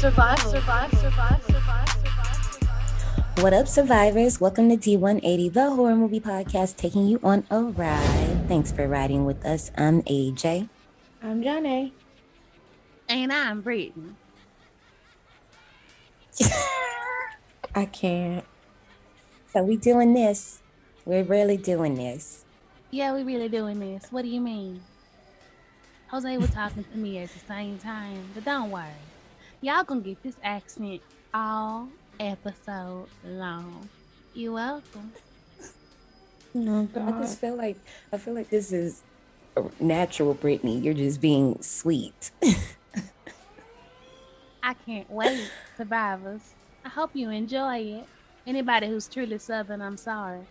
What up, survivors? Welcome to D180, the horror movie podcast, taking you on a ride. Thanks for riding with us. I'm AJ. I'm Johnny. And I'm Brittany. I can't. So we doing this. We're really doing this. Yeah, we really doing this. What do you mean? Jose was talking to me at the same time, but don't worry. Y'all gonna get this accent all episode long. You welcome. Oh, God. I feel like this is natural, Brittany. You're just being sweet. I can't wait, survivors. I hope you enjoy it. Anybody who's truly Southern, I'm sorry.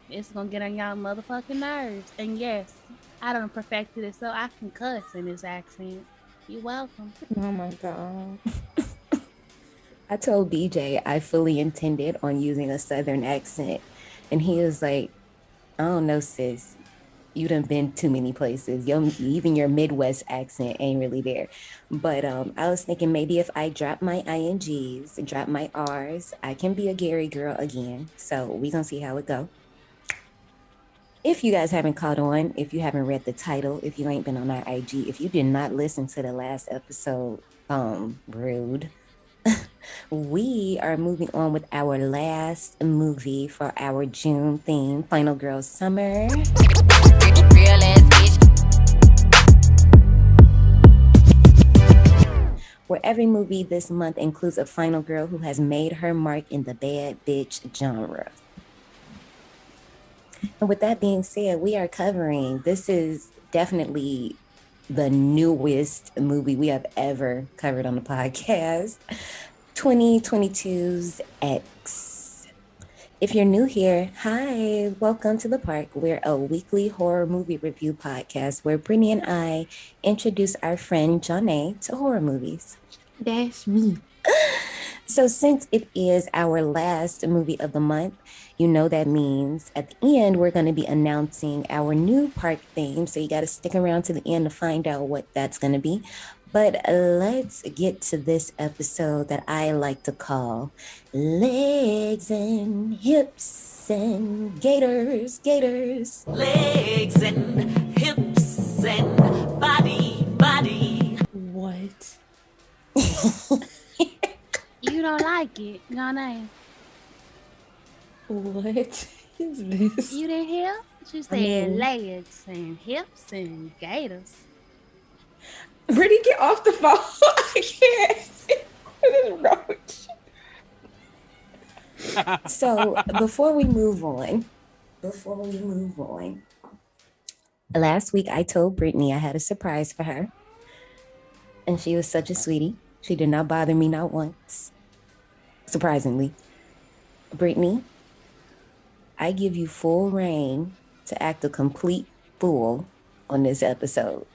It's gonna get on y'all motherfucking nerves. And yes, I done perfected it so I can cuss in this accent. You're welcome. Oh my God. I told BJ I fully intended on using a Southern accent. And he was like, I don't know, sis. You done been too many places. Even your Midwest accent ain't really there. But I was thinking maybe if I drop my INGs and drop my Rs, I can be a Gary girl again. So we gonna see how it go. If you guys haven't caught on, if you haven't read the title, if you ain't been on our IG, if you did not listen to the last episode, rude. We are moving on with our last movie for our June theme, Final Girl Summer. Where every movie this month includes a final girl who has made her mark in the bad bitch genre. And with that being said, we are covering, this is definitely the newest movie we have ever covered on the podcast, 2022's X. If you're new here, hi, welcome to The Park. We're a weekly horror movie review podcast where Brittany and I introduce our friend Johnny to horror movies. That's me. So since it is our last movie of the month, you know that means at the end, we're going to be announcing our new park theme. So you got to stick around to the end to find out what that's going to be. But let's get to this episode that I like to call Legs and Hips and Gators. Legs and hips and body. What? You don't like it, Johnny? What is this? You didn't hear? She said legs and hips and gators. Brittany, get off the phone. I can't. What is wrong with you? So before we move on, last week I told Brittany I had a surprise for her. And she was such a sweetie. She did not bother me not once. Surprisingly. Brittany, I give you full reign to act a complete fool on this episode.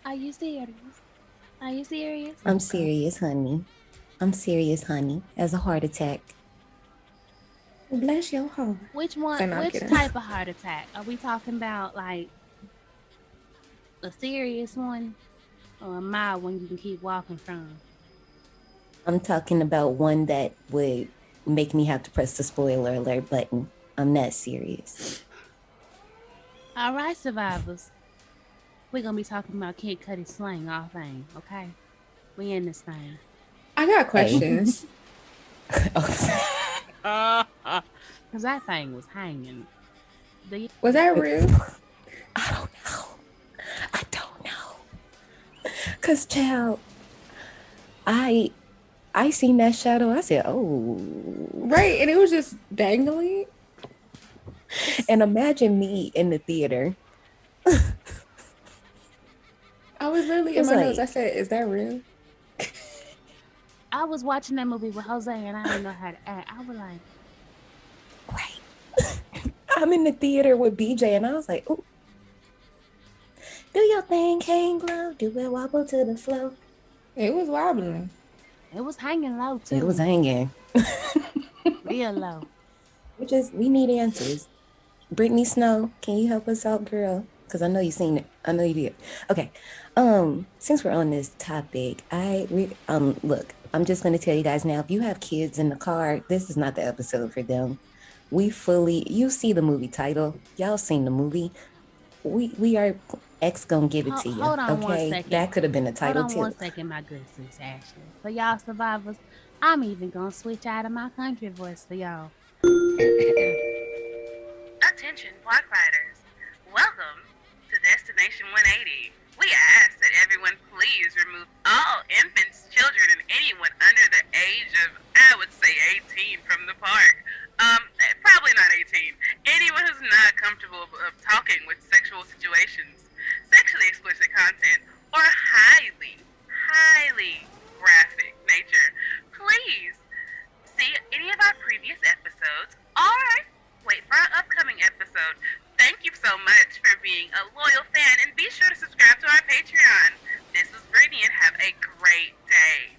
Are you serious? I'm serious, honey. As a heart attack. Bless your heart. Which one? I'm Which kidding. type of heart attack? Are we talking about like a serious one or a mild one you can keep walking from? I'm talking about one that would make me have to press the spoiler alert button. I'm that serious. All right, survivors. We're going to be talking about Kid Cudi's slang all thing, okay? We in this thing. I got questions. Because that thing was hanging. Was that real? I don't know. Because, child, I seen that shadow. I said, oh. Right, and it was just dangling. And imagine me in the theater. I was literally in It's my like- nose. I said, is that real? I was watching that movie with Jose and I didn't know how to act. I was like, Right. I'm in the theater with BJ and I was like, ooh. Do your thing, King Glow. Do it wobble to the flow. It was wobbling. it was hanging low too. It was hanging. real low. We need answers. Brittany Snow, can you help us out, girl? Because I know you seen it. I know you did. Okay. Since we're on this topic, look, I'm just gonna tell you guys now, if you have kids in the car, this is not the episode for them. You see the movie title. Y'all seen the movie. We are X gonna give it to you. Hold on 1 okay? second. That could have been a title hold on too. 1 second, my good sis Ashley. For y'all survivors, I'm even gonna switch out of my country voice for y'all. Attention, park riders. Welcome to Destination 180. We ask that everyone please remove all infants, children, and anyone under the age of, I would say, 18 from the park. Probably not 18. Anyone who's not comfortable of talking with sexual situations, sexually explicit content, or highly graphic nature, please see any of our previous episodes or wait for our upcoming episode. Thank you so much for being a loyal fan, and be sure to subscribe to our Patreon. This was Brittany, and have a great day.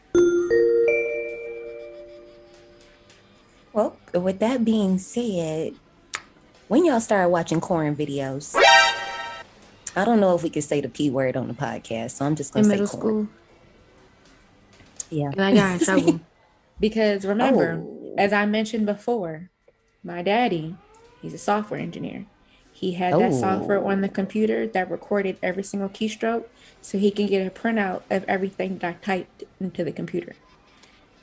Well, with that being said, when y'all started watching corn videos, I don't know if we could say the P word on the podcast, so I'm just gonna In say middle corn. school. Yeah. And I got in trouble. Because remember, Oh. as I mentioned before, my daddy, he's a software engineer. He had that software on the computer that recorded every single keystroke so he can get a printout of everything that I typed into the computer.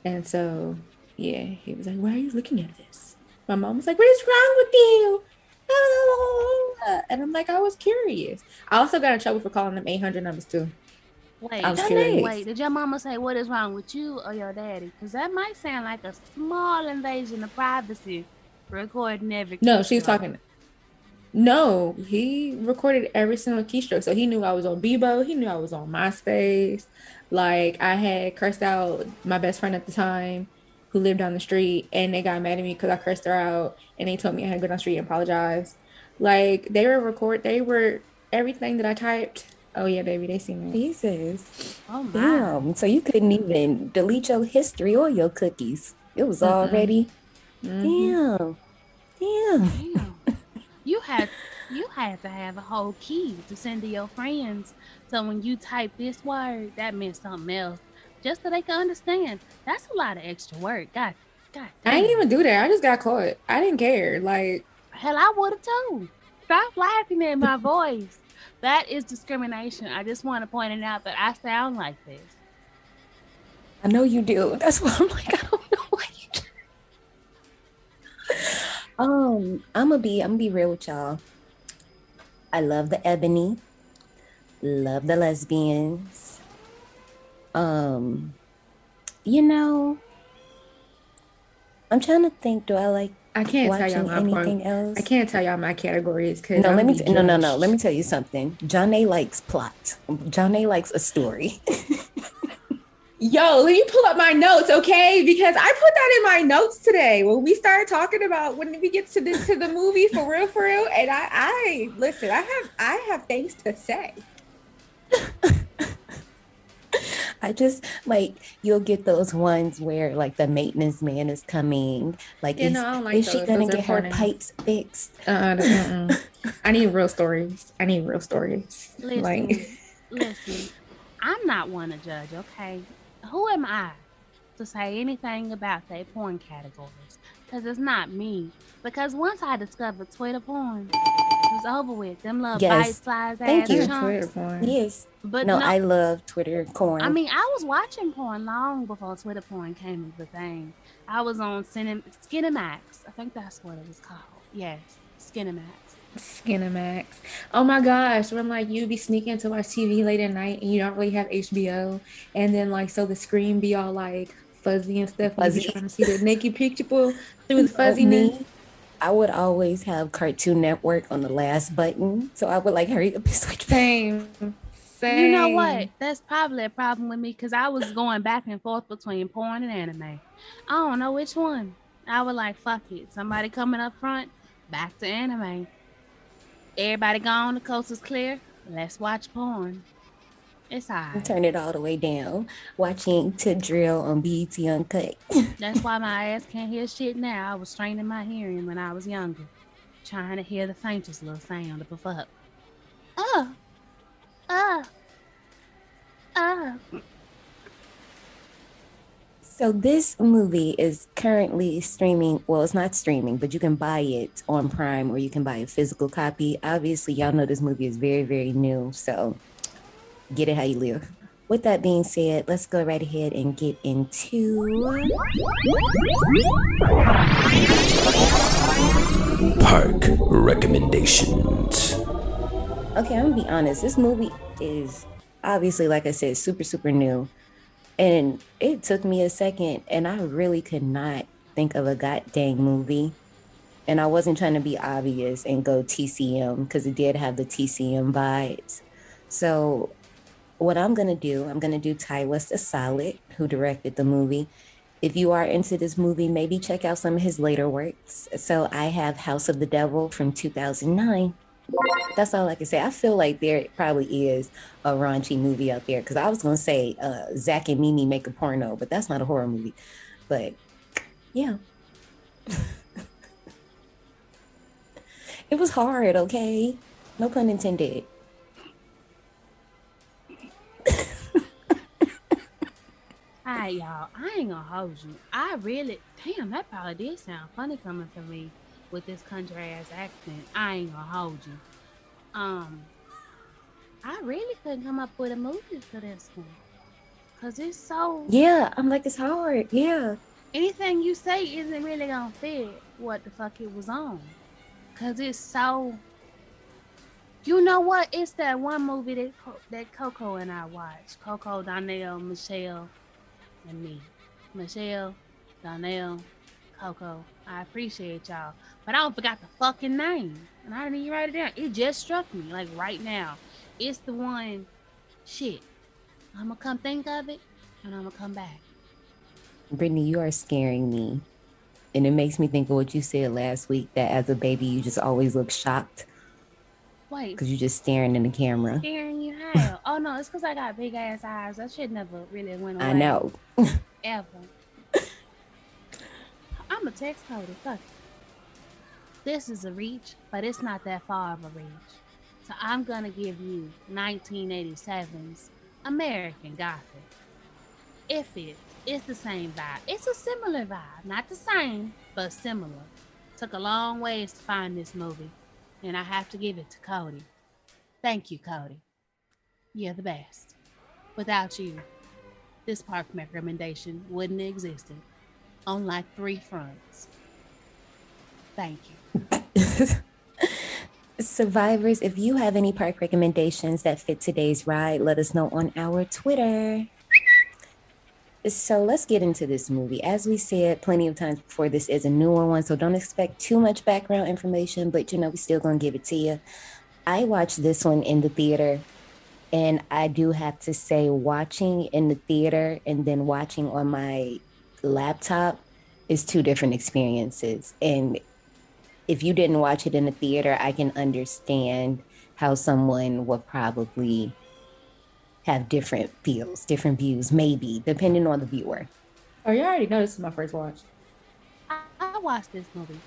And so, yeah, he was like, why are you looking at this? My mom was like, what is wrong with you? And I'm like, I was curious. I also got in trouble for calling them 800 numbers too. I was curious. Wait, did your mama say what is wrong with you or your daddy? Because that might sound like a small invasion of privacy, recording every No, she was keystroke. talking. No, he recorded every single keystroke. So he knew I was on Bebo. He knew I was on MySpace. Like, I had cursed out my best friend at the time who lived down the street, and they got mad at me because I cursed her out, and they told me I had to go down the street and apologize. Like, they were everything that I typed. Oh yeah, baby, they seen it. Jesus. Oh my. Damn. So you couldn't even delete your history or your cookies. It was already. Mhm. Damn. You had to have a whole key to send to your friends. So when you type this word, that meant something else. Just so they can understand. That's a lot of extra work. God I damn. didn't even do that. I just got caught. I didn't care. Like, Hell, I would have too. Stop laughing at my voice. That is discrimination. I just want to point it out that I sound like this. I know you do. That's why I'm like, I don't know why you. I'm gonna be real with y'all. I love the ebony, love the lesbians. You know, I'm trying to think. Do I like I can't tell y'all watching my anything else? I can't tell y'all my categories because No, no. Let me tell you something. John A likes plot. John A likes a story. Yo, let me pull up my notes, okay? Because I put that in my notes today when we started talking about when we get to the movie for real. And I listen. I have things to say. I just like you'll get those ones where like the maintenance man is coming. Like, Yeah, no, I don't like is she those. gonna Those are get her corny. pipes fixed? I need real stories. Listen, listen. I'm not one to judge, okay? Who am I to say anything about their porn categories? Because it's not me. Because once I discovered Twitter porn, it was over with. Them little Yes. bite-sized Thank ass you. Twitter chunks. porn. Yes. But No, no, I love Twitter corn. I mean, I was watching porn long before Twitter porn came into the thing. I was on Skinemax. I think that's what it was called. Yes, Skinemax. Skinemax. Oh my gosh. When like you be sneaking to watch TV late at night and you don't really have HBO, and then like so the screen be all like fuzzy and stuff. And you be Fuzzy. trying to see the naked picture through the Oh, fuzziness. me, I would always have Cartoon Network on the last button, so I would like hurry up and switch back. Same. You know what? That's probably a problem with me because I was going back and forth between porn and anime. I don't know which one. I was like, fuck it. Somebody coming up front, back to anime. Everybody gone, the coast is clear. Let's watch porn. It's alright. Turn it all the way down. Watching Tip Drill on BET Uncut. That's why my ass can't hear shit now. I was straining my hearing when I was younger, trying to hear the faintest little sound of a fuck. Uh, uh, uh. So this movie is currently streaming. Well, it's not streaming, but you can buy it on Prime or you can buy a physical copy. Obviously, y'all know this movie is very, very new. So get it how you live. With that being said, let's go right ahead and get into Park recommendations. Okay, I'm gonna be honest. This movie is obviously, like I said, super, super new. And it took me a second, and I really could not think of a goddamn movie. And I wasn't trying to be obvious and go TCM because it did have the TCM vibes. So what I'm going to do, I'm going to do Ty West a solid, who directed the movie. If you are into this movie, maybe check out some of his later works. So I have House of the Devil from 2009. That's all I can say. I feel like there probably is a raunchy movie out there because I was going to say Zach and Mimi make a porno, but that's not a horror movie. But yeah. It was hard, okay? No pun intended. Alright, y'all. I ain't gonna hold you. Damn, that probably did sound funny coming from me with this country ass accent. I ain't gonna hold you. I really couldn't come up with a movie for this one. Cause it's so... Yeah, I'm like, it's hard. Yeah. Anything you say isn't really gonna fit what the fuck it was on. Cause it's so... You know what? It's that one movie that Coco and I watched. Coco, Donnell, Michelle, and me. Michelle, Donnell, Coco. I appreciate y'all. But I don't forgot the fucking name. And I didn't even write it down. It just struck me, like right now. It's the one, shit. I'm gonna come think of it, and I'm gonna come back. Brittany, you are scaring me. And it makes me think of what you said last week, that as a baby, you just always look shocked. Wait. Because you're just staring in the camera. Scaring you how? Oh, no, it's because I got big ass eyes. That shit never really went away. I know. Ever. I'm a text Cody. Fuck it. This is a reach, but it's not that far of a reach. So I'm going to give you 1987's American Gothic. It's the same vibe. It's a similar vibe. Not the same, but similar. Took a long ways to find this movie, and I have to give it to Cody. Thank you, Cody. You're the best. Without you, this park recommendation wouldn't have existed on like 3 fronts. Thank you. Survivors, if you have any park recommendations that fit today's ride, let us know on our Twitter. So let's get into this movie. As we said plenty of times before, this is a newer one, so don't expect too much background information, but we're still gonna give it to you. I watched this one in the theater, and I do have to say, watching in the theater and then watching on my laptop is 2 different experiences. And if you didn't watch it in the theater, I can understand how someone would probably have different feels, different views, maybe, depending on the viewer. Oh, you already know this is my first watch. I watched this movie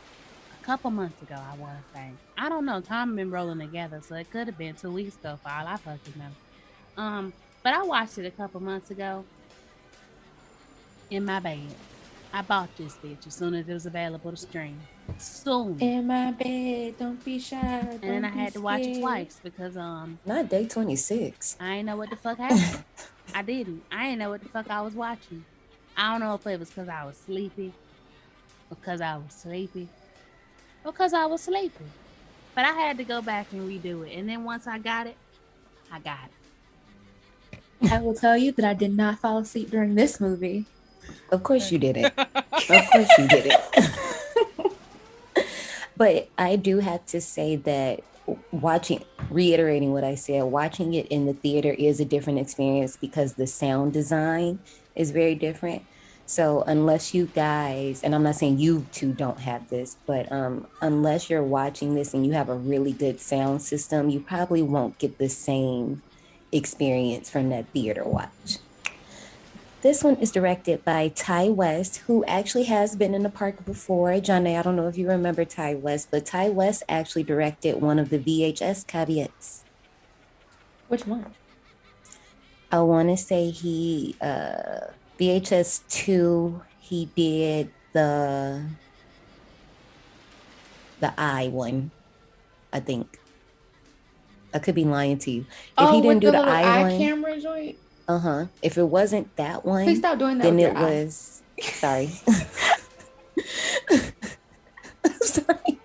a couple months ago, I want to say. I don't know. Time been rolling together, so it could have been 2 weeks ago for all I fucking know. But I watched it a couple months ago in my bed. I bought this bitch as soon as it was available to stream. Soon. In my bed, don't be shy. And then I had to watch it twice because not day 26. I ain't know what the fuck happened. I didn't. I ain't know what the fuck I was watching. I don't know if it was because I was sleepy, because I was sleepy, But I had to go back and redo it. And then once I got it, I got it. I will tell you that I did not fall asleep during this movie. Of course you didn't. Of course you didn't. But I do have to say that reiterating what I said, watching it in the theater is a different experience because the sound design is very different. So unless you guys, and I'm not saying you two don't have this, but unless you're watching this and you have a really good sound system, you probably won't get the same experience from that theater watch. This one is directed by Ty West, who actually has been in the park before. Johnny, I don't know if you remember Ty West, but Ty West actually directed one of the VHS caveats. Which one? I want to say he VHS 2, he did the I one, I think. I could be lying to you. If he Oh, didn't with do the the little I eye one, camera joint. if it wasn't that Please one, stop doing that then with your it eye. was sorry. Sorry.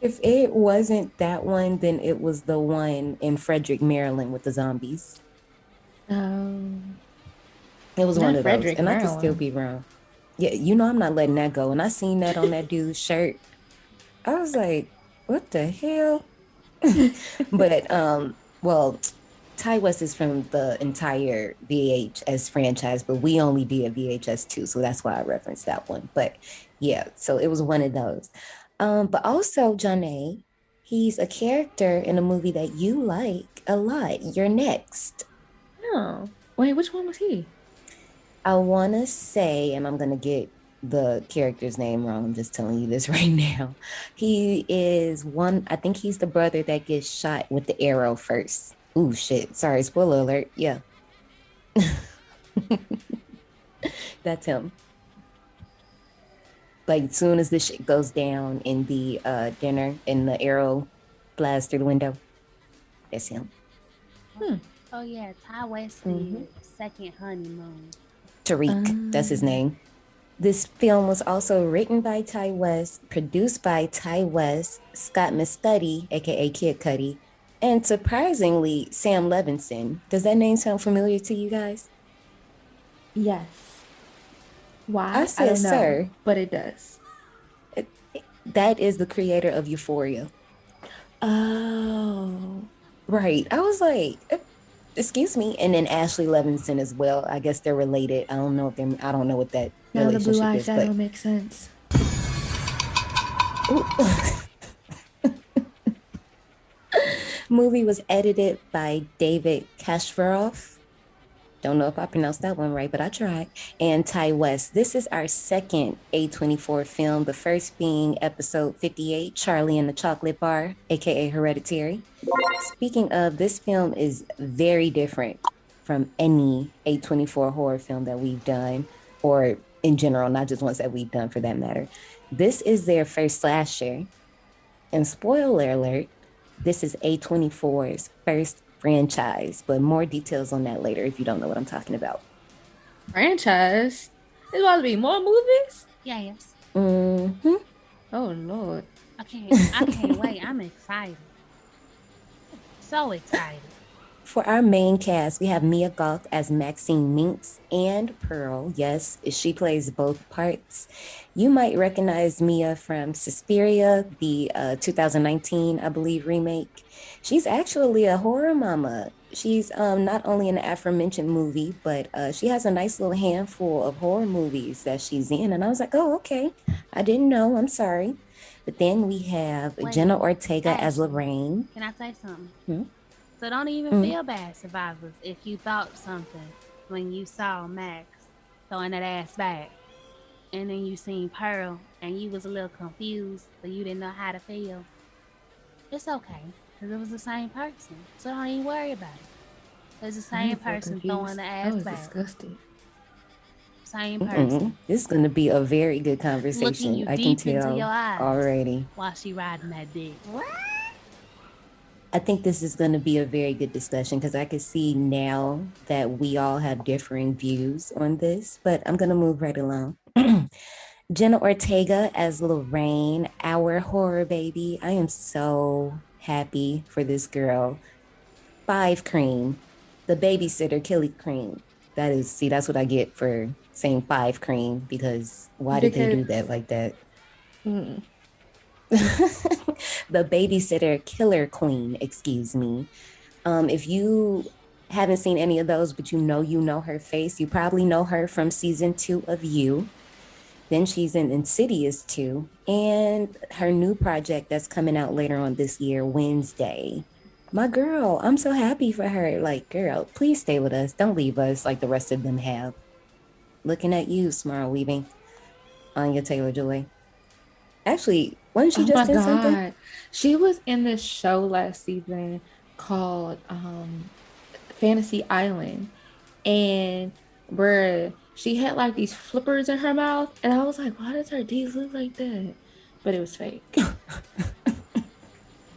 If it wasn't that one, then it was the one in Frederick, Maryland with the zombies. It was one Not of those. Frederick, And I could still Maryland. be wrong. Yeah, you know I'm not letting that go. And I seen that on that dude's shirt. I was like, what the hell? But well, Ty West is from the entire VHS franchise, but we only did VHS 2, so that's why I referenced that one. But yeah, so it was one of those. But also, Janae, he's a character in a movie that you like a lot. You're next. Oh, wait, which one was he? I want to say, and I'm going to get the character's name wrong. I'm just telling you this right now. He is one, I think he's the brother that gets shot with the arrow first. Ooh, shit. Sorry, spoiler alert. Yeah. That's him. Like, as soon as the shit goes down in the dinner and the arrow flies through the window, that's him. Oh yeah, Ty West is second honeymoon. Tariq, that's his name. This film was also written by Ty West, produced by Ty West, Scott Mescudi, aka Kid Cudi, and surprisingly, Sam Levinson. Does that name sound familiar to you guys? Yes. Why? I said, don't know, sir. but it does. That is the creator of Euphoria. Oh. Right. I was like, excuse me. And then Ashley Levinson as well. I guess they're related. I don't know what that Now the relationship blue is. eyeshadow makes sense. Movie was edited by David Kashfarov. Don't know if I pronounced that one right, but I tried. And Ty West. This is our second A24 film, the first being episode 58, Charlie and the Chocolate Bar, aka Hereditary. Speaking of, this film is very different from any A24 horror film that we've done, or in general, not just ones that we've done for that matter. This is their first slasher. And spoiler alert, this is A24's first franchise, but more details on that later if you don't know what I'm talking about. Franchise? There's about to be more movies? Yes. Mm-hmm. Oh, Lord. I can't wait. I'm excited. So excited. For our main cast, we have Mia Goth as Maxine Minx and Pearl. Yes, she plays both parts. You might recognize Mia from Suspiria, the 2019, I believe, remake. She's actually a horror mama. She's not only in the aforementioned movie, but she has a nice little handful of horror movies that she's in. And I was like, oh, okay. I didn't know. I'm sorry. But then we have Jenna Ortega as Lorraine. Can I say something? So don't even feel bad, survivors, if you thought something when you saw Max throwing that ass back. And then you seen Pearl and you was a little confused, so you didn't know how to feel. It's okay. Because it was the same person. So don't even worry about it. It's the same person throwing the ass back. Disgusted. Same person. This is going to be a very good conversation. Looking you I can deep tell into your eyes already. while she riding that dick. I think this is going to be a very good discussion because I can see now that we all have differing views on this, but I'm going to move right along. Jenna Ortega as Lorraine, our horror baby. I am so happy for this girl. 5 Cream, the babysitter Killy Cream. That's what I get for saying 5 Cream because why did they do that like that? The babysitter killer queen, excuse me. If you haven't seen any of those, but you know her face, you probably know her from season 2 of You. Then she's in Insidious 2 and her new project that's coming out later on this year, Wednesday. My girl, I'm so happy for her. Like, girl, please stay with us. Don't leave us like the rest of them have. Looking at you, Smart Weaving, Anya Taylor-Joy. Actually, wasn't she just in something? She was in this show last season called Fantasy Island, and bruh, she had like these flippers in her mouth, and I was like, why does her teeth look like that? But it was fake.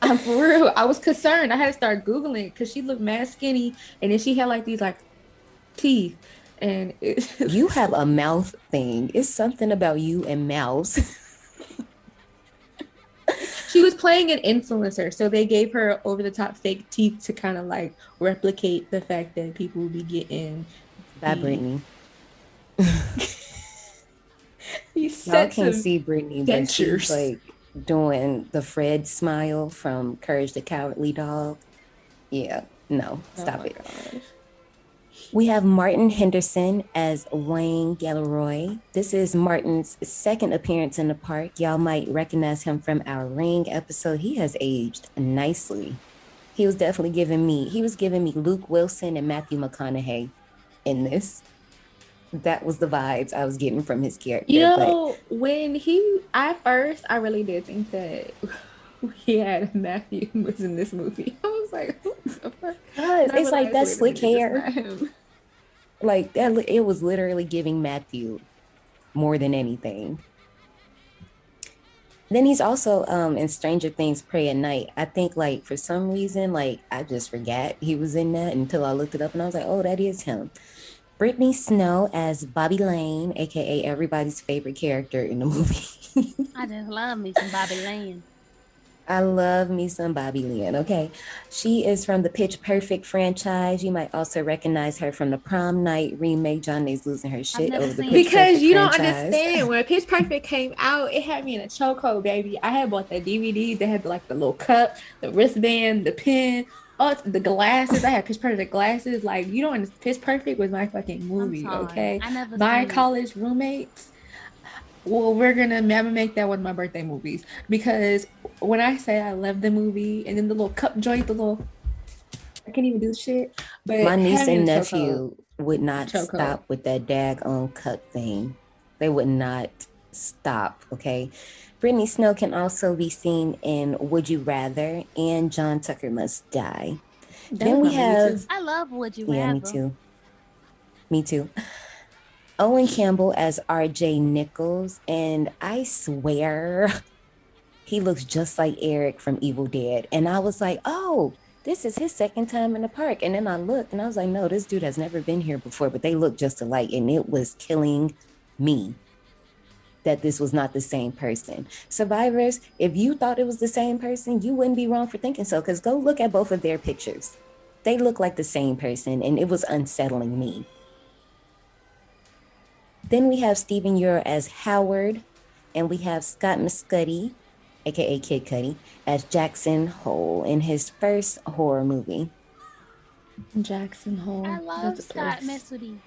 I'm for real. I was concerned. I had to start Googling because she looked mad skinny, and then she had like these like teeth, and You have a mouth thing. It's something about you and mouths. She was playing an influencer, so they gave her over the top fake teeth to kind of like replicate the fact that people would be getting Bye, Brittany. Y'all can't see Brittany, but she's like doing the Fred smile from Courage the Cowardly Dog. Yeah, no, stop it. Gosh. We have Martin Henderson as Wayne Gilroy. This is Martin's second appearance in the park. Y'all might recognize him from our Ring episode. He has aged nicely. He was definitely giving me Luke Wilson and Matthew McConaughey in this. That was the vibes I was getting from his character. You know, when at first, I really did think that he had Matthew was in this movie. I was like, who the fuck? It's like that slick hair. Like that, it was literally giving Matthew more than anything. Then he's also in Stranger Things Prey at Night. I think like for some reason, like I just forgot he was in that until I looked it up and I was like, oh, that is him. Brittany Snow as Bobby Lane, aka everybody's favorite character in the movie. I just love me some Bobby Lane. I love me some Bobby Lynn. Okay. She is from the Pitch Perfect franchise. You might also recognize her from the Prom Night remake. Johnny's losing her shit over the Pitch because Perfect you franchise. Don't understand. When Pitch Perfect came out, it had me in a chokehold, baby. I had bought that DVD. They had like the little cup, the wristband, the pen, the glasses. I had Pitch Perfect glasses. Like, you don't understand. Pitch Perfect was my fucking movie, okay? My college roommates. Well, I'm gonna make that one of my birthday movies, because when I say I love the movie, and then the little cup joint, I can't even do shit. But my niece and nephew would not stop with that daggone cup thing. They would not stop. Okay. Brittany Snow can also be seen in Would You Rather and John Tucker Must Die. Then we have. I love Would You Rather. Yeah, me too. Me too. Owen Campbell as RJ Nichols, and I swear he looks just like Eric from Evil Dead. And I was like, oh, this is his second time in the park. And then I looked and I was like, no, this dude has never been here before, but they look just alike. And it was killing me that this was not the same person. Survivors, if you thought it was the same person, you wouldn't be wrong for thinking so, because go look at both of their pictures. They look like the same person, and it was unsettling me. Then we have Stephen Ure as Howard, and we have Scott Mescudi, aka Kid Cudi, as Jackson Hole in his first horror movie. Jackson Hole. I love Scott Mescudi.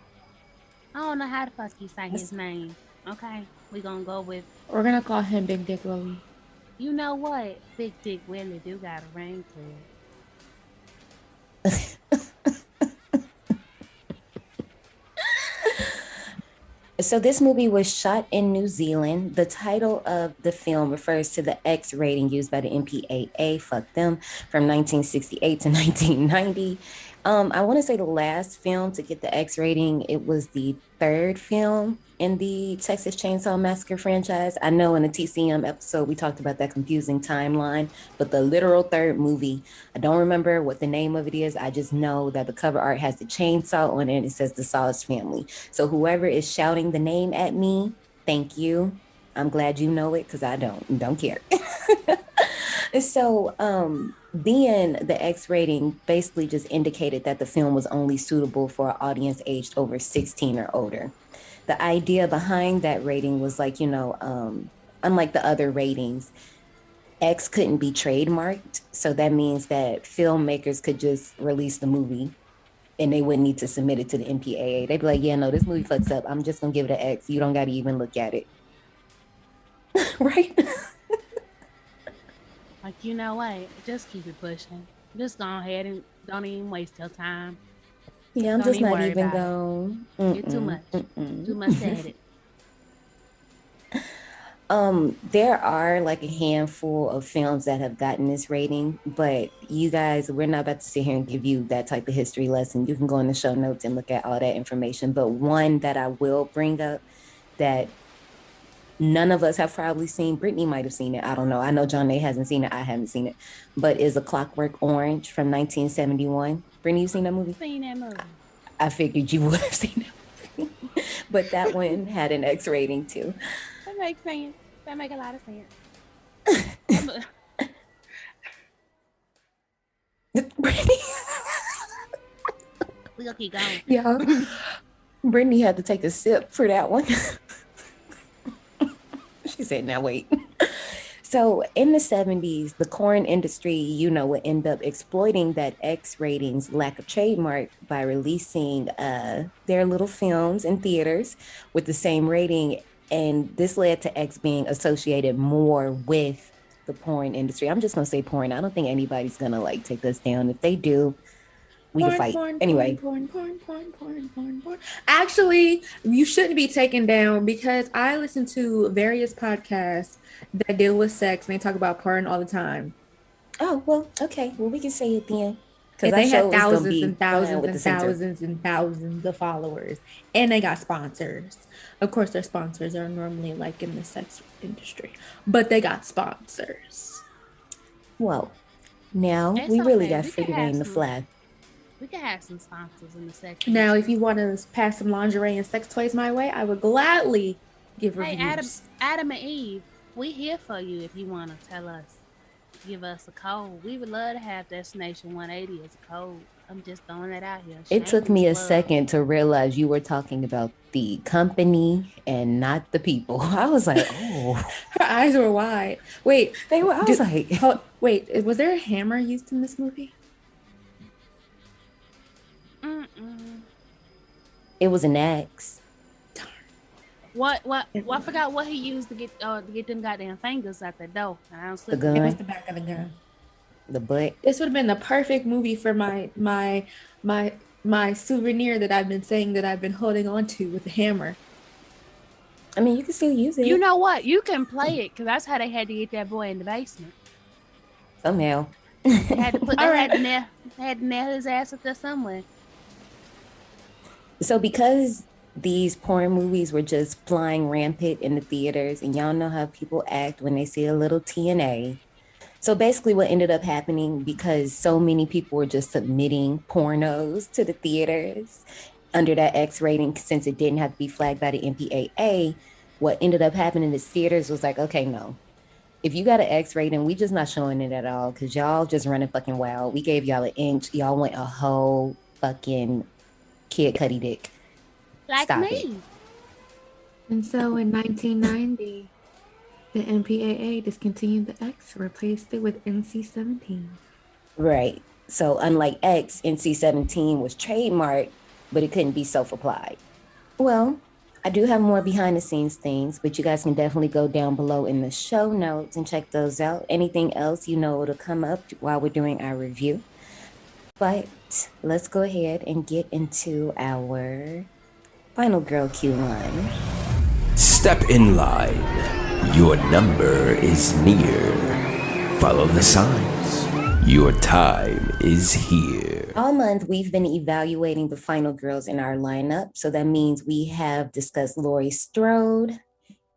I don't know how the fuck you say his name. Okay, we're gonna go with. We're gonna call him Big Dick Willie. You know what? Big Dick Willie do got a ring to it. So this movie was shot in New Zealand. The title of the film refers to the X rating used by the MPAA, fuck them, from 1968 to 1990. I want to say the last film to get the X rating, it was the third film in the Texas Chainsaw Massacre franchise. I know in the TCM episode, we talked about that confusing timeline, but the literal third movie, I don't remember what the name of it is. I just know that the cover art has the chainsaw on it and it says the Solace family. So whoever is shouting the name at me, thank you. I'm glad you know it, because I don't care. So then the X rating basically just indicated that the film was only suitable for an audience aged over 16 or older. The idea behind that rating was like, unlike the other ratings, X couldn't be trademarked. So that means that filmmakers could just release the movie and they wouldn't need to submit it to the MPAA. They'd be like, yeah, no, this movie fucks up. I'm just going to give it an X. You don't got to even look at it. Right? Like, you know what? Just keep it pushing. Just go ahead and don't even waste your time. Yeah, I'm just not even going. You're too much. Too much at it. There are like a handful of films that have gotten this rating, but you guys, we're not about to sit here and give you that type of history lesson. You can go in the show notes and look at all that information. But one that I will bring up that none of us have probably seen, Brittany might have seen it. I don't know. I know John A hasn't seen it. I haven't seen it, but is A Clockwork Orange from 1971. Brittany, you seen that movie? Seen that movie. I figured you would have seen it. But that one had an X rating too. That makes sense. That make a lot of sense. Brittany. We'll keep going. Yeah. Brittany had to take a sip for that one. She said, now wait. So in the 70s, the corn industry, would end up exploiting that X ratings lack of trademark by releasing their little films in theaters with the same rating. And this led to X being associated more with the porn industry. I'm just going to say porn. I don't think anybody's going to take us down. If they do, we can fight. Anyway. Porn. Actually, you shouldn't be taken down because I listen to various podcasts that deal with sex and they talk about porn all the time. Oh, well, okay. Well, we can say it then. Because they have thousands and thousands and thousands and thousands of followers. And they got sponsors. Of course, their sponsors are normally in the sex industry. But they got sponsors. Well, now we really got free reign to fly. We can have some sponsors in the sex. Now, if you want to pass some lingerie and sex toys my way, I would gladly give reviews. Hey, Adam and Eve, we here for you if you want to tell us, give us a code. We would love to have Destination 180 as a code. I'm just throwing that out here. It took me a second to realize you were talking about the company and not the people. I was like, oh. Her eyes were wide. Wait. They were. I was like. Wait, was there a hammer used in this movie? It was an axe. What? I forgot what he used to get them goddamn fingers out the door. The gun. It was the back of the gun. The butt. This would have been the perfect movie for my souvenir that I've been saying that I've been holding on to with the hammer. I mean, you can still use it. You know what? You can play it because that's how they had to get that boy in the basement. Somehow. They had to put. Had to nail his ass up there somewhere. So because these porn movies were just flying rampant in the theaters, and y'all know how people act when they see a little TNA. So basically what ended up happening, because so many people were just submitting pornos to the theaters under that X rating, since it didn't have to be flagged by the MPAA, what ended up happening is theaters was like, okay, no. If you got an X rating, we just not showing it at all because y'all just running fucking wild. We gave y'all an inch. Y'all went a whole fucking Kid Cudi dick. Like Stop me. it. And so in 1990, the MPAA discontinued the X, replaced it with NC-17. Right. So unlike X, NC-17 was trademarked, but it couldn't be self-applied. Well, I do have more behind the scenes things, but you guys can definitely go down below in the show notes and check those out. Anything else it'll come up while we're doing our review. But let's go ahead and get into our final girl Q1. Step in line. Your number is near. Follow the signs. Your time is here. All month, we've been evaluating the final girls in our lineup. So that means we have discussed Laurie Strode,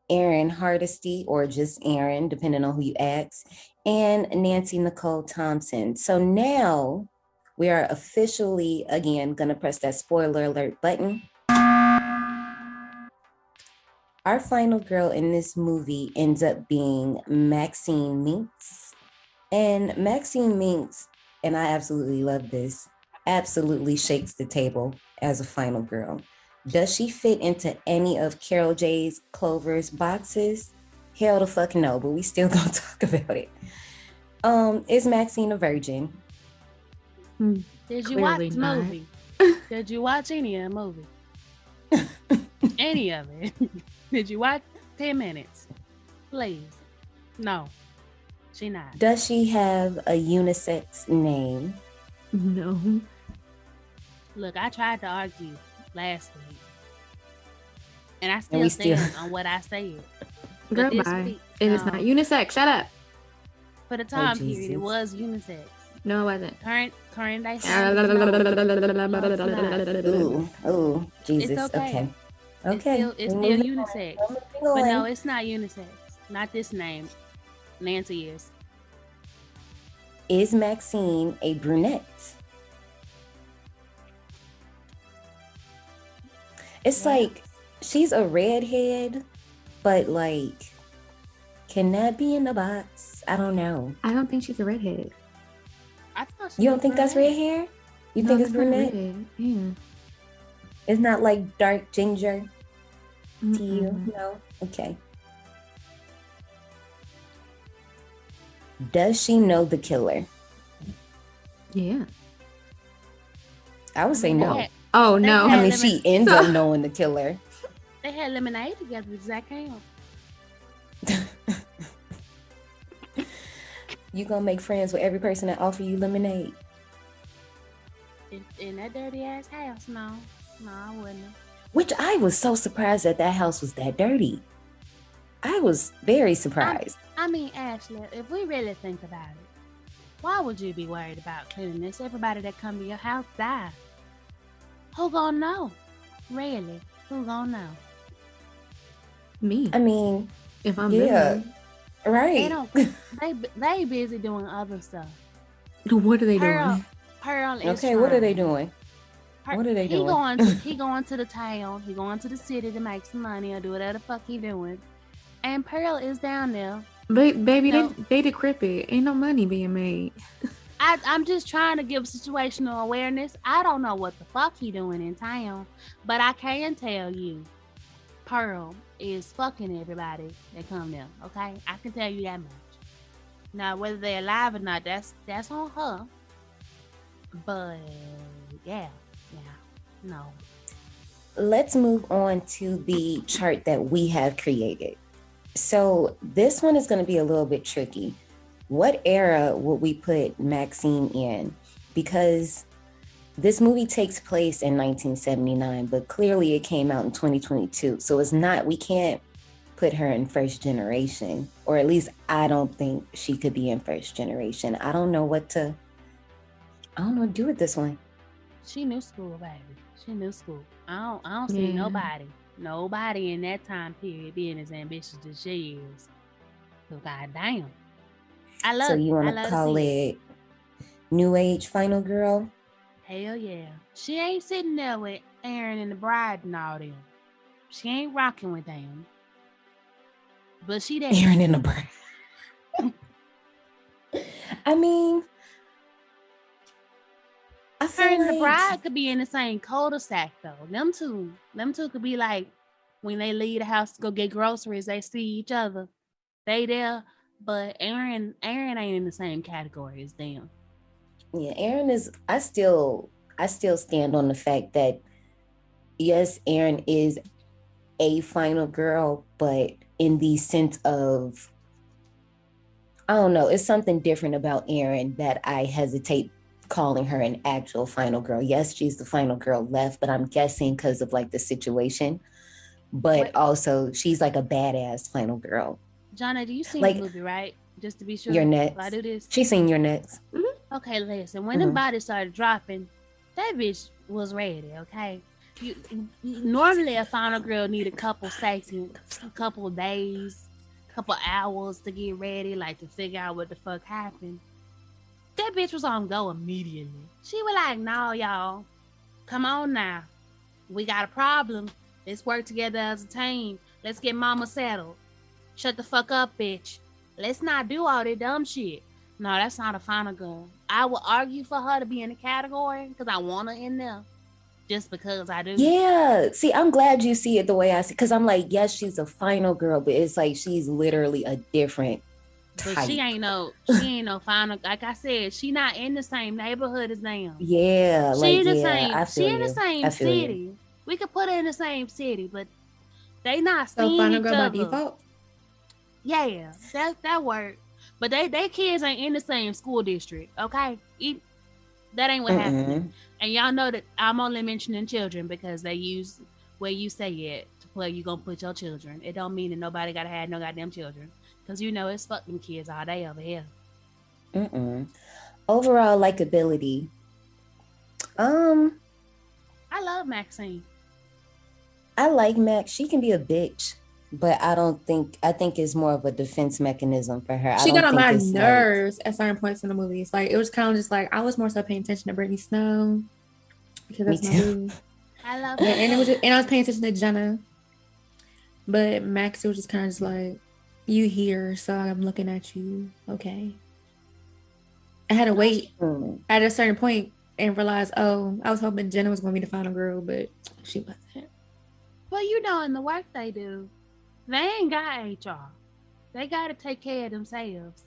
Erin Hardesty, or just Erin, depending on who you ask, and Nancy Nicole Thompson. So now we are officially, again, going to press that spoiler alert button. Our final girl in this movie ends up being Maxine Minks. And Maxine Minks, and I absolutely love this, absolutely shakes the table as a final girl. Does she fit into any of Carol J. Clover's boxes? Hell the fuck no, but we still gonna talk about it. Is Maxine a virgin? Did you watch the movie? Did you watch any of the movie? Any of it? Did you watch 10 minutes? Please. No, she not. Does she have a unisex name? No. Look, I tried to argue last week. And I still stand on what I said. But this Goodbye. week, It is not unisex. Shut up. for the time period, Jesus. it was unisex. No, it wasn't. Current day standards, no. No, it's not. Ooh, Jesus. It's okay. Okay. It's We're still moving on. unisex. We're moving But no, on. it's not unisex. Not this name. Nancy is. Is Maxine a brunette? It's Yeah. like she's a redhead, but like, can that be in the box? I don't know. I don't think she's a redhead. I thought she You don't was think that's red hair? You think it's that's not brunette? redhead. Yeah. It's not like dark ginger to you? Mm-mm. No? Okay. Does she know the killer? Yeah. I would say no. Oh no. I mean, had she ends up knowing the killer. They had lemonade together. Does that count? You gonna make friends with every person that offer you lemonade? In that dirty ass house? No, I wouldn't. Which I was so surprised that house was that dirty. I was very surprised. I mean, Ashley, if we really think about it, why would you be worried about cleanliness? Everybody that come to your house die. Who gonna know? Really? Who gonna know? Me. I mean, If I'm yeah, living. They right. don't. They busy doing other stuff. What are they Pearl is Okay, what are they trying. doing? What are they doing? He going to the town. He going to the city to make some money or do whatever the fuck he doing. And Pearl is down there. Baby, No. they decrepit. Ain't no money being made. I'm just trying to give situational awareness. I don't know what the fuck he doing in town, but I can tell you, Pearl is fucking everybody that come there. Okay, I can tell you that much. Now, whether they're alive or not, that's on her. But yeah, no. Let's move on to the chart that we have created. So this one is going to be a little bit tricky. What era would we put Maxine in? Because this movie takes place in 1979, but clearly it came out in 2022. So it's not, we can't put her in first generation, or at least I don't think she could be in first generation. I don't know what to do with this one. She new school, baby. She new school. I don't see nobody in that time period being as ambitious as she is. So goddamn. I love So you want to call it New Age Final Girl? Hell yeah. She ain't sitting there with Aaron and the bride and all them. She ain't rocking with them. But she there. Aaron and the Bride. I mean, I Her feel and the like bride could be in the same cul-de-sac though. Them two could be like when they leave the house to go get groceries, they see each other. They there, but Aaron ain't in the same category as them. yeah, Aaron is. I still stand on the fact that yes, Aaron is a final girl, but in the sense of, I don't know, it's something different about Aaron that I hesitate calling her an actual final girl. Yes, she's the final girl left, but I'm guessing because of like the situation. But What? also, she's like a badass final girl. Jonna, do you see Like, the movie, right? Just to be sure. Your Next. If I do this. She's seen Your Next. Okay, listen. When the bodies started dropping, that bitch was ready. Okay, normally a final girl need a couple seconds, a couple days, a couple hours to get ready, like to figure out what the fuck happened. That bitch was on go immediately. She was like, "No, y'all, come on now. We got a problem. Let's work together as a team. Let's get mama settled. Shut the fuck up, bitch. Let's not do all that dumb shit." No, that's not a final girl. I would argue for her to be in the category because I want her in there. Just because I do. Yeah. See, I'm glad you see it the way I see, because I'm like, yes, she's a final girl, but it's like she's literally a different type. But she ain't no final. Like I said, she not in the same neighborhood as them. Yeah, She like in the yeah, same. I She feel in you. the same I feel you. city. We could put her in the same city, but they not So seeing final each girl other. by default. Yeah, that work. But they kids ain't in the same school district, okay? That ain't what happened. And y'all know that I'm only mentioning children because they use where you say it to where you gonna put your children. It don't mean that nobody gotta have no goddamn children. Cause you know it's fuck them kids all day over here. Overall likability. I love Maxine. I like Max. She can be a bitch, but I think it's more of a defense mechanism for her. She I got don't on think my it's nerves at certain points in the movies. Like it was kind of just like I was more so paying attention to Brittany Snow because that's my boo. I love Yeah, her. and it was just, and I was paying attention to Jenna. But Max, it was just kind of just like, you here, so I'm looking at you. Okay. I had to wait at a certain point and realize, oh, I was hoping Jenna was going to be the final girl, but she wasn't. Well, you know, in the work they do, they ain't got HR. They got to take care of themselves.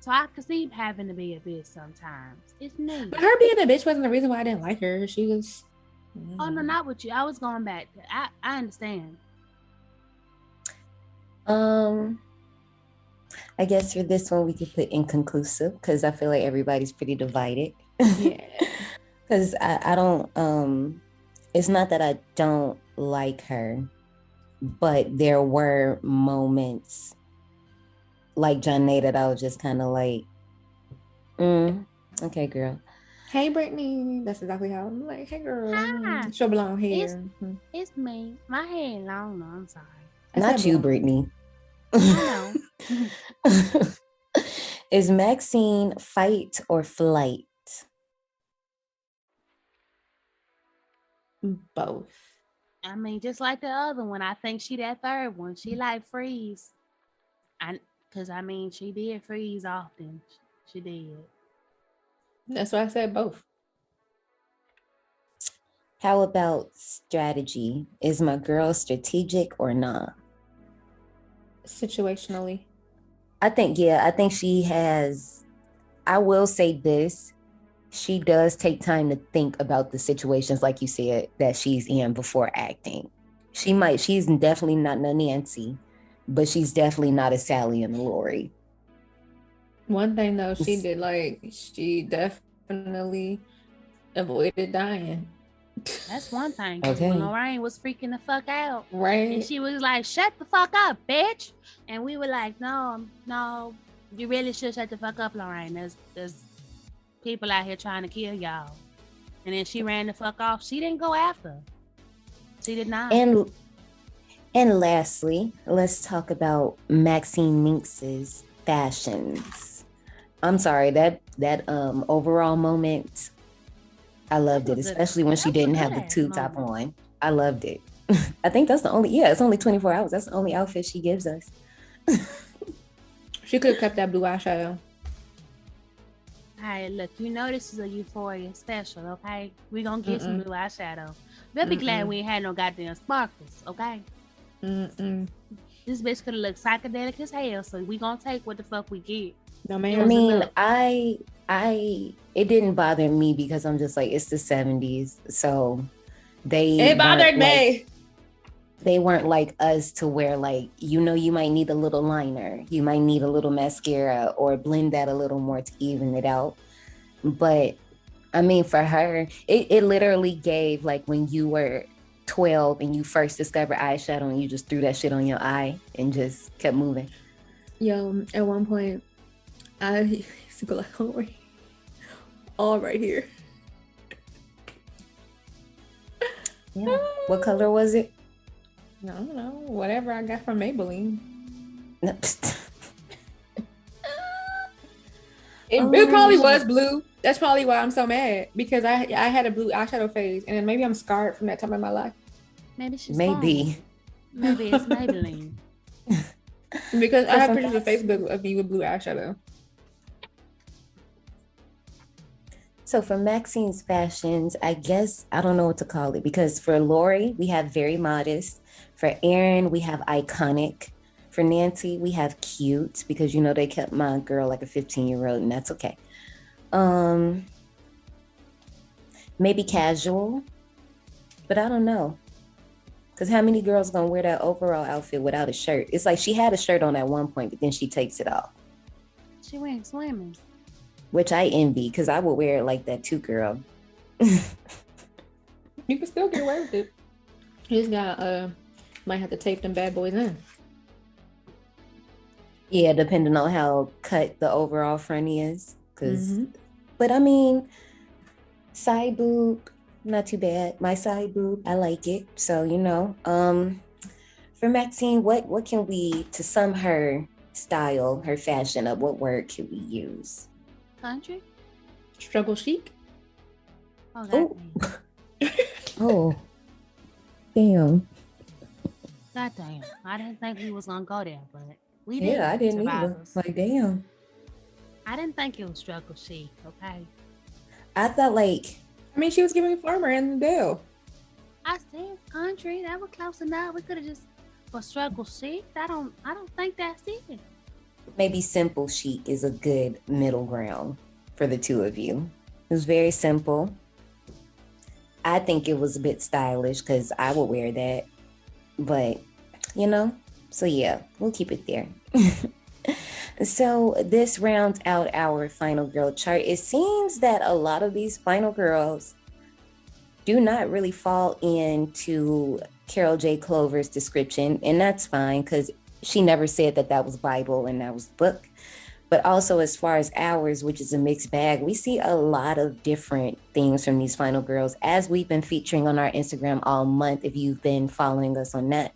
So I could see having to be a bitch sometimes. It's me. But her being a bitch wasn't the reason why I didn't like her. She was... Oh, no, not with you. I was going back. I understand. I guess for this one we could put inconclusive because I feel like everybody's pretty divided. Yeah. Because I don't it's not that I don't like her, but there were moments like Janae that I was just kind of like, okay, girl. Hey, Brittany. That's exactly how I'm like, hey, girl. Hi. She'll belong here. It's me. My hair ain't long, no, I'm sorry. Not you, Brittany. I know. Is Maxine fight or flight? Both. I mean, just like the other one, I think she that third one. She like freeze. Because, I mean, she did freeze often. She did. That's why I said both. How about strategy? Is my girl strategic or not? Situationally. I think she has, I will say this, she does take time to think about the situations, like you said, that she's in before acting. She's definitely not no Nancy, but she's definitely not a Sally and a Lori. One thing though, she did she definitely avoided dying. That's one thing. Okay. When Lorraine was freaking the fuck out. Right. And she was like, shut the fuck up, bitch. And we were like, no, you really should shut the fuck up, Lorraine. There's people out here trying to kill y'all. And then she ran the fuck off. She didn't go after. She did not. And lastly, let's talk about Maxine Minx's fashions. I'm sorry, that overall moment, I loved it, especially when she didn't have the tube top on. I loved it. I think that's it's only 24 hours. That's the only outfit she gives us. She could have kept that blue eyeshadow. All right, look, you know this is a Euphoria special, okay? We're going to get some blue eyeshadow. They'll be glad we ain't had no goddamn sparkles, okay? This bitch could have looked psychedelic as hell, so we going to take what the fuck we get. No, man. I mean, it didn't bother me because I'm just like, it's the 70s, so it bothered me. They weren't like us to where like, you might need a little liner, you might need a little mascara or blend that a little more to even it out. But I mean, for her, it literally gave like when you were 12 and you first discovered eyeshadow and you just threw that shit on your eye and just kept moving. Yo, at one point, I used to go like, all right here. Yeah. What color was it? I don't know. Whatever I got from Maybelline. It probably was blue. That's probably why I'm so mad. Because I had a blue eyeshadow phase. And then maybe I'm scarred from that time in my life. Maybe she's Maybe it's Maybelline. Because I have pictures of Facebook of me with blue eyeshadow. So for Maxine's fashions, I guess, I don't know what to call it. Because for Lori, we have very modest. For Erin, we have iconic. For Nancy, we have cute. Because, they kept my girl like a 15-year-old, and that's okay. Maybe casual. But I don't know. Because how many girls gonna wear that overall outfit without a shirt? It's like she had a shirt on at one point, but then she takes it off. She went swimming. Which I envy, because I would wear it like that too, girl. You can still get away with it. You just got might have to tape them bad boys in. Yeah, depending on how cut the overall front is. Mm-hmm. But I mean, side boob, not too bad. My side boob, I like it. So, for Maxine, what can we, to sum her style, her fashion up, what word can we use? Country? Struggle chic. Oh, Oh, damn. goddamn. I didn't think we was gonna go there, but we did. Yeah, I didn't either. Survivors. Like, damn. I didn't think it was struggle chic, okay? I thought like, I mean, she was giving Farmer and Dale. I said country, that was close enough. We could have just for struggle chic. I don't think that's it. maybe simple chic is a good middle ground for the two of you. It was very simple. I think it was a bit stylish because I would wear that. But, so yeah, we'll keep it there. So this rounds out our final girl chart. It seems that a lot of these final girls do not really fall into Carol J. Clover's description, and that's fine because she never said that was Bible and that was book. But also as far as ours, which is a mixed bag, we see a lot of different things from these final girls as we've been featuring on our Instagram all month. If you've been following us on that,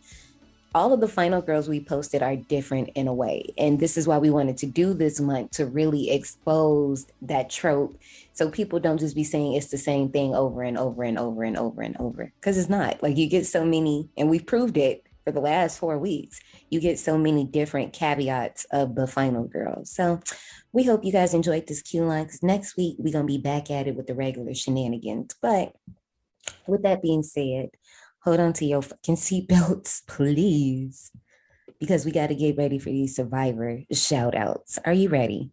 all of the final girls we posted are different in a way. And this is why we wanted to do this month, to really expose that trope. So people don't just be saying it's the same thing over and over and over and over and over. Because it's not. Like, you get so many, and we've proved it for the last 4 weeks, you get so many different caveats of the final girls. So we hope you guys enjoyed this Q line, because next week we're going to be back at it with the regular shenanigans. But with that being said, hold on to your fucking seatbelts, please, because we got to get ready for these Survivor shout outs. Are you ready?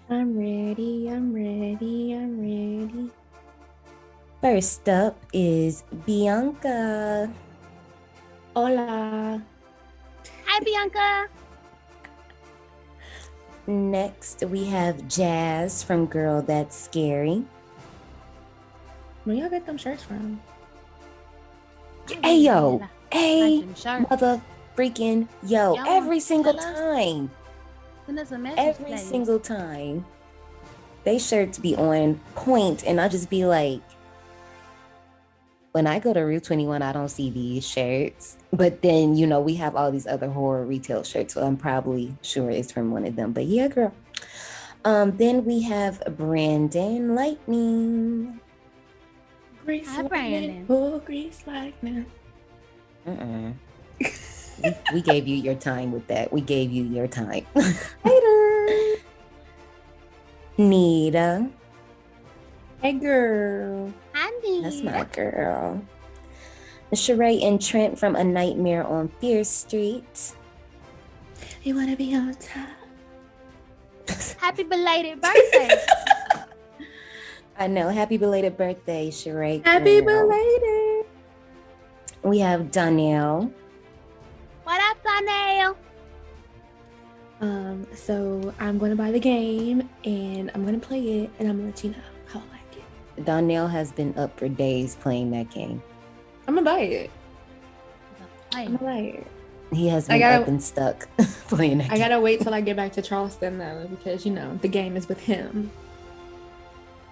I'm ready. I'm ready. I'm ready. First up is Bianca. Hola. Hi, Bianca. Next, we have Jazz from Girl That's Scary. Where y'all get them shirts from? Hey, yo. Like Hey, them shirts. mother freaking yo. Y'all Every single tell us? time. Send us a message, Every please. single time. They shirts be on point, and I'll just be like, when I go to Route 21, I don't see these shirts. But then, we have all these other horror retail shirts, so I'm probably sure it's from one of them. But yeah, girl. Then we have Brandon Lightning. Grease Hi, lightning. Brandon. Oh, grease lightning. We gave you your time with that. We gave you your time. Later. Nita. Hey, girl. Andy. That's my girl. Sheree and Trent from A Nightmare on Fear Street. You want to be on top? Happy belated birthday. I know. Happy belated birthday, Sheree. Happy girl. belated. We have Donnell. What up, Donnell? So I'm going to buy the game and I'm going to play it and I'm going to let you know how I like it. Donnell has been up for days playing that game. I'm going to buy it. I'm Hey, going to buy it. He has I been gotta- up and stuck playing that I game. got to wait till I get back to Charleston though, because, the game is with him.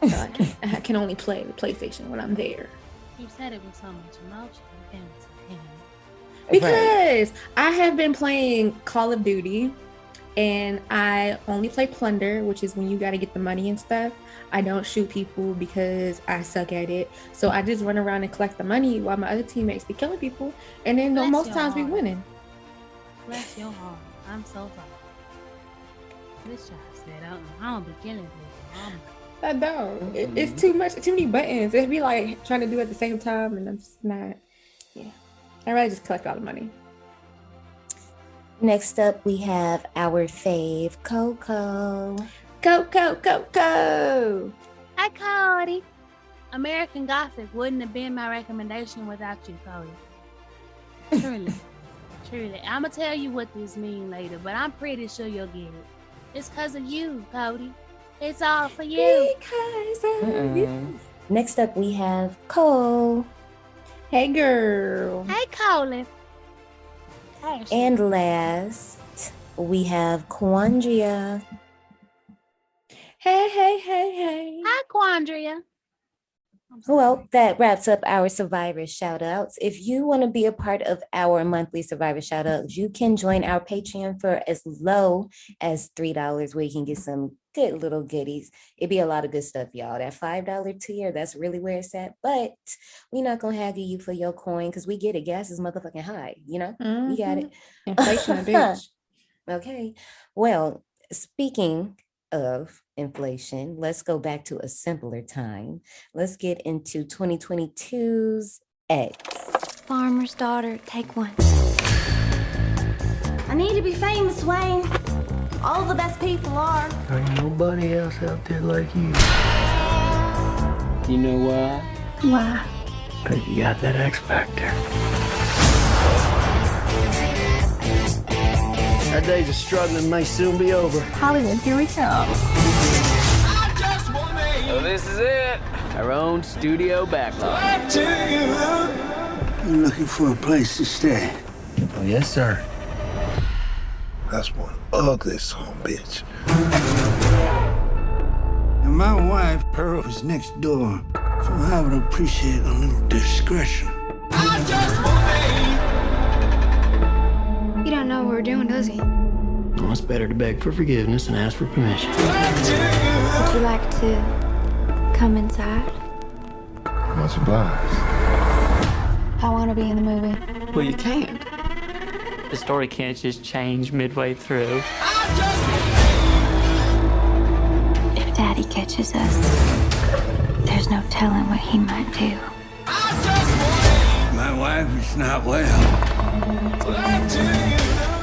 So I can only play the PlayStation when I'm there. you said it with so much emotion. You can't say him. Because I have been playing Call of Duty and I only play plunder, which is when you got to get the money and stuff. I don't shoot people because I suck at it. So I just run around and collect the money while my other teammates be killing people. And then Bless most your times we heart. winning. Bless your heart. I'm so sorry. This child said, I don't be killing people. I don't. It's too many buttons. It'd be like trying to do it at the same time and I'm just not. Yeah. I'd rather just collect all the money. Next up, we have our fave, Coco. Go. Hi, Cody. American Gothic wouldn't have been my recommendation without you, Cody. Truly. I'm going to tell you what this means later, but I'm pretty sure you'll get it. It's because of you, Cody. It's all for you. Because of you. Next up, we have Cole. Hey, girl. Hey, Colin. And last, we have Quandria. Hey. Hi, Quandria. Well, that wraps up our Survivor shoutouts. If you want to be a part of our monthly Survivor shoutouts, you can join our Patreon for as low as $3, where you can get some good little goodies. It'd be a lot of good stuff, y'all. That $5 tier, that's really where it's at. But we're not gonna haggle you for your coin because we get it. Gas is motherfucking high, you know? We got it. Inflation, a bitch. Okay. Well, speaking of inflation, let's go back to a simpler time. Let's get into 2022's X. Farmer's daughter, take one. I need to be famous, Wayne. All the best people are. There ain't nobody else out there like you. You know why? Why? Because you got that X Factor. Our days of struggling may soon be over. Hollywood, here we come. So this is it. Our own studio backlot. You looking for a place to stay? Oh, yes, sir. That's one ugly son of a bitch. And my wife, Pearl, is next door, so I would appreciate a little discretion. He don't know what we're doing, does he? Well, it's better to beg for forgiveness than ask for permission. Would you like to come inside? Much obliged. I want to be in the movie. Well, you can't. The story can't just change midway through. If Daddy catches us, there's no telling what he might do. My wife is not well.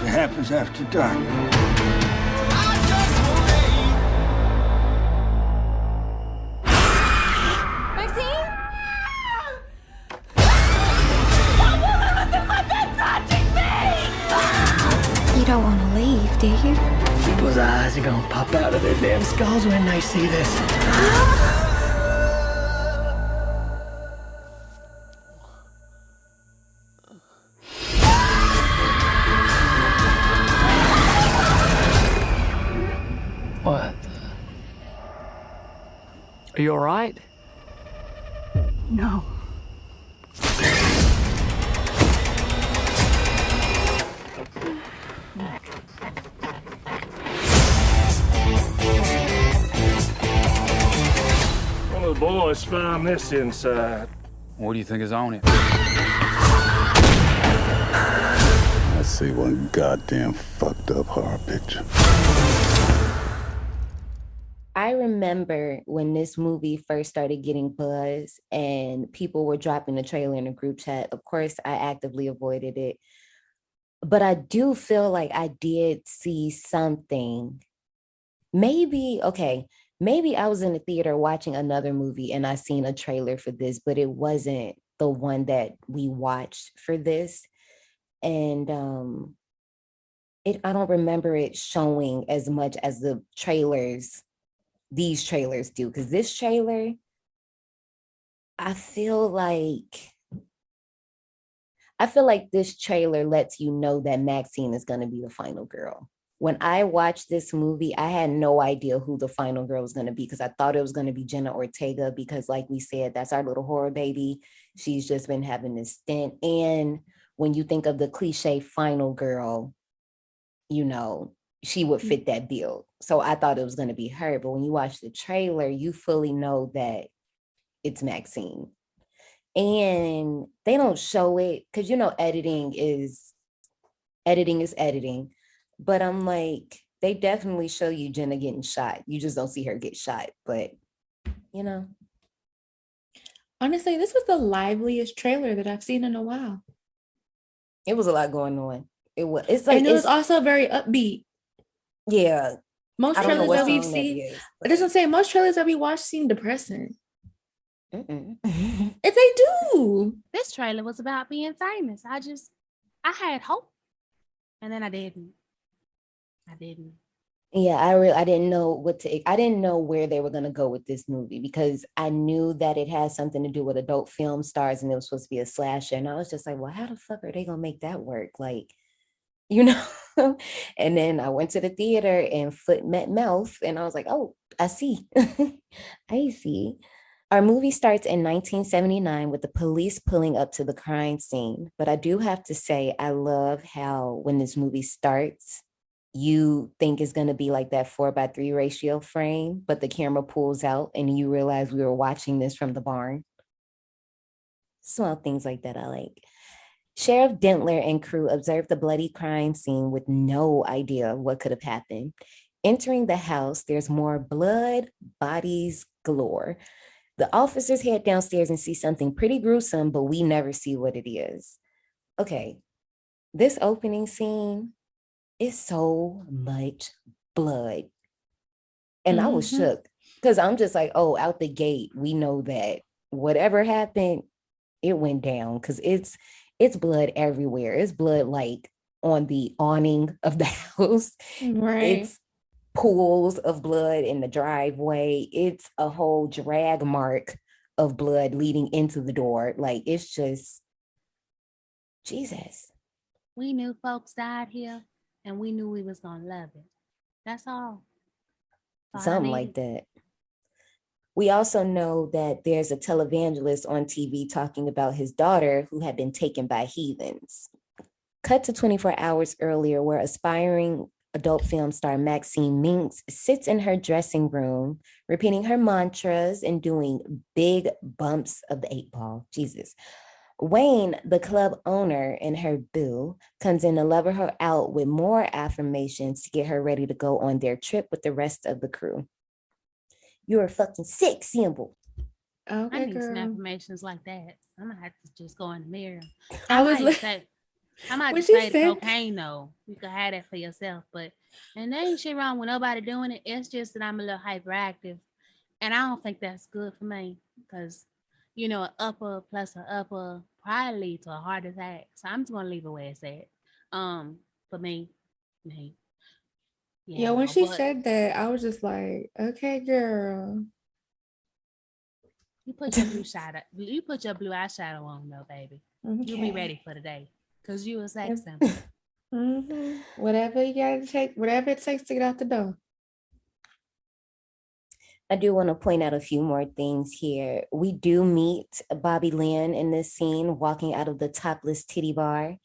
It happens after dark. Maxine? You don't want to leave, do you? People's eyes are gonna pop out of their damn skulls when they see this. What? Are you all right? No. One of the boys found this inside. What do you think is on it? I see one goddamn fucked up horror picture. I remember when this movie first started getting buzz and people were dropping the trailer in the group chat. Of course, I actively avoided it. But I do feel like I did see something. Maybe I was in the theater watching another movie and I seen a trailer for this, but it wasn't the one that we watched for this. And I don't remember it showing as much as these trailers do, because this trailer, I feel like this trailer lets you know that Maxine is going to be the final girl. When I watched this movie, I had no idea who the final girl was going to be, because I thought it was going to be Jenna Ortega, because like we said, that's our little horror baby. She's just been having this stint. And when you think of the cliche final girl, you know, she would fit that bill. So I thought it was going to be her. But when you watch the trailer, you fully know that it's Maxine. And they don't show it because, you know, editing is editing. But I'm like, they definitely show you Jenna getting shot. You just don't see her get shot. But, you know. Honestly, this was the liveliest trailer that I've seen in a while. It was a lot going on. It was also very upbeat. Yeah. Most trailers that we've seen, it doesn't say most trailers that we watched seem depressing. If they do. This trailer was about being famous. I had hope. And then I didn't. Yeah, I didn't know I didn't know where they were gonna go with this movie because I knew that it had something to do with adult film stars and it was supposed to be a slasher. And I was just like, well, how the fuck are they gonna make that work? Like, you know? And then I went to the theater and foot met mouth, and I was like, oh, I see. I see. Our movie starts in 1979 with the police pulling up to the crime scene. But I do have to say, I love how when this movie starts, you think it's going to be like that 4:3 ratio frame, but the camera pulls out and you realize we were watching this from the barn. Small things like that I like. Sheriff Dentler and crew observed the bloody crime scene with no idea what could have happened. Entering the house, there's more blood, bodies galore. The officers head downstairs and see something pretty gruesome, but we never see what it is. Okay, this opening scene is so much blood. And I was shook because I'm just like, oh, out the gate, we know that whatever happened, it went down because it's blood everywhere. It's blood like on the awning of the house. Right. It's pools of blood in the driveway. It's a whole drag mark of blood leading into the door. Like, it's just, Jesus. We knew folks died here and we knew we was gonna love it. That's all. Something like that. We also know that there's a televangelist on TV talking about his daughter who had been taken by heathens. Cut to 24 hours earlier, where aspiring adult film star Maxine Minks sits in her dressing room, repeating her mantras and doing big bumps of the 8-ball. Jesus. Wayne, the club owner, and her boo comes in to lever her out with more affirmations to get her ready to go on their trip with the rest of the crew. You're a fucking sick symbol. Okay, I need girl. some affirmations like that. I'm gonna have to just go in the mirror. I might When just she say the said- cocaine though. You can have that for yourself, but and there ain't shit wrong with nobody doing it. It's just that I'm a little hyperactive, and I don't think that's good for me because you know, an upper plus an upper probably lead to a heart attack. So I'm just gonna leave it where it's at. For me. Yeah, when she but said that, I was just like, okay, girl. you put your you put your blue eyeshadow on though, baby. You'll be Okay. ready for the day because you a sex symbol. Whatever you gotta take, whatever it takes to get out the door. I do want to point out a few more things here. We do meet Bobby Lynn in this scene walking out of the topless titty bar.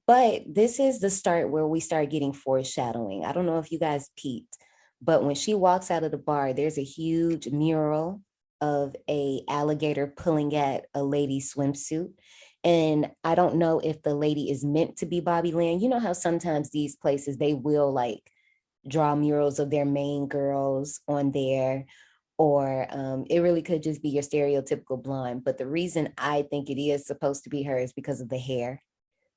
But this is the start where we start getting foreshadowing. I don't know if you guys peeped, but when she walks out of the bar, there's a huge mural of a alligator pulling at a lady's swimsuit. And I don't know if the lady is meant to be Bobby Lynn. You know how sometimes these places, they will like draw murals of their main girls on there, or it really could just be your stereotypical blonde. But the reason I think it is supposed to be her is because of the hair.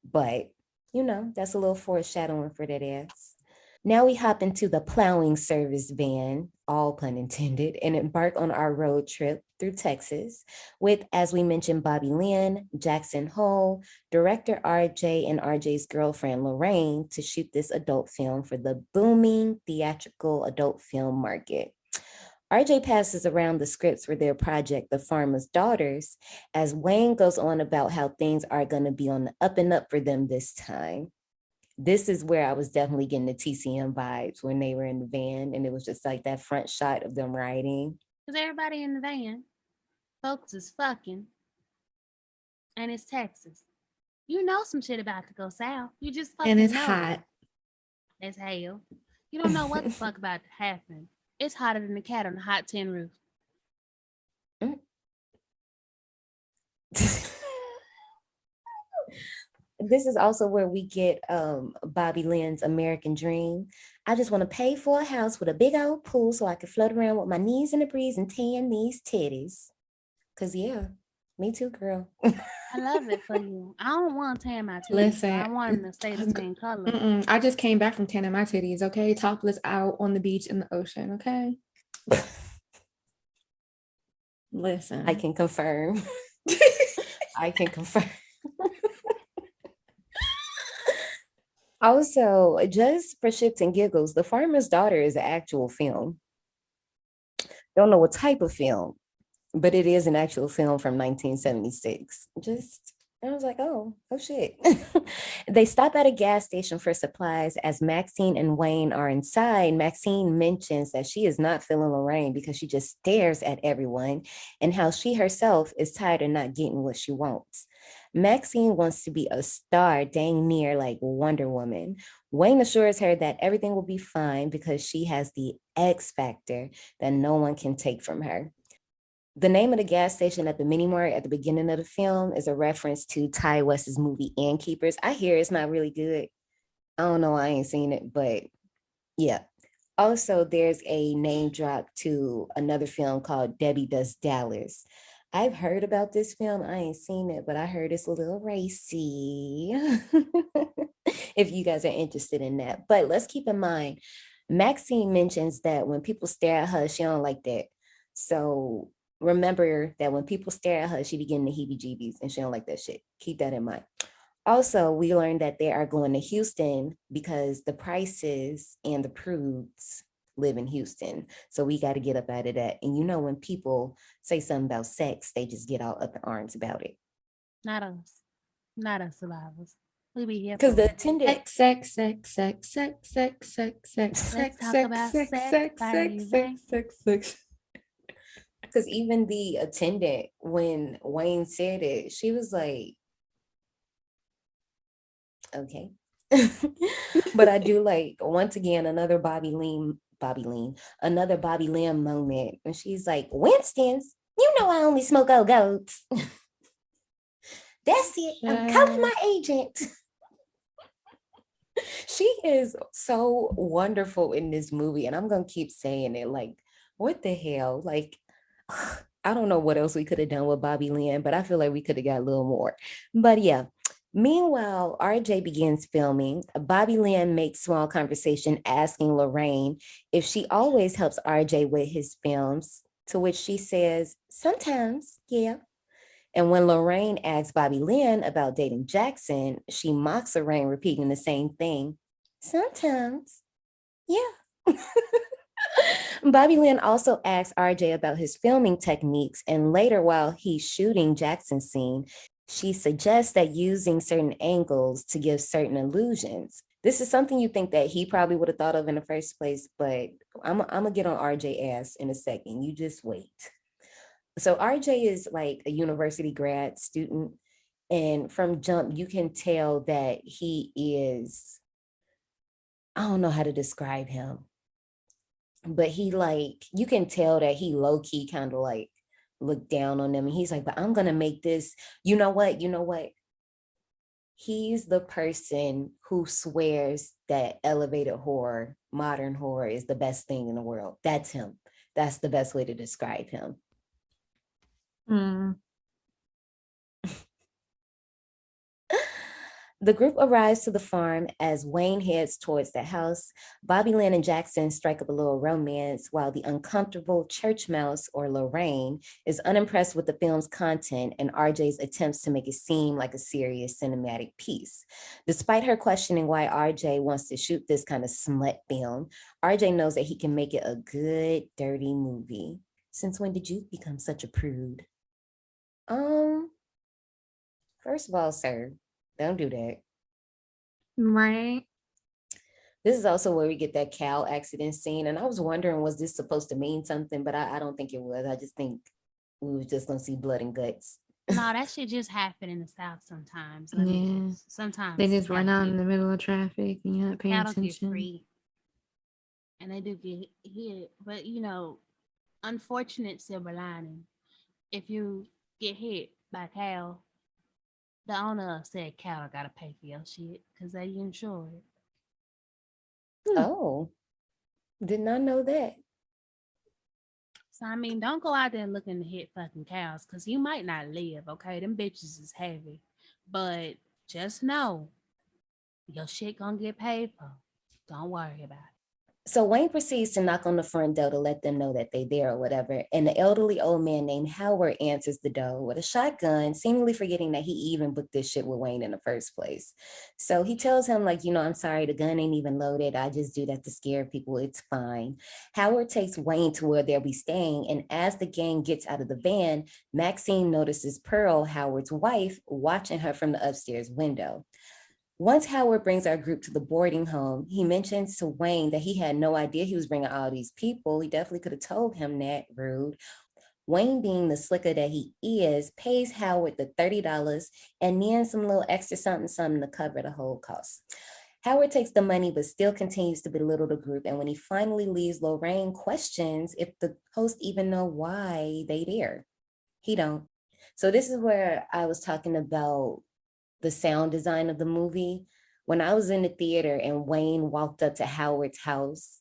But, you know, that's a little foreshadowing for that ass. Now we hop into the plowing service van, all pun intended, and embark on our road trip through Texas with, as we mentioned, Bobby Lynn, Jackson Hole, director RJ, and RJ's girlfriend Lorraine to shoot this adult film for the booming theatrical adult film market. RJ passes around the scripts for their project, The Farmer's Daughters, as Wayne goes on about how things are going to be on the up and up for them this time. This is where I was definitely getting the TCM vibes when they were in the van, and it was just like that front shot of them riding. Because everybody in the van, folks is fucking, and it's Texas. You know some shit about to go south. You just fucking And it's know hot. as hell. You don't know what the fuck about to happen. It's hotter than the cat on the hot tin roof. This is also where we get Bobby Lynn's American Dream. I just want to pay for a house with a big old pool so I can float around with my knees in the breeze and tan these titties. Cause yeah, me too, girl. I love it for you. I don't want to tan my titties. Listen, I want them to stay the same color. I just came back from tanning my titties, okay? Topless out on the beach in the ocean, okay? Listen. I can confirm. I can confirm. Also, just for shits and giggles, The Farmer's Daughter is an actual film. Don't know what type of film, but it is an actual film from 1976. Just, I was like, oh shit. They stop at a gas station for supplies. As Maxine and Wayne are inside, Maxine mentions that she is not feeling Lorraine because she just stares at everyone and how she herself is tired of not getting what she wants. Maxine wants to be a star, dang near like Wonder Woman. Wayne assures her that everything will be fine because she has the X factor that no one can take from her. The name of the gas station at the mini mart at the beginning of the film is a reference to Ty West's movie Innkeepers. I hear it's not really good. I don't know, I ain't seen it, but yeah. Also, there's a name drop to another film called Debbie Does Dallas. I've heard about this film. I ain't seen it, but I heard it's a little racy. If you guys are interested in that. But let's keep in mind, Maxine mentions that when people stare at her, she don't like that. So remember that when people stare at her, she be getting the heebie-jeebies and she don't like that shit. Keep that in mind. Also, we learned that they are going to Houston because the Prices and the Prudes live in Houston. So we got to get up out of that. And you know, when people say something about sex, they just get all up in arms about it. Not us. Not us survivors. We be here because the attendant sex. Because even the attendant, when Wayne said it, she was like, okay. But I do like, once again, another Bobby Lim moment. And she's like, Winston's, you know I only smoke old goats. That's it. I'm calling my agent. She is so wonderful in this movie. And I'm going to keep saying it. Like, what the hell? Like, I don't know what else we could have done with Bobby Lynn, but I feel like we could have got a little more. But yeah. Meanwhile, RJ begins filming. Bobby Lynn makes small conversation asking Lorraine if she always helps RJ with his films, to which she says, sometimes, yeah. And when Lorraine asks Bobby Lynn about dating Jackson, she mocks Lorraine, repeating the same thing. Sometimes, yeah. Bobby Lynn also asks RJ about his filming techniques, and later, while he's shooting Jackson's scene, she suggests that using certain angles to give certain illusions. This is something you think that he probably would have thought of in the first place, but I'm gonna get on RJ ass in a second. You just wait. So RJ is like a university grad student, and from jump, you can tell that he is, I don't know how to describe him, but he like, you can tell that he low-key kind of like look down on them. And he's like, but I'm gonna make this, you know what? He's the person who swears that elevated horror, modern horror is the best thing in the world. That's him. That's the best way to describe him. The group arrives to the farm as Wayne heads towards the house. Bobby Lynn and Jackson strike up a little romance while the uncomfortable church mouse, or Lorraine, is unimpressed with the film's content and RJ's attempts to make it seem like a serious cinematic piece. Despite her questioning why RJ wants to shoot this kind of smut film, RJ knows that he can make it a good, dirty movie. Since when did you become such a prude? First of all, sir, don't do that. Right. This is also where we get that cow accident scene. And I was wondering, was this supposed to mean something? But I don't think it was. I just think we were just going to see blood and guts. No, that shit just happen in the South sometimes. Yeah. Sometimes. They just run out in the middle of traffic and you're not paying attention. Get free. And they do get hit. But, you know, unfortunate silver lining. If you get hit by a cow, the owner of said cattle gotta pay for your shit because they insured. Oh, did not know that. So I mean, don't go out there looking to hit fucking cows because you might not live. Okay, them bitches is heavy, but just know your shit gonna get paid for. Don't worry about it. So Wayne proceeds to knock on the front door to let them know that they're there or whatever. And the elderly old man named Howard answers the door with a shotgun, seemingly forgetting that he even booked this shit with Wayne in the first place. So he tells him, like, I'm sorry, the gun ain't even loaded. I just do that to scare people. It's fine. Howard takes Wayne to where they'll be staying. And as the gang gets out of the van, Maxine notices Pearl, Howard's wife, watching her from the upstairs window. Once Howard brings our group to the boarding home, he mentions to Wayne that he had no idea he was bringing all these people. He definitely could have told him that, rude. Wayne, being the slicker that he is, pays Howard the $30 and then some little extra something to cover the whole cost. Howard takes the money, but still continues to belittle the group. And when he finally leaves, Lorraine questions if the host even know why they there. He don't. So this is where I was talking about the sound design of the movie. When I was in the theater and Wayne walked up to Howard's house,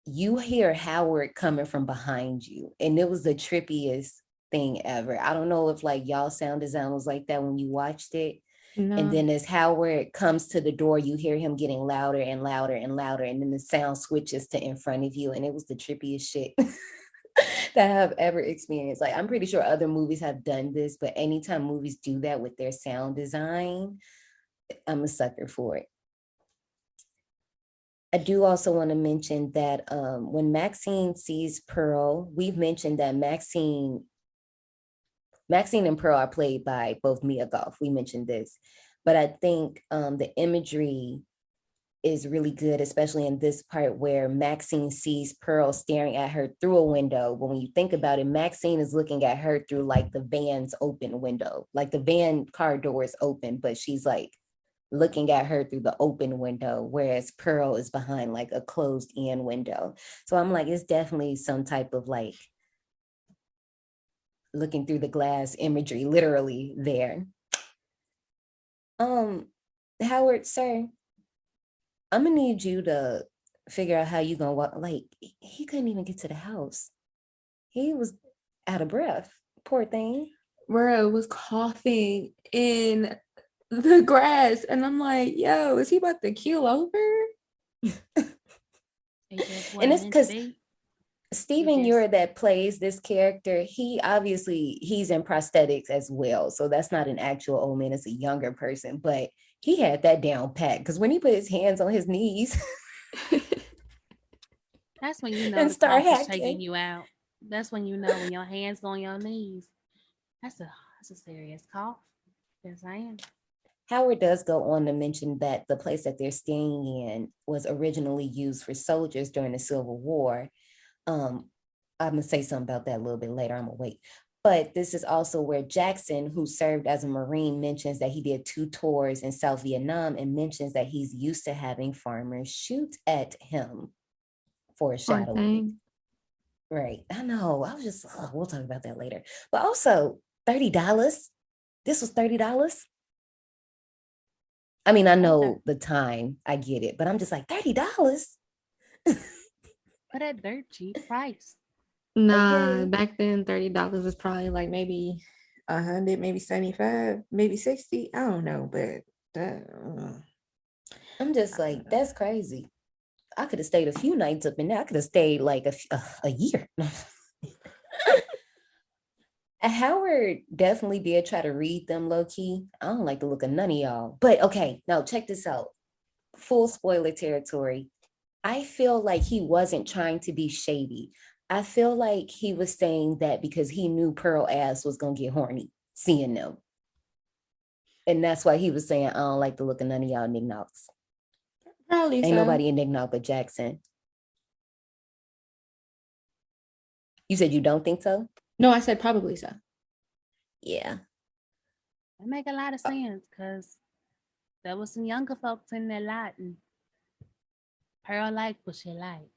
you hear Howard coming from behind you. And it was the trippiest thing ever. I don't know if like y'all sound design was like that when you watched it. No. And then as Howard comes to the door, you hear him getting louder and louder and louder. And then the sound switches to in front of you. And it was the trippiest shit that I've ever experienced. Like, I'm pretty sure other movies have done this, but anytime movies do that with their sound design, I'm a sucker for it. I do also want to mention that when Maxine sees Pearl, we've mentioned that Maxine and Pearl are played by both Mia Goth. We mentioned this, but I think the imagery is really good, especially in this part where Maxine sees Pearl staring at her through a window. But when you think about it, Maxine is looking at her through like the van's open window, like the van car door is open, but she's like looking at her through the open window, whereas Pearl is behind like a closed in window. So I'm like, it's definitely some type of like looking through the glass imagery, literally there. Howard, sir, I'm gonna need you to figure out how you gonna walk. Like, he couldn't even get to the house. He was out of breath. Poor thing. Bro was coughing in the grass, and I'm like, yo, is he about to keel over? And it's because Stephen Ure that plays this character, he's in prosthetics as well. So that's not an actual old man, it's a younger person, but he had that down pat because when he put his hands on his knees, that's when you know and the start cough is hacking. taking you out. That's when you know when your hands go on your knees. That's a serious cough. Yes, I am. Howard does go on to mention that the place that they're staying in was originally used for soldiers during the Civil War. I'm gonna say something about that a little bit later. I'm gonna wait. But this is also where Jackson, who served as a Marine, mentions that he did 2 tours in South Vietnam and mentions that he's used to having farmers shoot at him for a shadowing. Right. I know. I was just, we'll talk about that later. But also $30. This was $30. I mean, I know the time, I get it, but I'm just like, $30. But at dirt cheap price. Nah, Okay. back then $30 was probably like maybe 100, maybe 75, maybe 60. I don't know, but I'm just like, that's crazy. I could have stayed a few nights up in there. I could have stayed like a year. Howard definitely did try to read them low key. I don't like the look of none of y'all. But okay, now check this out. Full spoiler territory. I feel like he wasn't trying to be shady. I feel like he was saying that because he knew Pearl ass was gonna get horny seeing them. And that's why he was saying, I don't like the look of none of y'all knickknacks. probably Ain't so. nobody in knickknack but Jackson. You said you don't think so? No, I said probably so. Yeah. That make a lot of sense because there was some younger folks in there lot and Pearl like what she like.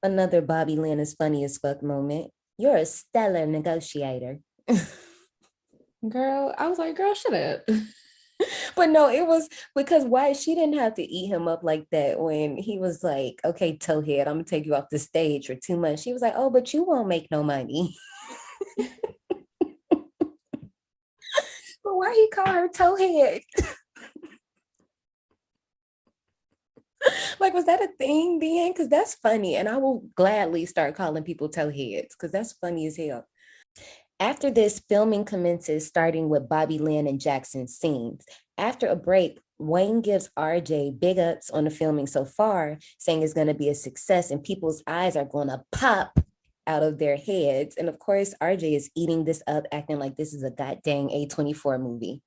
Another Bobby Lynn is funny as fuck moment. You're a stellar negotiator. Girl, I was like, girl, shut up. But no, it was because why she didn't have to eat him up like that when he was like, okay, towhead, I'm gonna take you off the stage for 2 months. She was like, oh, but you won't make no money. But why he call her towhead? Like, was that a thing then? Because that's funny. And I will gladly start calling people towheads because that's funny as hell. After this, filming commences, starting with Bobby Lynn and Jackson's scenes. After a break, Wayne gives RJ big ups on the filming so far, saying it's going to be a success and people's eyes are going to pop out of their heads. And of course, RJ is eating this up, acting like this is a goddamn A24 movie.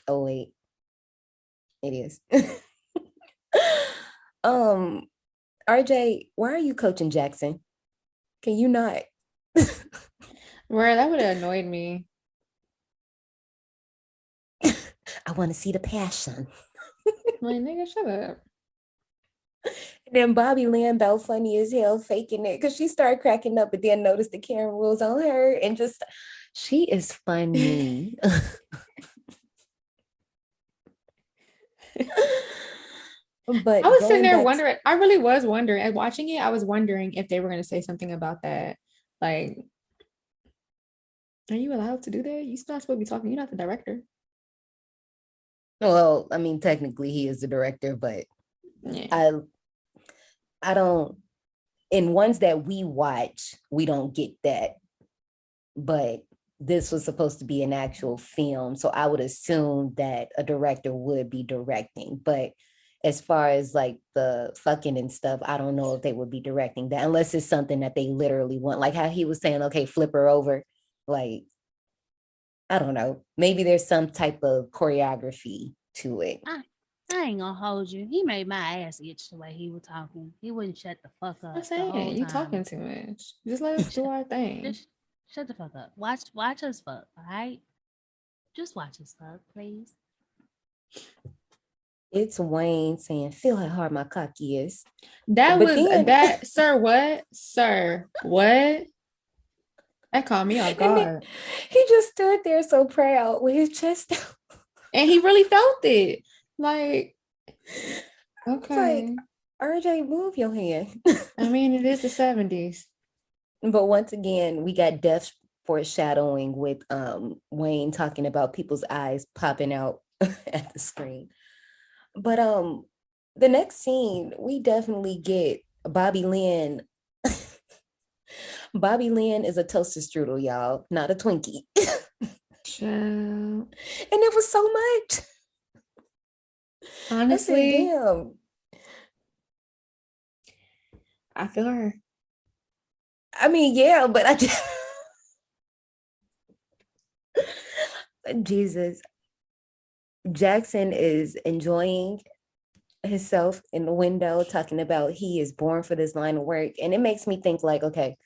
Oh, wait. It is. RJ, why are you coaching Jackson? Can you not? Where that would have annoyed me. I want to see the passion. Like, nigga, shut up. And then Bobby Lambeau, funny as hell, faking it because she started cracking up, but then noticed the camera was on her and just, she is funny. But I was sitting there wondering, I really was wondering, watching it, I was wondering if they were going to say something about that. Like, are you allowed to do that? You're not supposed to be talking. You're not the director. Well, I mean, technically he is the director, but yeah. I don't, in ones that we watch, we don't get that. But this was supposed to be an actual film. So I would assume that a director would be directing. But as far as like the fucking and stuff, I don't know if they would be directing that unless it's something that they literally want. Like how he was saying, okay, flip her over. Like, I don't know. Maybe there's some type of choreography to it. I ain't gonna hold you. He made my ass itch the way he was talking. He wouldn't shut the fuck up. I'm saying, you talking too much. Just let us do our thing. Just shut the fuck up. Watch us fuck, all right? Just watch us fuck, please. It's Wayne saying, feel how hard my cock is. Sir, what? Sir, what? That caught me off guard. He just stood there so proud with his chest out. And he really felt it. Like, okay. It's like, RJ, move your hand. I mean, it is the 70s. But once again, we got death foreshadowing with Wayne talking about people's eyes popping out at the screen. But the next scene, we definitely get Bobby Lynn. Bobby Lynn is a toaster strudel, y'all, not a Twinkie. And it was so much. Honestly, damn. I feel her. I mean, yeah, but I just Jesus. Jackson is enjoying himself in the window, talking about he is born for this line of work. And it makes me think like, okay,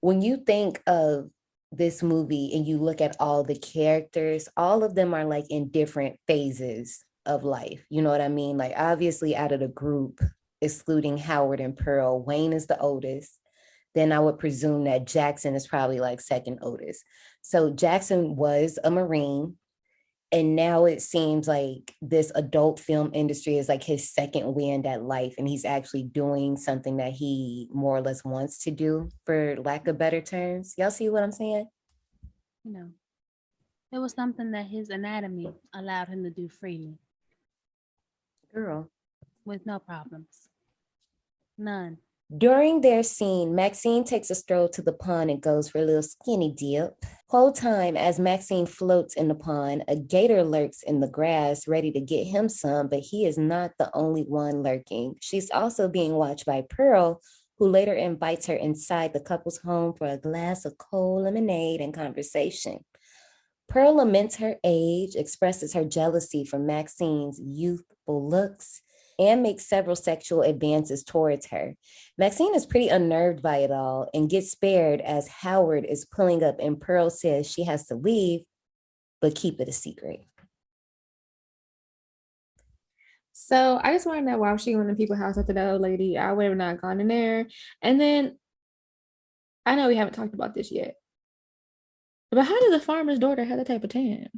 when you think of this movie and you look at all the characters, all of them are like in different phases of life. You know what I mean? Like obviously out of the group, excluding Howard and Pearl, Wayne is the oldest. Then I would presume that Jackson is probably like second oldest. So Jackson was a Marine. And now it seems like this adult film industry is like his second wind at life. And he's actually doing something that he more or less wants to do, for lack of better terms. Y'all see what I'm saying? You know, it was something that his anatomy allowed him to do freely. Girl. With no problems. None. During their scene, Maxine takes a stroll to the pond and goes for a little skinny dip. Whole time, as Maxine floats in the pond, a gator lurks in the grass, ready to get him some, but he is not the only one lurking. She's also being watched by Pearl, who later invites her inside the couple's home for a glass of cold lemonade and conversation. Pearl laments her age, expresses her jealousy for Maxine's youthful looks, and makes several sexual advances towards her. Maxine is pretty unnerved by it all and gets spared as Howard is pulling up and Pearl says she has to leave, but keep it a secret. So I just want to know why she went to people's house after that old lady. I would have not gone in there. And then I know we haven't talked about this yet, but how does a farmer's daughter have that type of tan?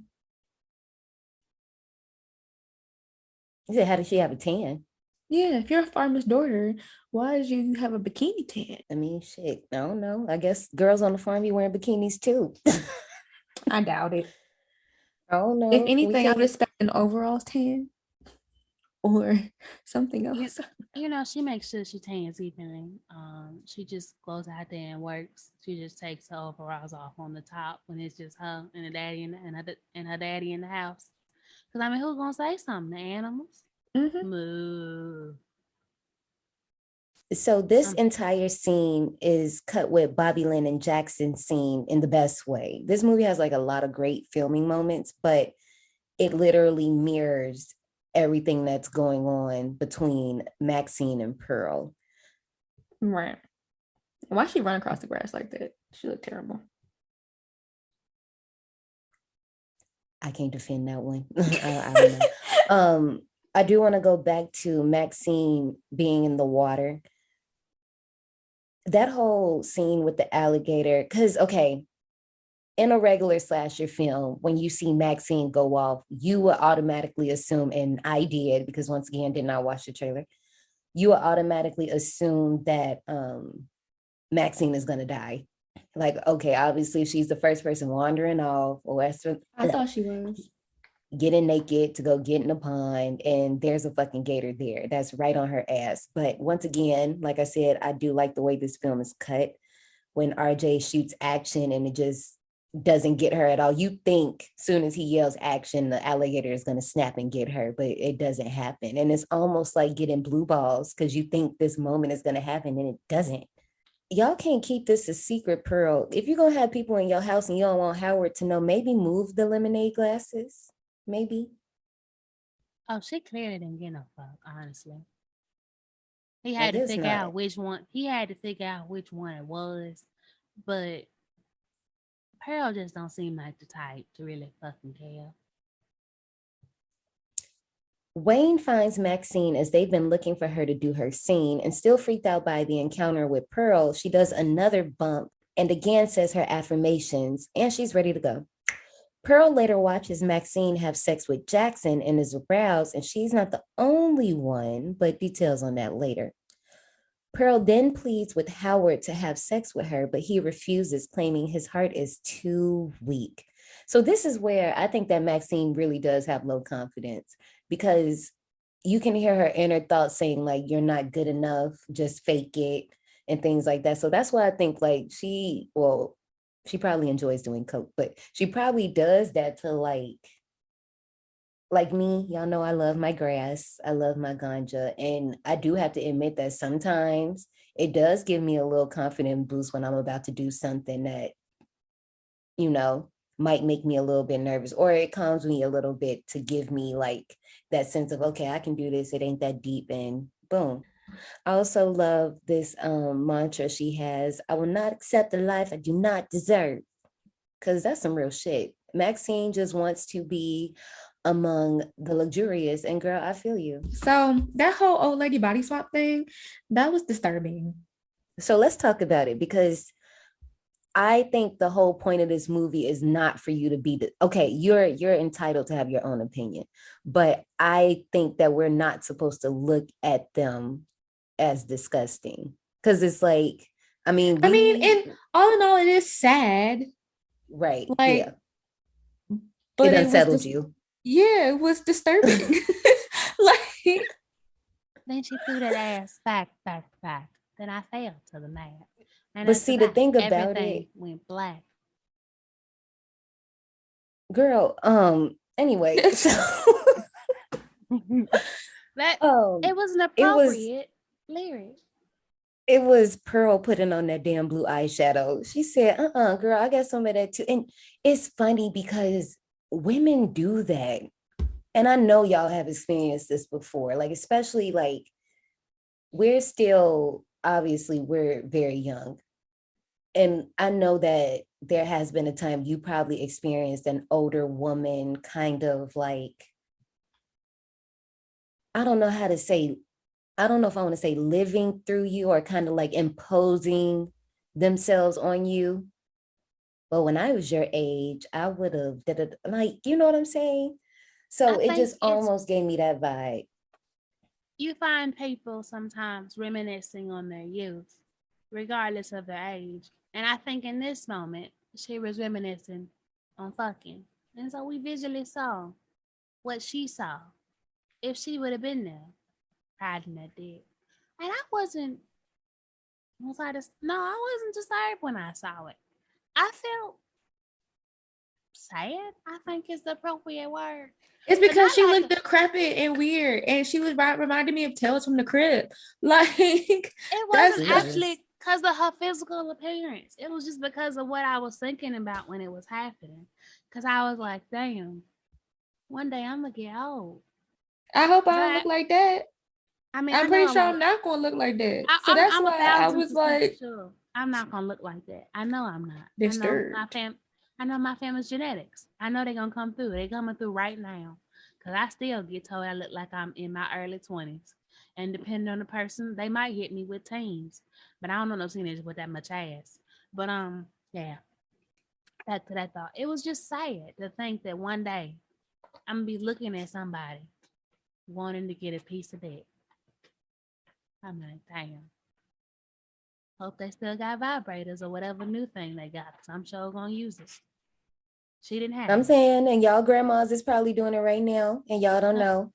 You said, how does she have a tan? Yeah, if you're a farmer's daughter, why did you have a bikini tan? I mean, shit, I don't know. I guess girls on the farm be wearing bikinis too. I doubt it. I don't know. If anything, I would expect an overalls tan. or something You, else. you know, she makes sure she tans evenly. She just goes out there and works. She just takes her overalls off on the top when it's just her and her daddy and her daddy in the house. Cause I mean, who's gonna say something? The animals. Mm-hmm. Moo. So this entire scene is cut with Bobby Lynn and Jackson scene in the best way. This movie has like a lot of great filming moments, but it literally mirrors everything that's going on between Maxine and Pearl. Right. Why she run across the grass like that? She looked terrible. I can't defend that one. I don't know. I do want to go back to Maxine being in the water. That whole scene with the alligator, because okay, in a regular slasher film, when you see Maxine go off, you would automatically assume, and I did because once again, did not watch the trailer, you would automatically assume that Maxine is gonna die. Like, okay, obviously she's the first person wandering off, or I thought she was. getting naked to go get in the pond, and there's a fucking gator there that's right on her ass. But once again, like I said, I do like the way this film is cut when RJ shoots action and it just doesn't get her at all. You think soon as he yells action, the alligator is going to snap and get her, but it doesn't happen. And it's almost like getting blue balls because you think this moment is going to happen and it doesn't. Y'all can't keep this a secret, Pearl. If you're going to have people in your house and you don't want Howard to know, maybe move the lemonade glasses. Maybe. Oh, she clearly didn't get no fuck, honestly. He I had to guess figure not. out which one. He had to figure out which one it was, but Pearl just don't seem like the type to really fucking care. Wayne finds Maxine as they've been looking for her to do her scene, and still freaked out by the encounter with Pearl, she does another bump and again says her affirmations, and she's ready to go. Pearl later watches Maxine have sex with Jackson and is aroused, and she's not the only one, but details on that later. Pearl then pleads with Howard to have sex with her, but he refuses, claiming his heart is too weak. So this is where I think that Maxine really does have low confidence, because you can hear her inner thoughts saying like, you're not good enough, just fake it, and things like that. So that's why I think like she probably enjoys doing coke, but she probably does that to like me. Y'all know I love my grass, I love my ganja, and I do have to admit that sometimes it does give me a little confidence boost when I'm about to do something that, you know, might make me a little bit nervous, or it calms me a little bit to give me like that sense of, okay, I can do this, it ain't that deep, and boom. I also love this mantra she has: I will not accept the life I do not deserve. Because that's some real shit. Maxine just wants to be among the luxurious, and girl, I feel you. So that whole old lady body swap thing, that was disturbing. So let's talk about it, because I think the whole point of this movie is not for you to be okay, you're entitled to have your own opinion, but I think that we're not supposed to look at them as disgusting, because it's like, in all, it is sad, right? Like, yeah, but it unsettled you. Yeah, it was disturbing. Like, then she threw that ass back. Then I fell to the mat. And but see, the thing about it went black. Girl, anyway, so that it was an appropriate lyric. It was Pearl putting on that damn blue eyeshadow. She said, girl, I got some of that too. And it's funny because women do that. And I know y'all have experienced this before, like, especially like we're very young. And I know that there has been a time you probably experienced an older woman kind of like, I don't know if I want to say living through you, or kind of like imposing themselves on you. But when I was your age, I would have, like, you know what I'm saying? So it just almost gave me that vibe. You find people sometimes reminiscing on their youth, regardless of their age. And I think in this moment, she was reminiscing on fucking. And so we visually saw what she saw. if she would have been there, riding that dick. And I wasn't, was I just, no, I wasn't disturbed when I saw it. I felt sad, I think is the appropriate word. It's because she looked decrepit and weird, and she was reminding me of Tales from the Crypt. Like, it wasn't actually because of her physical appearance. It was just because of what I was thinking about when it was happening. Because I was like, damn, one day I'm gonna get old. I hope I don't look like that. I mean, I'm pretty sure I'm not gonna look like that. So that's why I was like, sure. I'm not gonna look like that. I know I'm not. Disturbed. I know my family's genetics. I know they're gonna come through. They're coming through right now. Cause I still get told I look like I'm in my early 20s. And depending on the person, they might hit me with teens. But I don't know no teenagers with that much ass. But yeah. Back to that thought. It was just sad to think that one day I'm gonna be looking at somebody wanting to get a piece of that. I'm like, damn. Hope they still got vibrators or whatever new thing they got. Cause I'm sure gonna use it. She didn't have I'm it. saying, and y'all grandmas is probably doing it right now, and y'all don't know.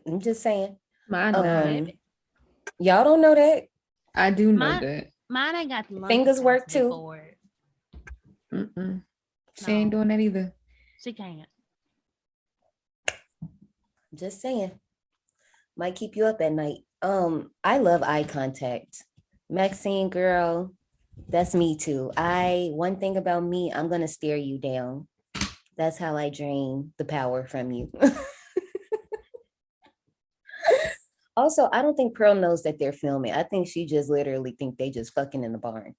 I'm just saying. Mine y'all don't know that. I do know that. Mine ain't got the fingers work too. She ain't doing that either. She can't. Just saying. Might keep you up at night. I love eye contact. Maxine, girl, that's me too. One thing about me, I'm gonna stare you down. That's how I drain the power from you. Also, I don't think Pearl knows that they're filming. I think she just literally think they just fucking in the barn.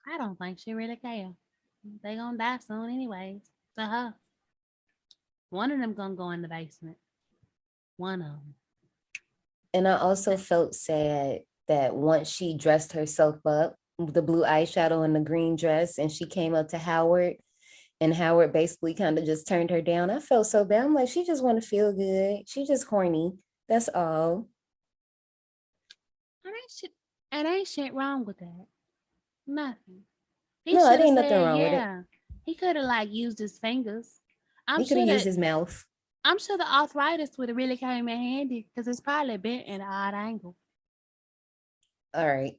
I don't think she really care. They gonna die soon anyways. To her. One of them gonna go in the basement. One of them. And I also felt sad that once she dressed herself up, the blue eyeshadow and the green dress, and she came up to Howard, and Howard basically kind of just turned her down. I felt so bad. I'm like, she just want to feel good. She just horny. That's all. And ain't shit wrong with that. Nothing. No, it ain't nothing wrong with it. He could have like used his fingers. He could have used his mouth. I'm sure the arthritis would have really came in handy because it's probably bent at an odd angle. All right.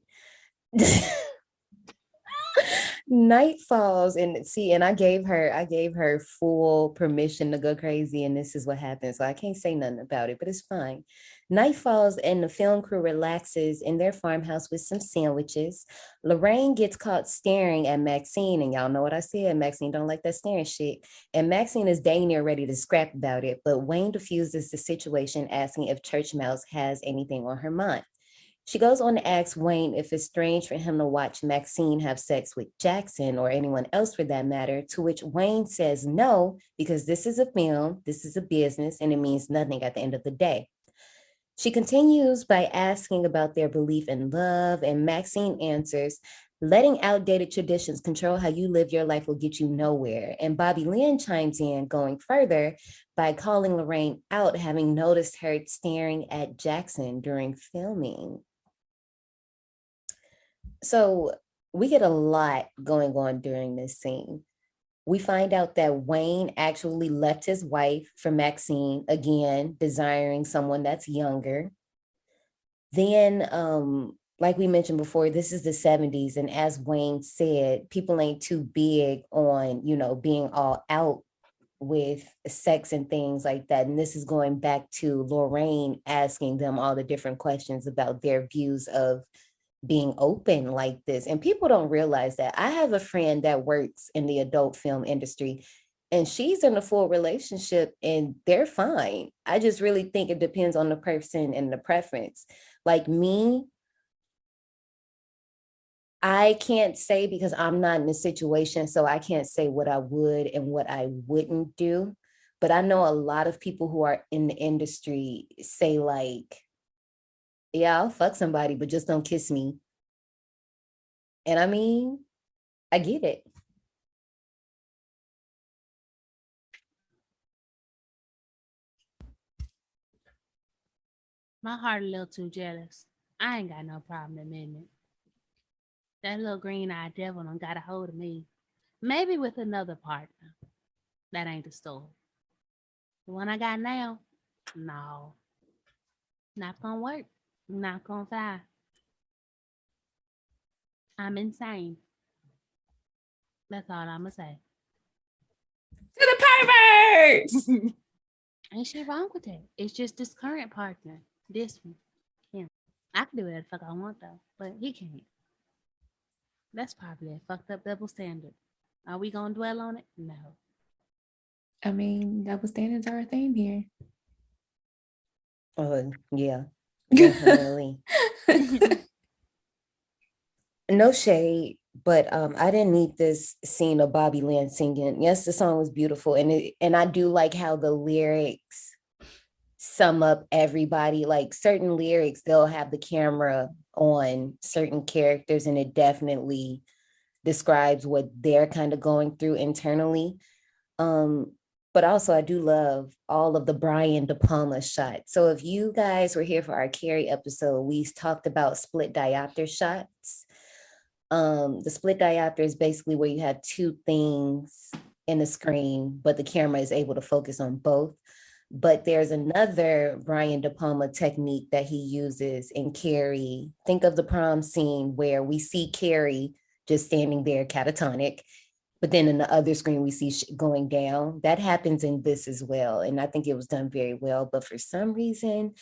Night falls and I gave her full permission to go crazy, and this is what happened. So I can't say nothing about it, but it's fine. Night falls and the film crew relaxes in their farmhouse with some sandwiches. Lorraine gets caught staring at Maxine, and y'all know what I said. Maxine don't like that staring shit. And Maxine is dang near ready to scrap about it, but Wayne diffuses the situation, asking if Church Mouse has anything on her mind. She goes on to ask Wayne if it's strange for him to watch Maxine have sex with Jackson or anyone else for that matter, to which Wayne says no, because this is a film, this is a business, and it means nothing at the end of the day. She continues by asking about their belief in love, and Maxine answers, letting outdated traditions control how you live your life will get you nowhere. And Bobby Lynn chimes in, going further by calling Lorraine out, having noticed her staring at Jackson during filming. So we get a lot going on during this scene. We find out that Wayne actually left his wife for Maxine, again, desiring someone that's younger. Then, like we mentioned before, this is the 70s. And as Wayne said, people ain't too big on, being all out with sex and things like that. And this is going back to Lorraine asking them all the different questions about their views of being open like this. And people don't realize that. I have a friend that works in the adult film industry, and she's in a full relationship and they're fine. I just really think it depends on the person and the preference. Like me, I can't say because I'm not in a situation, so I can't say what I would and what I wouldn't do. But I know a lot of people who are in the industry say like, yeah, I'll fuck somebody, but just don't kiss me. And I mean, I get it. My heart a little too jealous. I ain't got no problem admitting it. That little green-eyed devil done got a hold of me. Maybe with another partner. That ain't the story. The one I got now, no, not gonna work. Not gonna fly. I'm insane. That's all I'ma say. To the perverts. Ain't shit wrong with that. It's just this current partner. This one. Him. I can do whatever the fuck I want though, but he can't. That's probably a fucked up double standard. Are we gonna dwell on it? No. I mean, double standards are a thing here. Yeah, definitely. No shade, but I didn't need this scene of Bobby Lynn singing. Yes, the song was beautiful, and I do like how the lyrics sum up everybody. Like certain lyrics, they'll have the camera on certain characters, and it definitely describes what they're kind of going through internally. But also I do love all of the Brian De Palma shots. So if you guys were here for our Carrie episode, we talked about split diopter shots. The split diopter is basically where you have two things in the screen, but the camera is able to focus on both. But there's another Brian De Palma technique that he uses in Carrie. Think of the prom scene where we see Carrie just standing there catatonic, but then in the other screen we see going down. That happens in this as well, and I think it was done very well. But for some reason,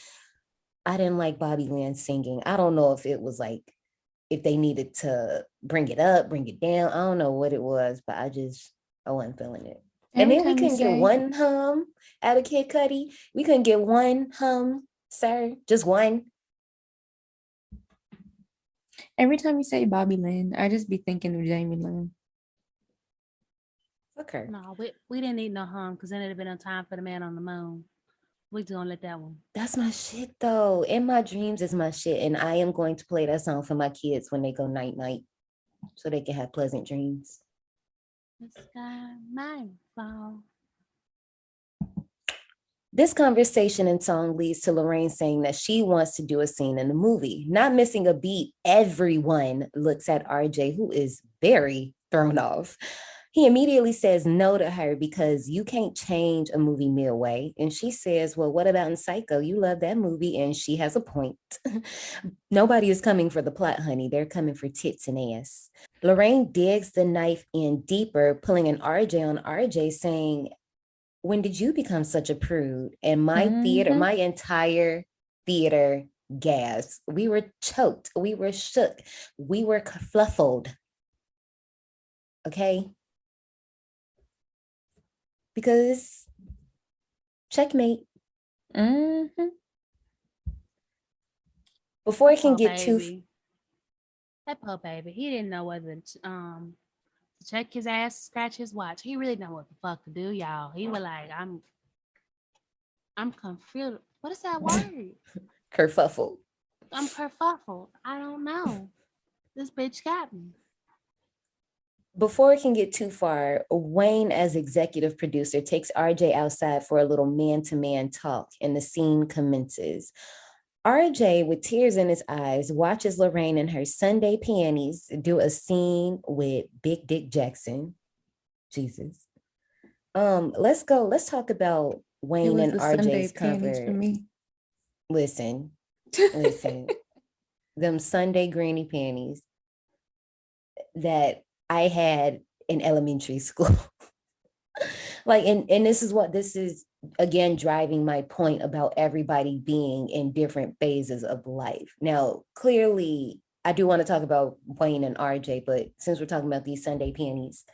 I didn't like Bobby Lynn singing. I don't know if it was like if they needed to bring it up, bring it down. I don't know what it was, but I wasn't feeling it. And then we couldn't get one hum out of Kid Cudi. We couldn't get one hum, sir. Just one. Every time you say Bobby Lynn, I just be thinking of Jamie Lynn. Okay. No, we didn't need no hum because then it'd have been no time for the Man on the Moon. We just gonna let that one. That's my shit though. In My Dreams is my shit. And I am going to play that song for my kids when they go night-night so they can have pleasant dreams. The sky might fall. This conversation and song leads to Lorraine saying that she wants to do a scene in the movie. Not missing a beat, everyone looks at RJ, who is very thrown off. He immediately says no to her because you can't change a movie midway. And she says, well, what about in Psycho? You love that movie. And she has a point. Nobody is coming for the plot, honey. They're coming for tits and ass. Lorraine digs the knife in deeper, pulling an RJ on RJ, saying, when did you become such a prude? And my theater, my entire theater gasped. We were choked. We were shook. We were fluffled. Okay? Because checkmate. Before it can get too... That poor baby. He didn't know whether to check his ass, scratch his watch. He really didn't know what the fuck to do, y'all. He was like, I'm confused. What is that word? Kerfuffled. I'm kerfuffled. I don't know. This bitch got me. Before it can get too far, Wayne, as executive producer, takes RJ outside for a little man-to-man talk, and the scene commences. RJ, with tears in his eyes, watches Lorraine in her Sunday panties do a scene with Big Dick Jackson. Jesus. Let's go. Let's talk about Wayne and RJ's cover. For me. Listen. Them Sunday granny panties that I had in elementary school. Like, and this is again driving my point about everybody being in different phases of life. Now, clearly, I do want to talk about Wayne and RJ, but since we're talking about these Sunday panties,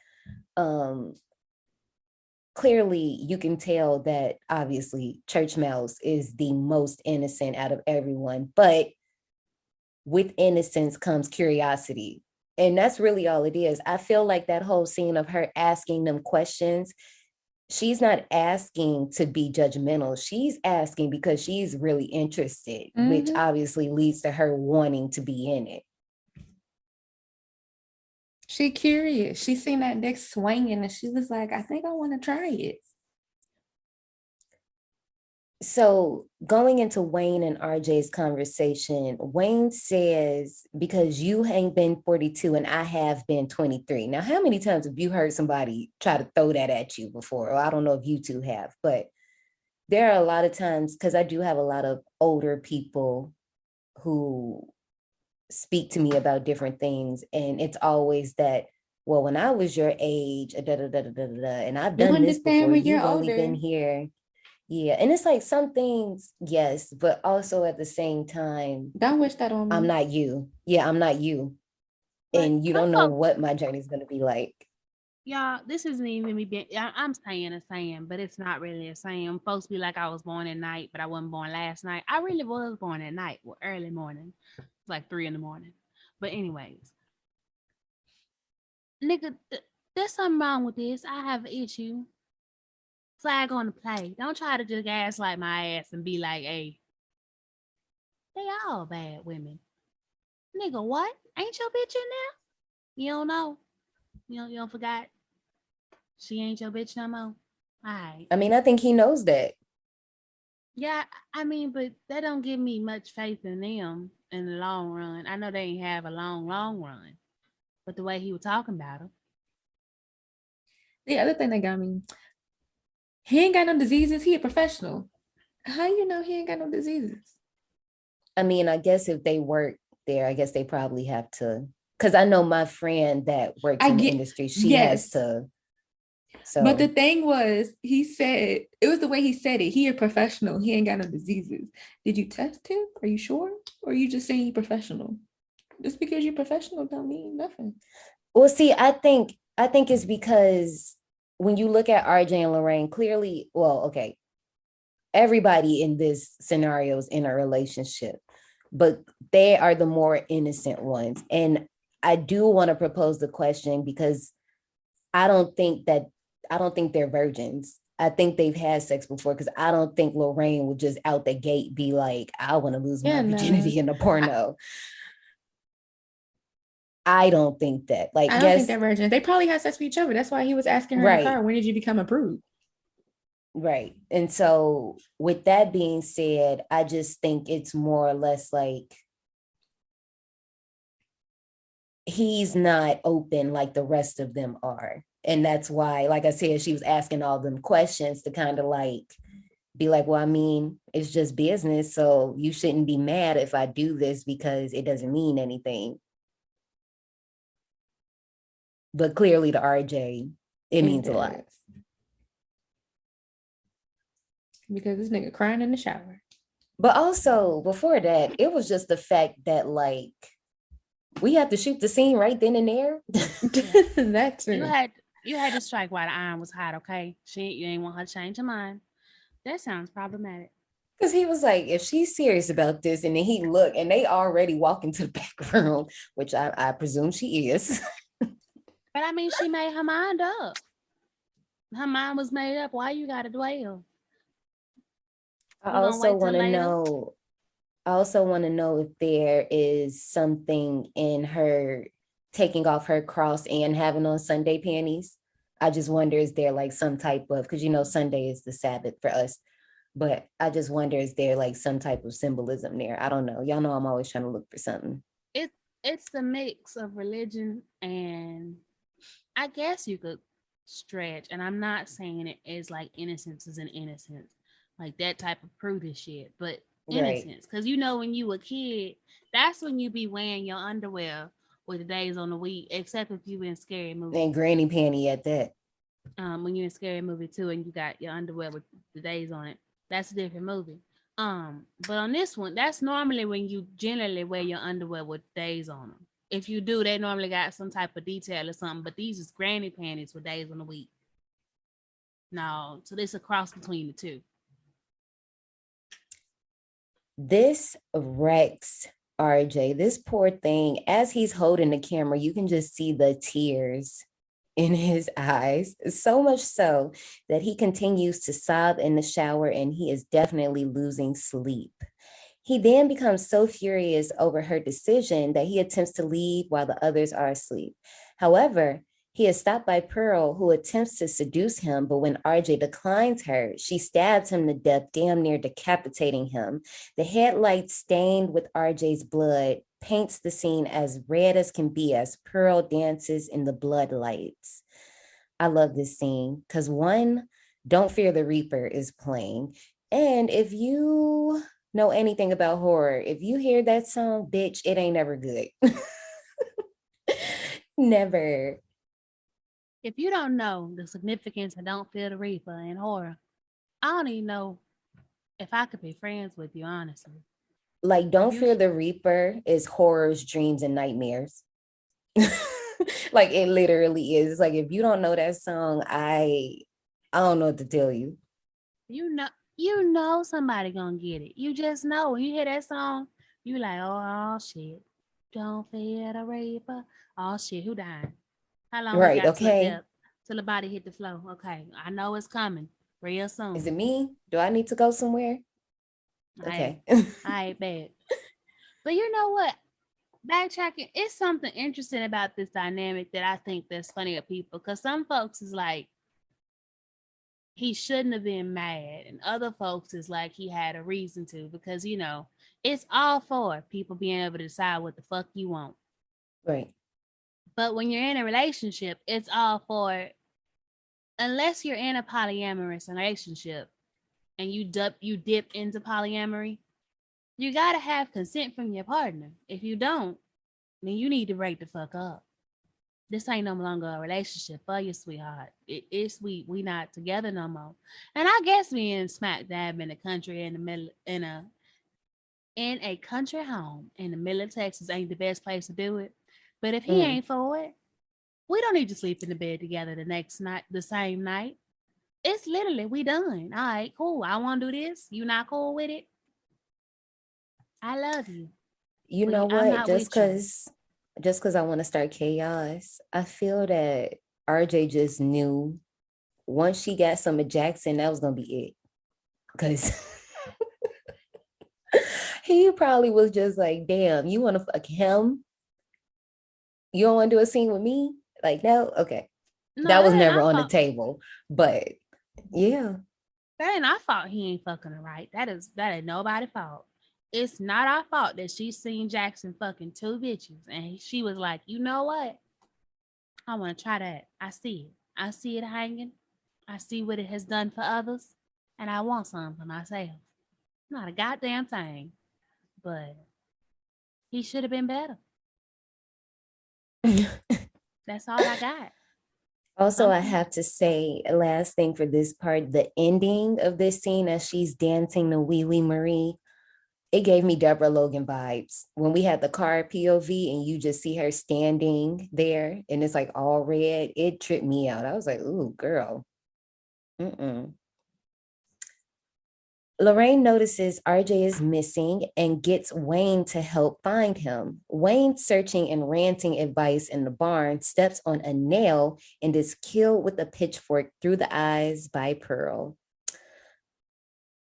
clearly you can tell that obviously Church Mouse is the most innocent out of everyone, but with innocence comes curiosity. And that's really all it is. I feel like that whole scene of her asking them questions, she's not asking to be judgmental. She's asking because she's really interested, which obviously leads to her wanting to be in it. She curious. She seen that dick swinging and she was like, I think I want to try it. So going into Wayne and RJ's conversation, Wayne says, because you ain't been 42 and I have been 23. Now, how many times have you heard somebody try to throw that at you before? Or I don't know if you two have, but there are a lot of times, because I do have a lot of older people who speak to me about different things. And it's always that, well, when I was your age, and I've done this before, you've only been here. Yeah, and it's like some things, yes, but also at the same time, don't wish that on me. I'm not you. Yeah, I'm not you. And you don't know what my journey is going to be like. Y'all, this isn't even me being, I'm saying a saying, but it's not really a saying. I'm supposed to be like I was born at night, but I wasn't born last night. I really was born at night, well, early morning. It's like 3 a.m. But anyways, nigga, there's something wrong with this. I have an issue. Flag on the play. Don't try to just gaslight my ass and be like, hey, they all bad women. Nigga, what? Ain't your bitch in there? You don't know? You don't forgot? She ain't your bitch no more? All right. I mean, I think he knows that. Yeah, I mean, but that don't give me much faith in them in the long run. I know they ain't have a long run, but the way he was talking about them. The other thing that got me, he ain't got no diseases. He a professional. How you know he ain't got no diseases? I mean, I guess if they work there, I guess they probably have to. Because I know my friend that works in the industry, she has to. So, but the thing was, he said, it was the way he said it. He a professional. He ain't got no diseases. Did you test him? Are you sure? Or are you just saying he professional? Just because you're professional don't mean nothing. Well, see, I think it's because when you look at RJ and Lorraine, clearly, well, okay, everybody in this scenario is in a relationship, but they are the more innocent ones. And I do want to propose the question because I don't think they're virgins. I think they've had sex before because I don't think Lorraine would just out the gate be like, I want to lose my virginity in a porno. I don't think that. Like, I don't think they're virgins. They probably had sex with each other. That's why he was asking her in the car, when did you become a prude? Right. And so with that being said, I just think it's more or less like he's not open like the rest of them are. And that's why, like I said, she was asking all them questions to kind of like be like, well, I mean, it's just business. So you shouldn't be mad if I do this because it doesn't mean anything. But clearly to RJ, it means a lot. Because this nigga crying in the shower. But also before that, it was just the fact that like we had to shoot the scene right then and there. That's true. You had to strike while the iron was hot, okay? You ain't want her to change her mind. That sounds problematic. Because he was like, if she's serious about this, and then he looked, and they already walk into the back room, which I presume she is. But I mean, she made her mind up. Her mind was made up. Why you gotta dwell? I also want to know if there is something in her taking off her cross and having on Sunday panties. I just wonder, is there like some type of, because Sunday is the Sabbath for us, but I just wonder, is there like some type of symbolism there? I don't know. Y'all know I'm always trying to look for something. It's the mix of religion and I guess you could stretch, and I'm not saying it is like innocence is an innocence, like that type of prudish shit, but innocence. Because when you a kid, that's when you be wearing your underwear with the days on the week, except if you in Scary Movie. And granny panty at that. When you're in Scary Movie 2 and you got your underwear with the days on it, that's a different movie. But on this one, that's normally when you generally wear your underwear with days on them. If you do, they normally got some type of detail or something, but these is granny panties with days on the week. No, so this is a cross between the two. This wrecks RJ, this poor thing. As he's holding the camera, you can just see the tears in his eyes, so much so that he continues to sob in the shower and he is definitely losing sleep. He then becomes so furious over her decision that he attempts to leave while the others are asleep. However, He is stopped by Pearl, who attempts to seduce him, but when RJ declines her, she stabs him to death, damn near decapitating him. The headlights stained with RJ's blood paints the scene as red as can be as Pearl dances in the blood lights. I love this scene because one, Don't Fear the Reaper is playing. And if you know anything about horror, if you hear that song, bitch, it ain't never good. Never. If you don't know the significance of Don't Fear the Reaper in horror, I don't even know if I could be friends with you, honestly. Like, Don't Fear the Reaper is horrors, dreams, and nightmares. Like, it literally is. Like, if you don't know that song, I don't know what to tell you. You know somebody gonna get it. You just know. When you hear that song, you like, oh shit. Don't fear the Reaper. Oh shit, who died? How long right, we got okay. till the body hit the floor? Okay, I know it's coming real soon. Is it me? Do I need to go somewhere? Okay. I ain't bad. But you know what? Backtracking, it's something interesting about this dynamic that I think that's funny of people. Because some folks is like, he shouldn't have been mad. And other folks is like, he had a reason to. Because, you know, it's all for people being able to decide what the fuck you want. Right. But when you're in a relationship, it's all for, unless you're in a polyamorous relationship and you dip into polyamory, you gotta have consent from your partner. If you don't, then you need to break the fuck up. This ain't no longer a relationship for you, sweetheart. It's we not together no more. And I guess we in smack dab in the country in the middle in a country home in the middle of Texas ain't the best place to do it. But if he ain't for it, we don't need to sleep in the bed together the same night. It's literally, we done. All right, cool. I want to do this. You not cool with it? I love you. You know what? Just because I want to start chaos, I feel that RJ just knew once she got some of Jackson, that was going to be it. Because he probably was just like, damn, you want to fuck him? You don't want to do a scene with me? Like, no? Okay. No, that was never on the table. But yeah. That ain't our fault he ain't fucking her right. That ain't nobody's fault. It's not our fault that she seen Jackson fucking two bitches. And she was like, you know what? I want to try that. I see it. I see it hanging. I see what it has done for others. And I want some for myself. Not a goddamn thing. But he should have been better. That's all I got. Also, I have to say, last thing for this part, the ending of this scene as she's dancing to Wee Wee Marie, it gave me Deborah Logan vibes. When we had the car POV and you just see her standing there and it's like all red, it tripped me out. I was like, ooh, girl. Lorraine notices RJ is missing and gets Wayne to help find him. Wayne, searching and ranting advice in the barn, steps on a nail and is killed with a pitchfork through the eyes by Pearl.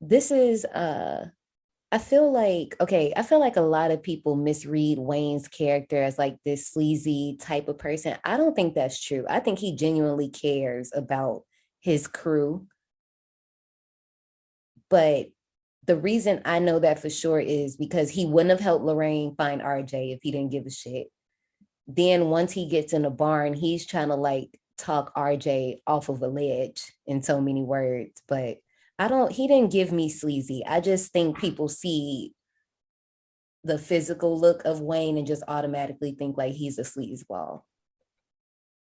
This is, I feel like a lot of people misread Wayne's character as like this sleazy type of person. I don't think that's true. I think he genuinely cares about his crew. But the reason I know that for sure is because he wouldn't have helped Lorraine find RJ if he didn't give a shit. Then once he gets in the barn, he's trying to like talk RJ off of a ledge in so many words. But he didn't give me sleazy. I just think people see the physical look of Wayne and just automatically think like he's a sleazeball.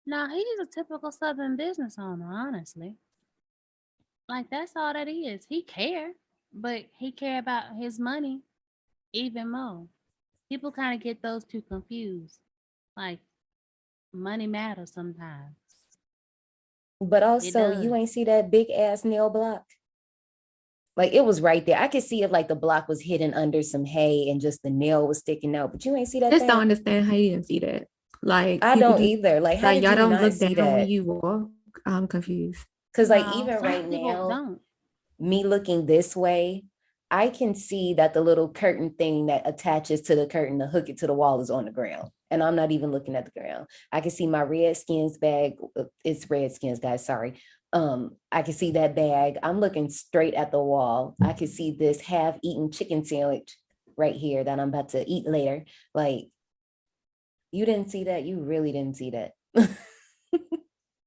No, he's a typical Southern business owner, honestly. Like, that's all that is. He care, but he care about his money even more. People kind of get those two confused. Like, money matters sometimes. But also, you ain't see that big ass nail block? Like, it was right there. I could see if like the block was hidden under some hay and just the nail was sticking out, but you ain't see that. I just don't understand how you didn't see that. Like, I don't either. Like, how did y'all you don't not look see down that? when you walk? I'm confused. Because like even right now, me looking this way, I can see that the little curtain thing that attaches to the curtain to hook it to the wall is on the ground. And I'm not even looking at the ground. I can see my Redskins bag. It's Redskins, guys. Sorry. I can see that bag. I'm looking straight at the wall. I can see this half-eaten chicken sandwich right here that I'm about to eat later. Like, you didn't see that? You really didn't see that.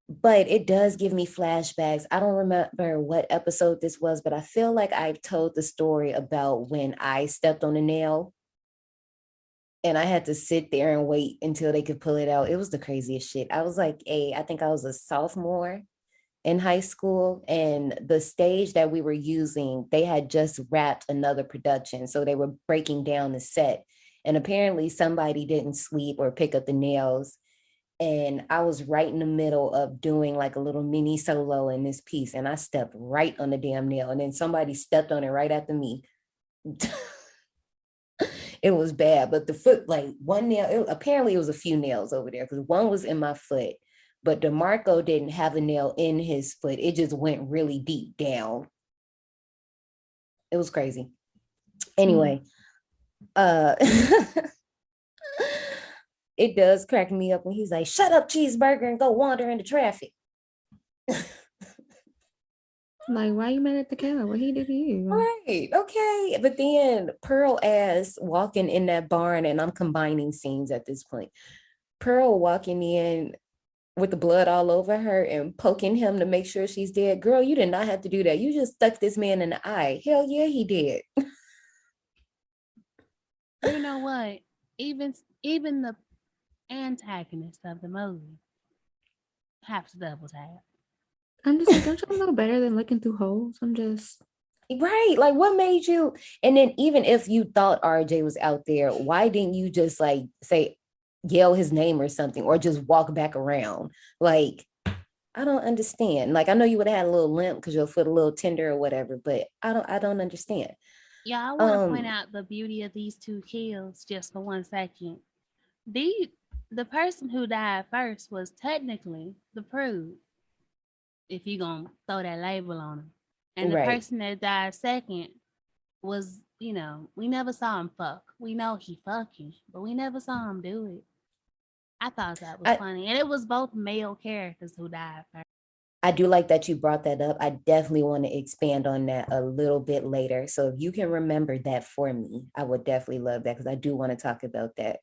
But it does give me flashbacks. I don't remember what episode this was, but I feel like I've told the story about when I stepped on a nail and I had to sit there and wait until they could pull it out. It was the craziest shit. I was like, I think I was a sophomore in high school, and the stage that we were using, they had just wrapped another production. So they were breaking down the set. And apparently somebody didn't sweep or pick up the nails. And I was right in the middle of doing like a little mini solo in this piece, and I stepped right on the damn nail, and then somebody stepped on it right after me. It was bad, but the foot, like one nail, apparently it was a few nails over there because one was in my foot, but DeMarco didn't have a nail in his foot. It just went really deep down. It was crazy. Anyway, it does crack me up when he's like, shut up, cheeseburger, and go wander into traffic. Like, why you mad at the cow? What he did to you? Right, okay. But then Pearl ass walking in that barn, and I'm combining scenes at this point. Pearl walking in with the blood all over her and poking him to make sure she's dead. Girl, you did not have to do that. You just stuck this man in the eye. Hell yeah, he did. You know what? Even the antagonist of the movie have to double tap. I'm just like, don't y'all know better than looking through holes? I'm just right. Like, what made you? And then even if you thought RJ was out there, why didn't you just like say, yell his name or something, or just walk back around? Like, I don't understand. Like, I know you would have had a little limp because your foot a little tender or whatever, but I don't understand. Yeah, I want to point out the beauty of these two kills just for 1 second. The person who died first was technically the prude, if you're gonna throw that label on him. And the person that died second was, we never saw him fuck. We know he fucking, but we never saw him do it. I thought that was funny. And it was both male characters who died first. I do like that you brought that up. I definitely want to expand on that a little bit later. So if you can remember that for me, I would definitely love that because I do want to talk about that.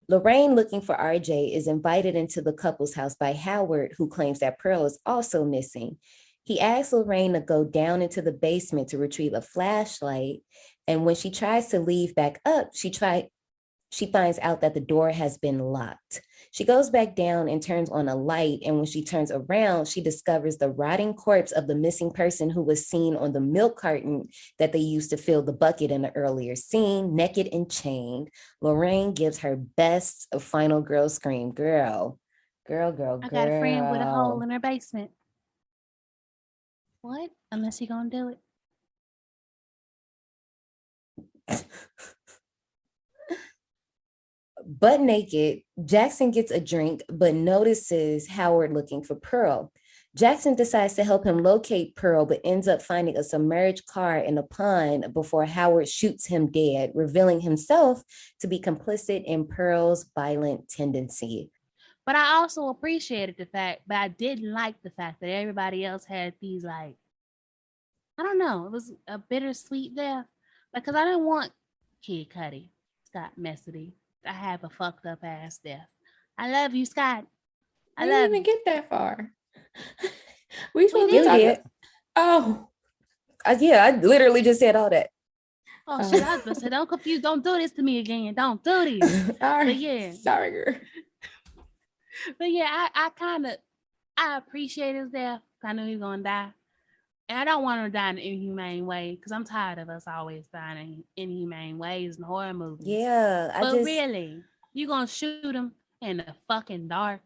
Lorraine, looking for RJ, is invited into the couple's house by Howard, who claims that Pearl is also missing. He asks Lorraine to go down into the basement to retrieve a flashlight. And when she tries to leave back up, she finds out that the door has been locked. She goes back down and turns on a light. And when she turns around, she discovers the rotting corpse of the missing person who was seen on the milk carton that they used to fill the bucket in the earlier scene, naked and chained. Lorraine gives her best final girl scream. Girl. I got a friend with a hole in her basement. What? Unless he gonna do it. Butt naked, Jackson gets a drink, but notices Howard looking for Pearl. Jackson decides to help him locate Pearl, but ends up finding a submerged car in a pond before Howard shoots him dead, revealing himself to be complicit in Pearl's violent tendency. But I also appreciated but I didn't like the fact that everybody else had these, like, I don't know, it was a bittersweet death. Because I didn't want Kid Cudi, Scott Messity, I have a fucked up ass death. I love you, Scott. I didn't even get that far. we supposed to talk about. Oh, yeah, I literally just said all that. Oh shit! I was gonna say, don't confuse. Don't do this to me again. Don't do this. All right. But yeah, sorry, girl. But yeah, I appreciate his death. I knew he was gonna die. And I don't want him to die in an inhumane way because I'm tired of us always dying in inhumane ways in horror movies. Yeah, really, you gonna shoot him in the fucking dark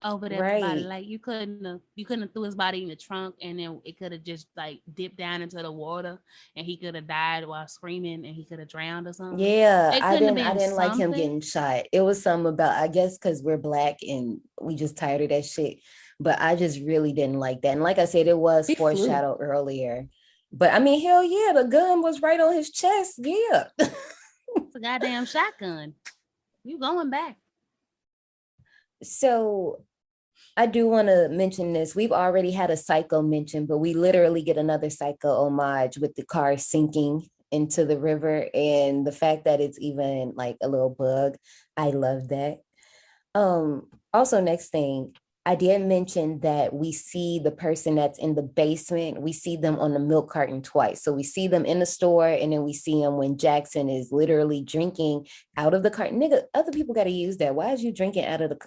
over there by the lake? You couldn't have threw his body in the trunk and then it could have just like dipped down into the water and he could have died while screaming and he could have drowned or something. Yeah, I didn't like him getting shot. It was something about, I guess, because we're Black and we just tired of that shit. But I just really didn't like that. And like I said, it was foreshadowed earlier. But I mean, hell yeah, the gun was right on his chest. Yeah. It's a goddamn shotgun. You going back. So I do want to mention this. We've already had a Psycho mention, but we literally get another Psycho homage with the car sinking into the river, and the fact that it's even like a little bug. I love that. Also, next thing, I did mention that we see the person that's in the basement. We see them on the milk carton twice. So we see them in the store, and then we see them when Jackson is literally drinking out of the carton. Nigga, other people got to use that. Why is you drinking out of the?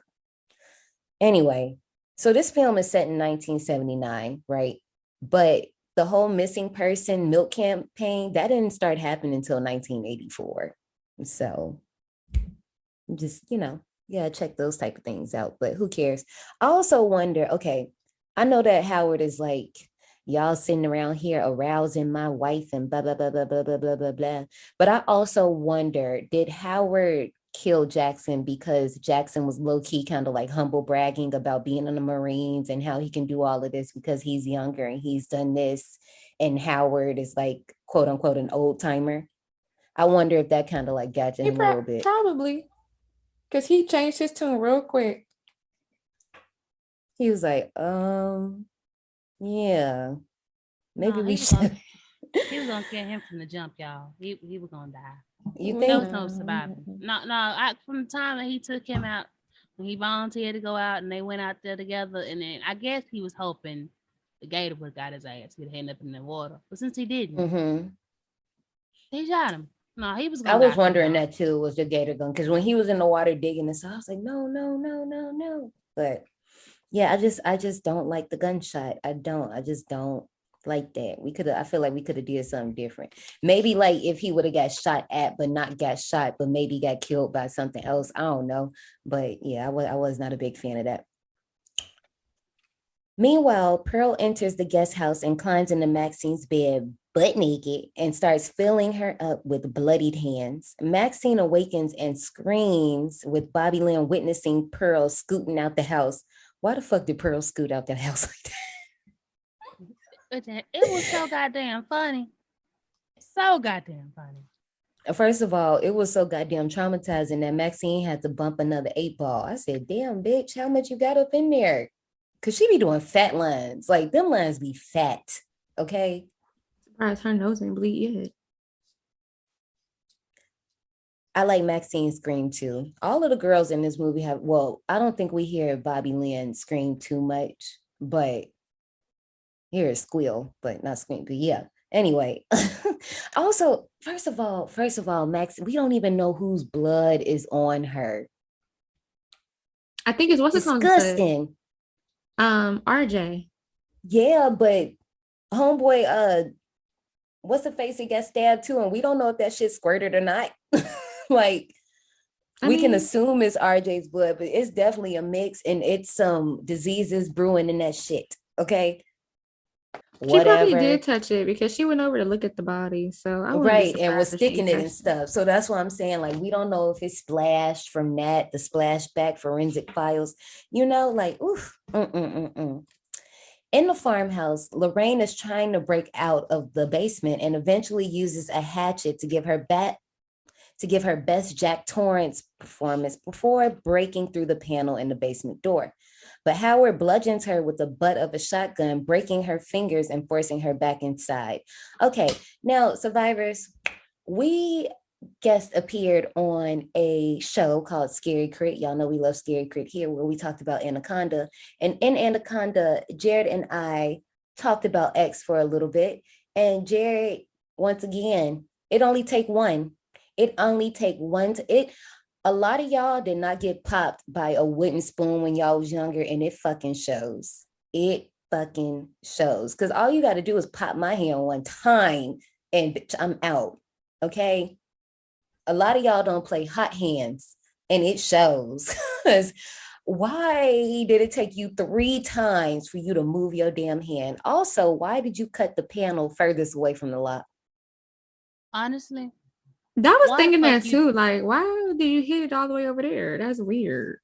Anyway, so this film is set in 1979, right? But the whole missing person milk campaign, that didn't start happening until 1984. So just, yeah, check those type of things out, but who cares? I also wonder, okay, I know that Howard is like, y'all sitting around here arousing my wife and blah, blah, blah, blah, blah, blah, blah, blah, blah. But I also wonder, did Howard kill Jackson because Jackson was low-key kind of like humble bragging about being in the Marines and how he can do all of this because he's younger and he's done this, and Howard is like, quote unquote, an old timer? I wonder if that kind of like got to him a little bit. Probably. Because he changed his tune real quick. He was like, yeah, maybe we should. He was gonna kill him from the jump, y'all. He was gonna die. You There think? was no surviving. No. From the time that he took him out, when he volunteered to go out and they went out there together, and then I guess he was hoping the gator would have got his ass. He'd end up in the water. But since he didn't, they shot him. No, he was. I was wondering that too. Was the gator gun? Because when he was in the water digging this, I was like, no. But yeah, I just don't like the gunshot. I just don't like that. I feel like we could have did something different. Maybe like if he would have got shot at, but not got shot, but maybe got killed by something else. I don't know. But yeah, I was not a big fan of that. Meanwhile, Pearl enters the guest house and climbs into Maxine's bed butt naked and starts filling her up with bloodied hands. Maxine awakens and screams with Bobby Lynn witnessing Pearl scooting out the house. Why the fuck did Pearl scoot out that house like that? It was so goddamn funny. So goddamn funny. First of all, it was so goddamn traumatizing that Maxine had to bump another 8-ball. I said, damn, bitch, how much you got up in there? Because she be doing fat lines. Like, them lines be fat, okay? Surprised her nose ain't bleed yet. I like Maxine's scream too. All of the girls in this movie have, well, I don't think we hear Bobby Lynn scream too much, but hear a squeal, but not scream. But yeah. Anyway, also, first of all, Max, we don't even know whose blood is on her. I think it's disgusting. RJ. Yeah, but homeboy, what's the face he got stabbed too, and we don't know if that shit squirted or not. Like, we can assume it's RJ's blood, but it's definitely a mix, and it's some diseases brewing in that shit. Okay. Whatever. She probably did touch it because she went over to look at the body. So I right, and was sticking it and stuff. So that's what I'm saying. Like, we don't know if it's splashed from that, the splashback forensic files. Like, oof. In the farmhouse, Lorraine is trying to break out of the basement and eventually uses a hatchet to give her best Jack Torrance performance before breaking through the panel in the basement door. But Howard bludgeons her with the butt of a shotgun, breaking her fingers and forcing her back inside. Okay, now, survivors, we guest appeared on a show called Scary Crit. Y'all know we love Scary Crit here, where we talked about Anaconda. And in Anaconda, Jared and I talked about X for a little bit. And Jared, once again, it only take one. A lot of y'all did not get popped by a wooden spoon when y'all was younger, and it fucking shows. It fucking shows. Because all you got to do is pop my hand one time, and bitch, I'm out. Okay? A lot of y'all don't play hot hands, and it shows. Because why did it take you 3 times for you to move your damn hand? Also, why did you cut the panel furthest away from the lock? Honestly, that was thinking that too. Like, why did you hit it all the way over there? That's weird.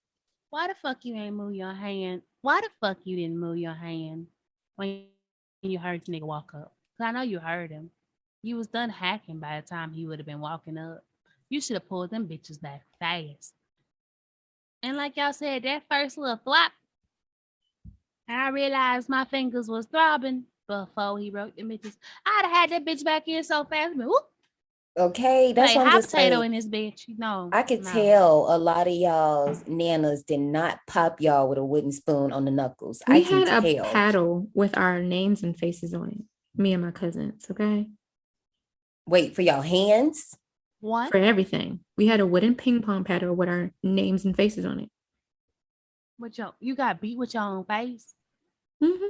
Why the fuck you ain't move your hand? Why the fuck you didn't move your hand when you heard the nigga walk up? 'Cause I know you heard him. You was done hacking by the time he would have been walking up. You should have pulled them bitches back fast. And like y'all said, that first little flop, and I realized my fingers was throbbing before he wrote the bitches. I'd have had that bitch back in so fast. Whoop, Okay, that's like what I'm hot just potato saying. in this bitch. No, I could no. tell a lot of y'all's nanas did not pop y'all with a wooden spoon on the knuckles. We I can had a tell. paddle with our names and faces on it. Me and my cousins, okay? Wait, for y'all hands? What? For everything. We had a wooden ping pong paddle with our names and faces on it. What you got beat with your own face? Mm-hmm.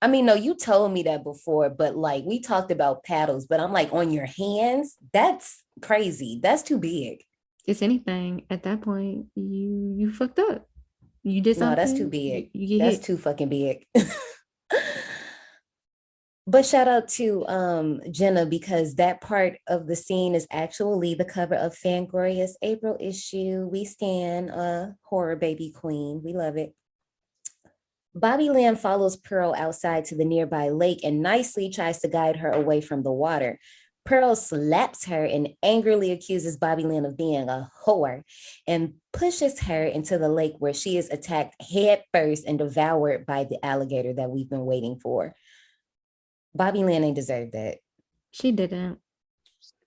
I mean, no, you told me that before, but like we talked about paddles, but I'm like on your hands, that's crazy. That's too big. It's anything at that point, you fucked up. You did something. No, that's too big. You get That's hit. too fucking big. But shout out to Jenna, because that part of the scene is actually the cover of Fangoria's April issue. We stand horror baby queen. We love it. Bobby Lynn follows Pearl outside to the nearby lake and nicely tries to guide her away from the water. Pearl slaps her and angrily accuses Bobby Lynn of being a whore and pushes her into the lake, where she is attacked head first and devoured by the alligator that we've been waiting for. Bobby Lynn ain't deserved that. She didn't.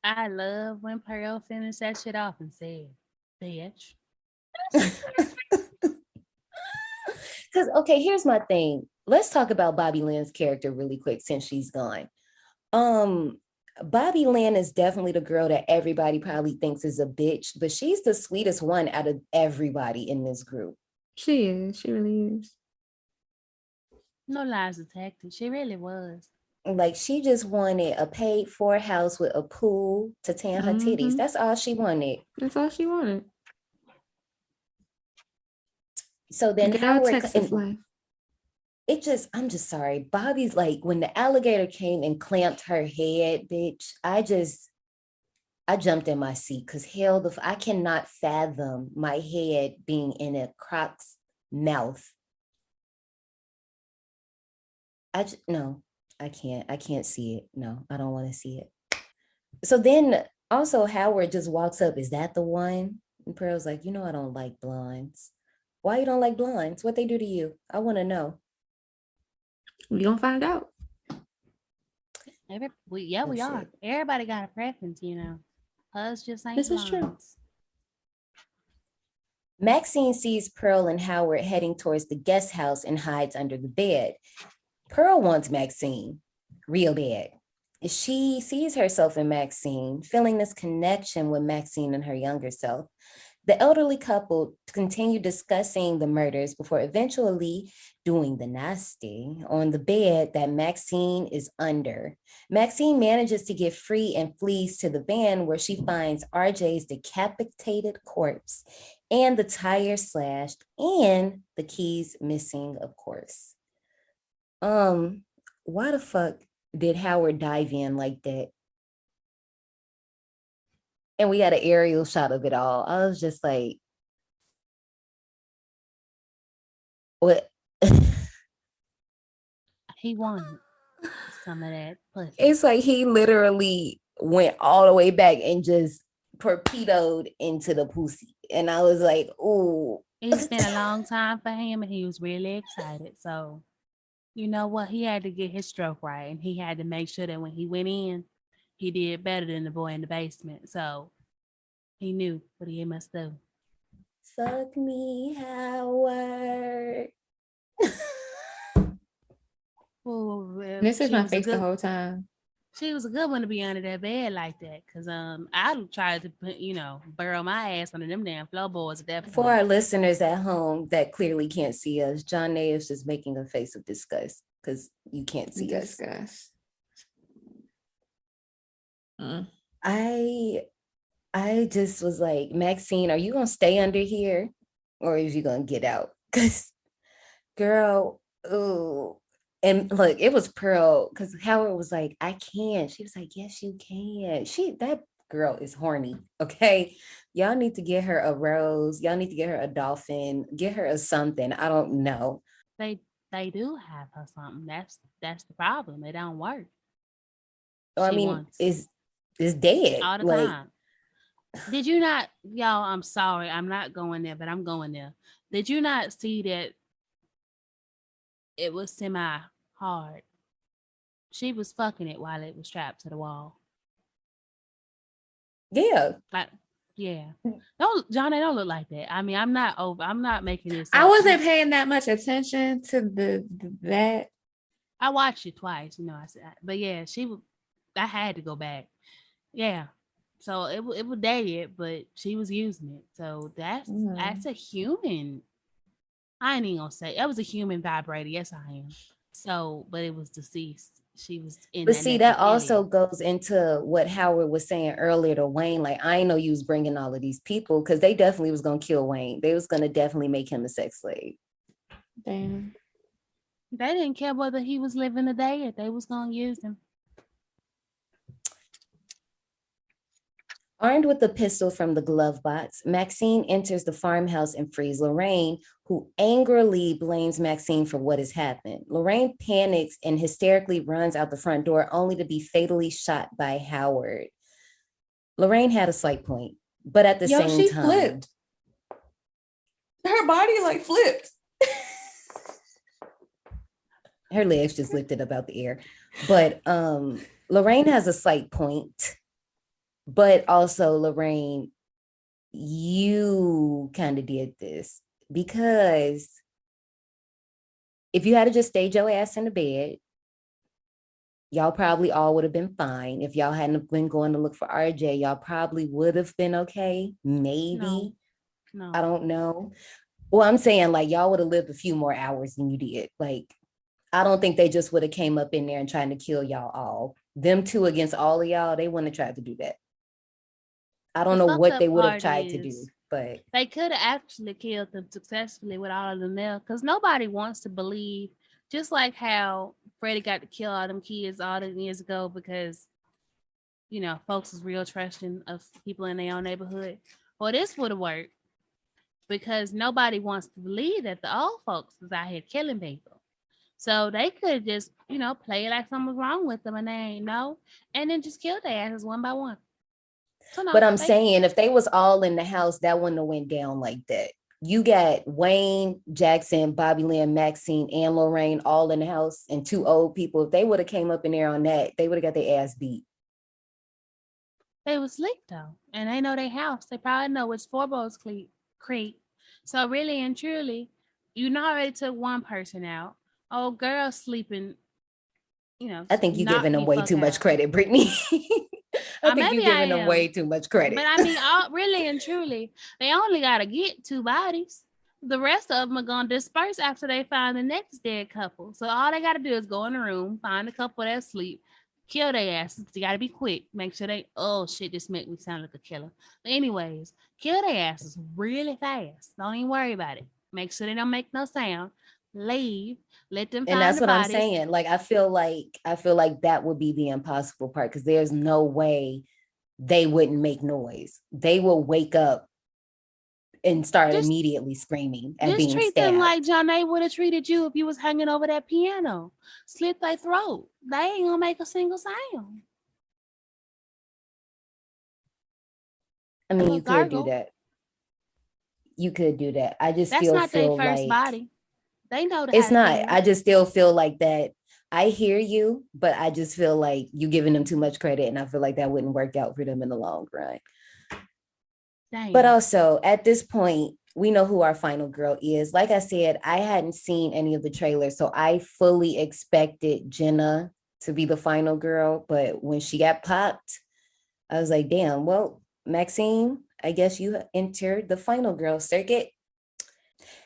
I love when Pearl finished that shit off and said, bitch. Because, okay, here's my thing. Let's talk about Bobby Lynn's character really quick since she's gone. Bobby Lynn is definitely the girl that everybody probably thinks is a bitch, but she's the sweetest one out of everybody in this group. She is. She really is. No lies detected. She really was. Like, she just wanted a paid-for house with a pool to tan her titties. That's all she wanted. That's all she wanted. So then Howard, Texas life. I'm just sorry. Bobby's like, when the alligator came and clamped her head, bitch, I jumped in my seat, because hell, I cannot fathom my head being in a croc's mouth. No, I can't see it. No, I don't want to see it. So then also Howard just walks up. Is that the one? And Pearl's like, I don't like blondes. Why you don't like blondes? What they do to you? I want to know. We gonna find out. We are. Everybody got a preference, Us just ain't This blondes. is true. Maxine sees Pearl and Howard heading towards the guest house and hides under the bed. Pearl wants Maxine real bad. She sees herself in Maxine, feeling this connection with Maxine and her younger self. The elderly couple continue discussing the murders before eventually doing the nasty on the bed that Maxine is under. Maxine manages to get free and flees to the van, where she finds RJ's decapitated corpse and the tire slashed and the keys missing, of course. Why the fuck did Howard dive in like that? And we had an aerial shot of it all. I was just like, what? He wanted some of that pussy. It's like he literally went all the way back and just torpedoed into the pussy. And I was like, ooh. It's been a long time for him, and he was really excited. So, you know what? He had to get his stroke right, and he had to make sure that when he went in, he did better than the boy in the basement. So he knew what he must do. Fuck me, Howard. Well, This is my face the whole time. She was a good one to be under that bed like that, because I tried to put, burrow my ass under them damn floorboards at that point. For our listeners at home that clearly can't see us, John Nay is just making a face of disgust because you can't see us. I just was like, Maxine, are you gonna stay under here, or is you gonna get out? Because, girl, ooh. And look, it was Pearl, because Howard was like, I can't. She was like, yes, you can. That girl is horny, okay? Y'all need to get her a rose. Y'all need to get her a dolphin. Get her a something. I don't know. They they do have her something. That's the problem. It don't work. I mean, it's dead. All the like, time. Did you not, y'all? I'm sorry, I'm not going there, but I'm going there. Did you not see that it was semi hard? She was fucking it while it was strapped to the wall. Yeah. Like, yeah. Don't Johnny, don't look like that. I mean, I'm not making this. I wasn't paying that much attention to that. I watched it twice, I said, but yeah, I had to go back. Yeah. So it was dead, but she was using it. So that's a human. I ain't even gonna say it was a human vibrator. Yes, I am. So, but it was deceased. She was in. But see, that also goes into what Howard was saying earlier to Wayne. Like, I know you was bringing all of these people because they definitely was gonna kill Wayne. They was gonna definitely make him a sex slave. Damn. They didn't care whether he was living or dead. They was gonna use him. Armed with a pistol from the glove box, Maxine enters the farmhouse and frees Lorraine, who angrily blames Maxine for what has happened. Lorraine panics and hysterically runs out the front door, only to be fatally shot by Howard. Lorraine had a slight point, but at the same time, she flipped. Her body like flipped. Her legs just lifted about the air. But Lorraine has a slight point. But also, Lorraine, you kind of did this because if you had to just stayed your ass in the bed, y'all probably all would have been fine. If y'all hadn't been going to look for RJ, y'all probably would have been okay. Maybe. No. I don't know. Well, I'm saying like y'all would have lived a few more hours than you did. Like, I don't think they just would have came up in there and trying to kill y'all all. Them two against all of y'all, they wouldn't have tried to do that. I don't know what they would have tried to do, but they could have actually killed them successfully with all of them there, because nobody wants to believe, just like how Freddie got to kill all them kids all them years ago because, folks was real trusting of people in their own neighborhood. Well, this would have worked because nobody wants to believe that the old folks was out here killing people. So they could just, play it like something was wrong with them and they ain't know, and then just kill their asses one by one. So no, but I'm saying if they was all in the house, that wouldn't have went down like that. You got Wayne, Jackson, Bobby Lynn, Maxine, and Lorraine all in the house and two old people. If they would have came up in there on that, they would have got their ass beat. They was asleep though, and they know their house. They probably know which Fourbows Creek. So really and truly, you already took one person out. Old girl sleeping, I think you're giving them way too much credit, Brittany. I think you're giving them way too much credit. But I mean, really and truly, they only got to get two bodies. The rest of them are going to disperse after they find the next dead couple. So all they got to do is go in the room, find a couple that sleep, kill their asses. You got to be quick. Make sure oh shit, this make me sound like a killer. But anyways, kill their asses really fast. Don't even worry about it. Make sure they don't make no sound. Leave. Let them find and that's the what bodies. I'm saying. Like I feel like that would be the impossible part because there's no way they wouldn't make noise. They will wake up and start immediately screaming and being treat stabbed. them like John A would have treated you if you was hanging over that piano. Slit their throat. They ain't gonna make a single sound. I mean, you could do that. You could do that. I just still feel like that's not their first body. They know that it's not. I just still feel like that. I hear you, but I just feel like you're giving them too much credit, and I feel like that wouldn't work out for them in the long run. Dang. But also, at this point, we know who our final girl is. Like I said, I hadn't seen any of the trailers, so I fully expected Jenna to be the final girl. But when she got popped, I was like, damn, well, Maxine, I guess you entered the final girl circuit.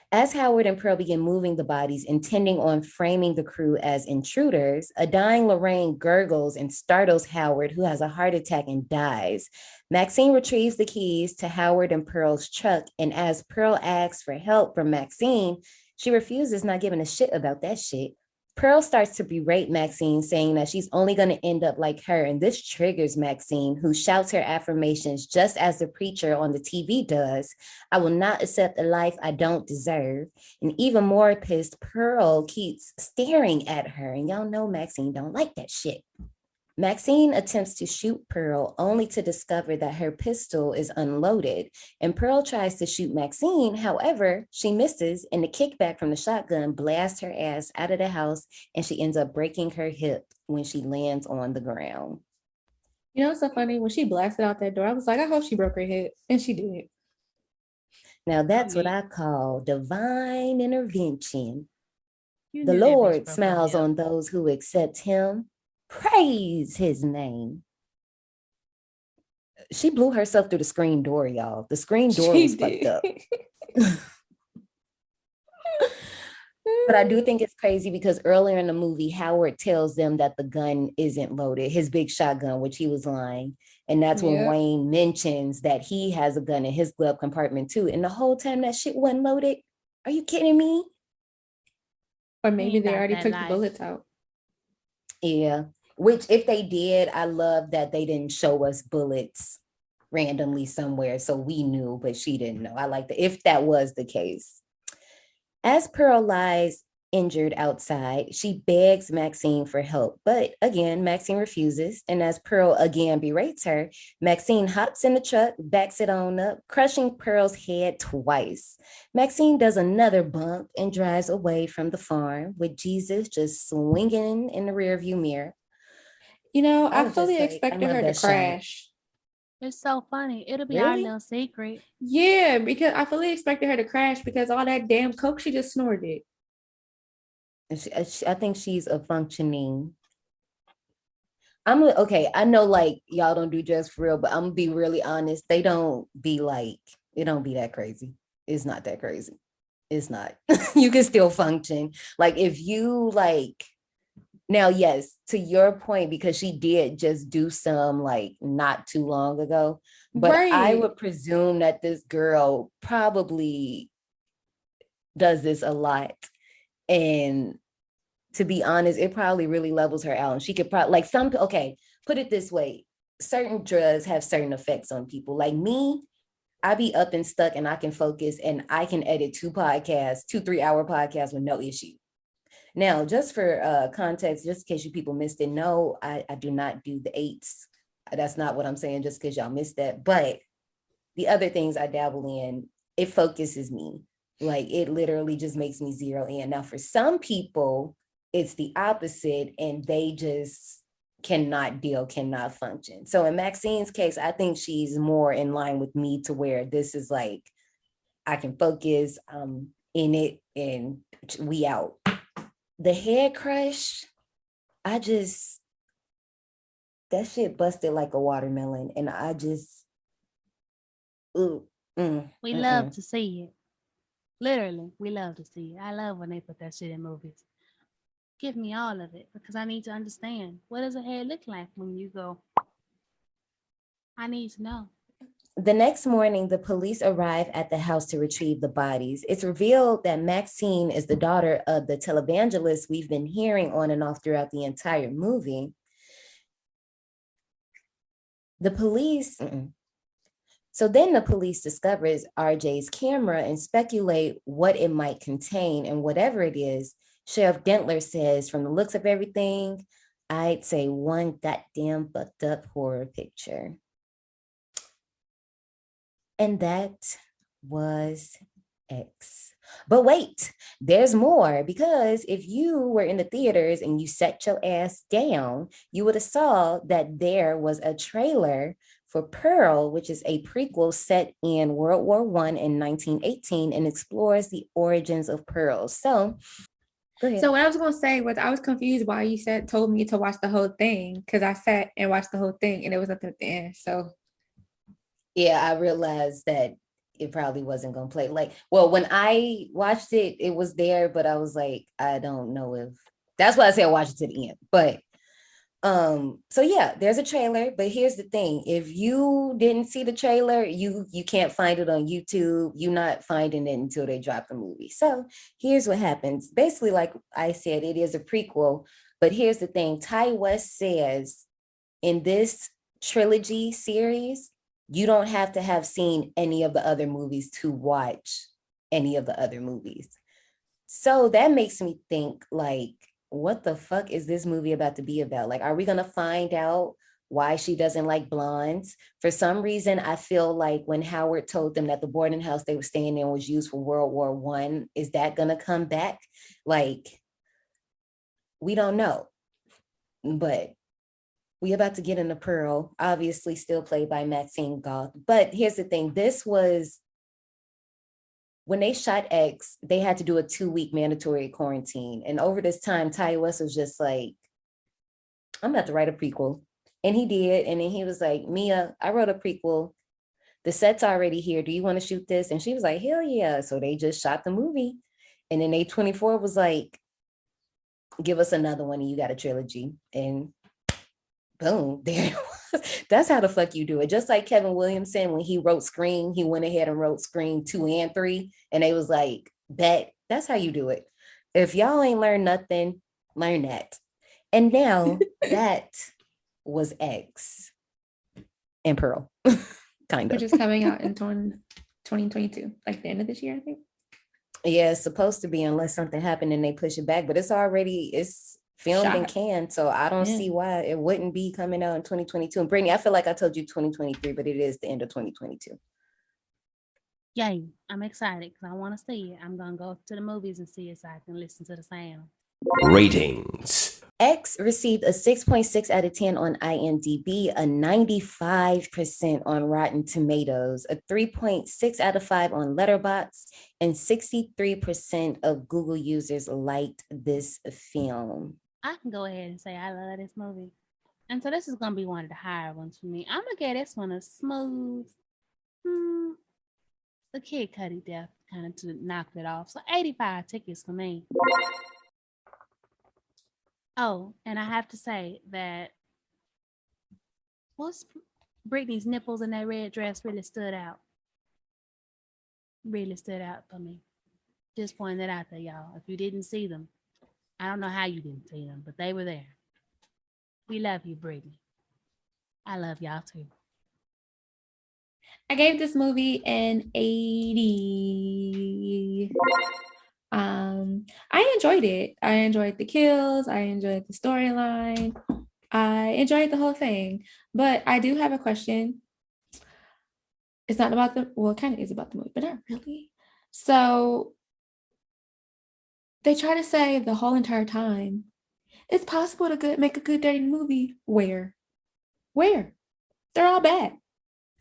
As Howard and Pearl begin moving the bodies, intending on framing the crew as intruders, a dying Lorraine gurgles and startles Howard, who has a heart attack and dies. Maxine retrieves the keys to Howard and Pearl's truck, and as Pearl asks for help from Maxine, she refuses, not giving a shit about that shit. Pearl starts to berate Maxine, saying that she's only going to end up like her. And this triggers Maxine, who shouts her affirmations just as the preacher on the TV does. I will not accept a life I don't deserve. And even more pissed, Pearl keeps staring at her. And y'all know Maxine don't like that shit. Maxine attempts to shoot Pearl only to discover that her pistol is unloaded, and Pearl tries to shoot Maxine. However, she misses, and the kickback from the shotgun blasts her ass out of the house, and she ends up breaking her hip when she lands on the ground. You know, it's so funny. When she blasted out that door, I was like, I hope she broke her hip. And she did. Now, that's what I call divine intervention. You The knew that bitch Lord broke her smiles hip. on those who accept him. Praise his name. She blew herself through the screen door, y'all. The screen door was fucked up. But I do think it's crazy because earlier in the movie, Howard tells them that the gun isn't loaded, his big shotgun, which he was lying. And that's when Wayne mentions that he has a gun in his glove compartment too. And the whole time that shit wasn't loaded. Are you kidding me? Or maybe they already took the bullets out. Yeah. Which if they did, I love that they didn't show us bullets randomly somewhere. So we knew, but she didn't know. I like that if that was the case. As Pearl lies injured outside, she begs Maxine for help. But again, Maxine refuses. And as Pearl again berates her, Maxine hops in the truck, backs it on up, crushing Pearl's head twice. Maxine does another bump and drives away from the farm with Jesus just swinging in the rearview mirror. You know, I fully expected her to crash. It's so funny. It'll be our little secret. Yeah, because I fully expected her to crash because all that damn coke she just snorted. I think she's a functioning. Okay. I know, like, y'all don't do drugs for real, but I'm gonna be really honest. They don't be like, it don't be that crazy. It's not that crazy. It's not. You can still function. Like if you like. Now, yes, to your point, because she did just do some like not too long ago, but I would presume that this girl probably does this a lot. And to be honest, it probably really levels her out. And she could probably put it this way. Certain drugs have certain effects on people. Like me, I be up and stuck and I can focus and I can edit 3-hour podcasts with no issue. Now, just for context, just in case you people missed it, no, I do not do the 8s. That's not what I'm saying, just because y'all missed that. But the other things I dabble in, it focuses me. Like it literally just makes me zero in. Now, for some people, it's the opposite and they just cannot function. So in Maxine's case, I think she's more in line with me to where this is like, I can focus in it and we out. The head crush, that shit busted like a watermelon. And I just, we love to see it. Literally, we love to see it. I love when they put that shit in movies. Give me all of it because I need to understand. What does a head look like when you go? I need to know. The next morning, the police arrive at the house to retrieve the bodies. It's revealed that Maxine is the daughter of the televangelist we've been hearing on and off throughout the entire movie. So then the police discovers RJ's camera and speculate what it might contain, and whatever it is, Sheriff Dentler says, from the looks of everything, I'd say one goddamn fucked up horror picture. And that was X. But wait, there's more, because if you were in the theaters and you set your ass down, you would have saw that there was a trailer for Pearl, which is a prequel set in World War I in 1918 and explores the origins of Pearl. So go ahead. So what I was going to say was I was confused why you told me to watch the whole thing, because I sat and watched the whole thing and it was nothing at the end. So yeah, I realized that it probably wasn't going to play. Like, well, when I watched it, it was there, but I was like, I don't know if, that's why I said watch it to the end. But So yeah, there's a trailer, but here's the thing. If you didn't see the trailer, you can't find it on YouTube. You're not finding it until they drop the movie. So here's what happens. Basically, like I said, it is a prequel, but here's the thing. Ty West says in this trilogy series, you don't have to have seen any of the other movies to watch any of the other movies. So that makes me think, like, what the fuck is this movie about to be about? Like, are we gonna find out why she doesn't like blondes? For some reason, I feel like when Howard told them that the boarding house they were staying in was used for World War One, is that gonna come back? Like, we don't know. But we about to get into Pearl, obviously still played by Maxine Goth. But here's the thing, this was when they shot X, they had to do a 2-week mandatory quarantine. And over this time, Ty West was just like, I'm about to write a prequel. And he did. And then he was like, Mia, I wrote a prequel. The set's already here. Do you want to shoot this? And she was like, hell yeah. So they just shot the movie. And then A24 was like, give us another one and you got a trilogy. And boom, there it was. That's how the fuck you do it. Just like Kevin Williamson, when he wrote Scream, he went ahead and wrote Scream 2 and 3. And they was like, that's how you do it. If y'all ain't learned nothing, learn that. And now that was X and Pearl, kind of. Which is coming out in 2022, like the end of this year, I think. Yeah, it's supposed to be, unless something happened and they push it back, but it's filmed and canned, so I don't see why it wouldn't be coming out in 2022. And Brittany, I feel like I told you 2023, but it is the end of 2022. Yay, I'm excited because I want to see it. I'm gonna go to the movies and see it so I can listen to the sound. Ratings. X received a 6.6 out of 10 on IMDb, a 95% on Rotten Tomatoes, a 3.6 out of 5 on Letterboxd, and 63% of Google users liked this film. I can go ahead and say I love this movie. And so this is going to be one of the higher ones for me. I'm going to give this one a smooth, the Kid Cudi death kind of to knock it off. So 85 tickets for me. Oh, and I have to say that Britney's nipples in that red dress really stood out. Really stood out for me. Just pointing that out there, y'all. If you didn't see them, I don't know how you didn't see them, but they were there. We love you, Brittany. I love y'all too. I gave this movie an 80. I enjoyed it. I enjoyed the kills. I enjoyed the storyline. I enjoyed the whole thing. But I do have a question. It's not about it kind of is about the movie, but not really. So they try to say the whole entire time, it's possible to make a good dirty movie. Where? They're all bad.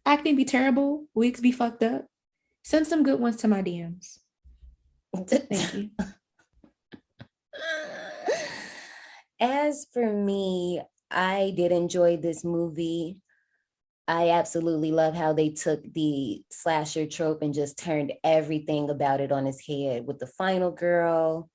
Acting be terrible. Wigs be fucked up. Send some good ones to my DMs. Thank you. As for me, I did enjoy this movie. I absolutely love how they took the slasher trope and just turned everything about it on its head with the final girl,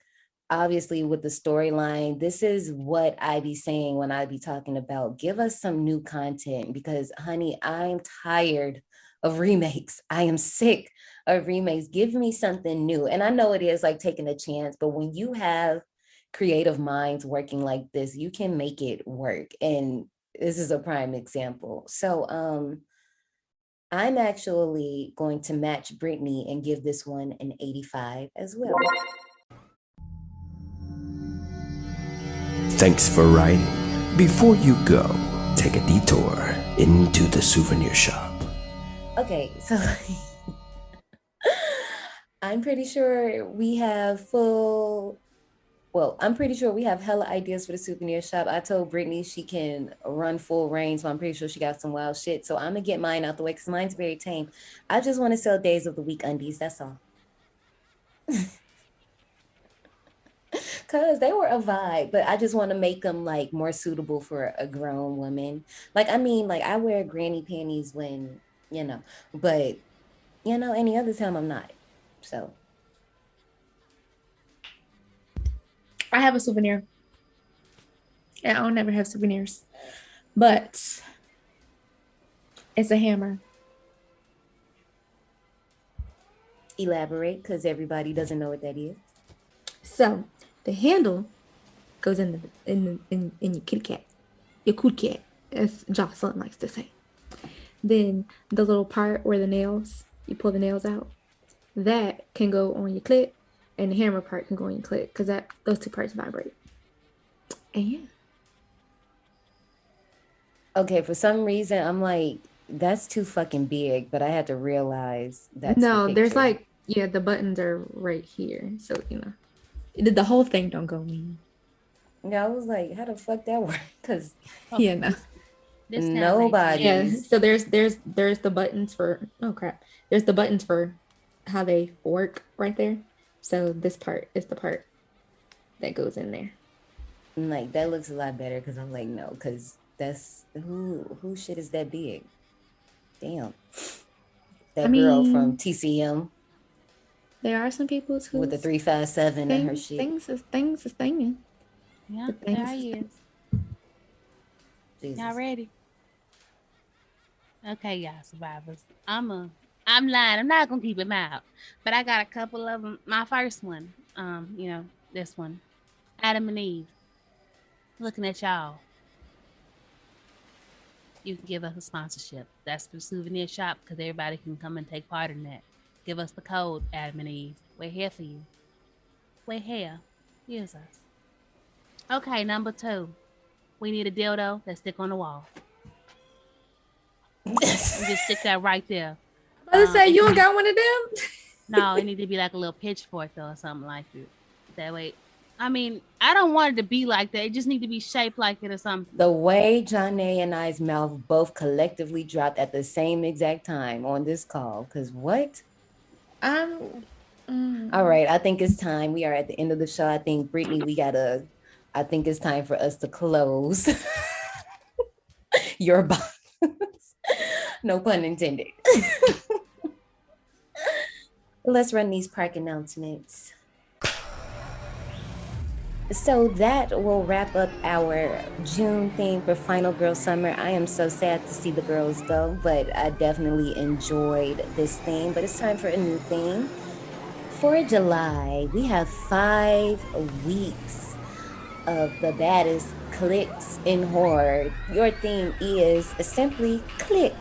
obviously with the storyline. This is what I be saying when I be talking about give us some new content, because honey, I'm tired of remakes. I am sick of remakes. Give me something new. And I know it is like taking a chance, but when you have creative minds working like this, you can make it work. And this is a prime example. So I'm actually going to match Brittany and give this one an 85 as well. Thanks for writing. Before you go, take a detour into the souvenir shop. Okay, so I'm pretty sure we have I'm pretty sure we have hella ideas for the souvenir shop. I told Brittany she can run full range, so I'm pretty sure she got some wild shit. So I'm gonna get mine out the way because mine's very tame. I just want to sell days of the week undies, that's all. Because they were a vibe, but I just want to make them like more suitable for a grown woman. Like, I mean, like I wear granny panties when, but any other time I'm not. So I have a souvenir. And I'll never have souvenirs. But it's a hammer. Elaborate, because everybody doesn't know what that is. So the handle goes in your kitty cat, your cool cat, as Jocelyn likes to say. Then the little part where the nails, you pull the nails out, that can go on your clit, and the hammer part can go on your clit because those two parts vibrate. And yeah. Okay, for some reason I'm like, that's too fucking big, but I had to realize that's no. There's like the buttons are right here, so the whole thing don't go in. Yeah, I was like, how the fuck that work? Because no. Nobody. Yeah. So there's the buttons for there's the buttons for how they work right there. So this part is the part that goes in there. Like that looks a lot better because I'm like, no, because that's who shit is that big? Damn. That girl from TCM. There are some people who with the 357 and her shit. Things is thinging. Yeah, there he is. Jesus. Y'all ready? Okay, y'all survivors. I'm lying. I'm not gonna keep him out, but I got a couple of them. My first one, this one, Adam and Eve. Looking at y'all. You can give us a sponsorship. That's the souvenir shop because everybody can come and take part in that. Give us the code, Adam and Eve. We're here for you. We're here. Use us. Okay, number 2. We need a dildo that stick on the wall. You just stick that right there. I was say you don't got one of them? No, it need to be like a little pitchfork though, or something like it. That way, I mean, I don't want it to be like that. It just need to be shaped like it or something. The way Janae and I's mouth both collectively dropped at the same exact time on this call. Because what? All right, I think it's time. We are at the end of the show. I think, Brittany, I think it's time for us to close your box. No pun intended. Let's run these park announcements. So that will wrap up our June theme for Final Girl Summer. I am so sad to see the girls go, but I definitely enjoyed this theme. But it's time for a new theme. For July, we have 5 weeks of the baddest clicks in horror. Your theme is simply click.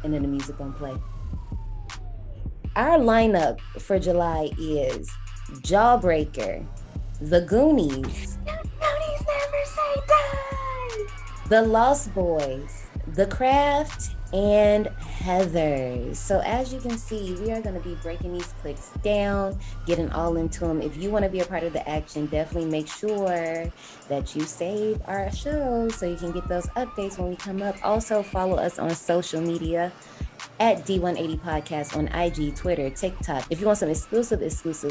And then the music gonna play. Our lineup for July is Jawbreaker, The Goonies, Goonies never say die. The Lost Boys, The Craft, and Heathers. So as you can see, we are going to be breaking these clicks down, getting all into them. If you want to be a part of the action, definitely make sure that you save our show so you can get those updates when we come up. Also follow us on social media at D180 Podcast on IG, Twitter, TikTok. If you want some exclusive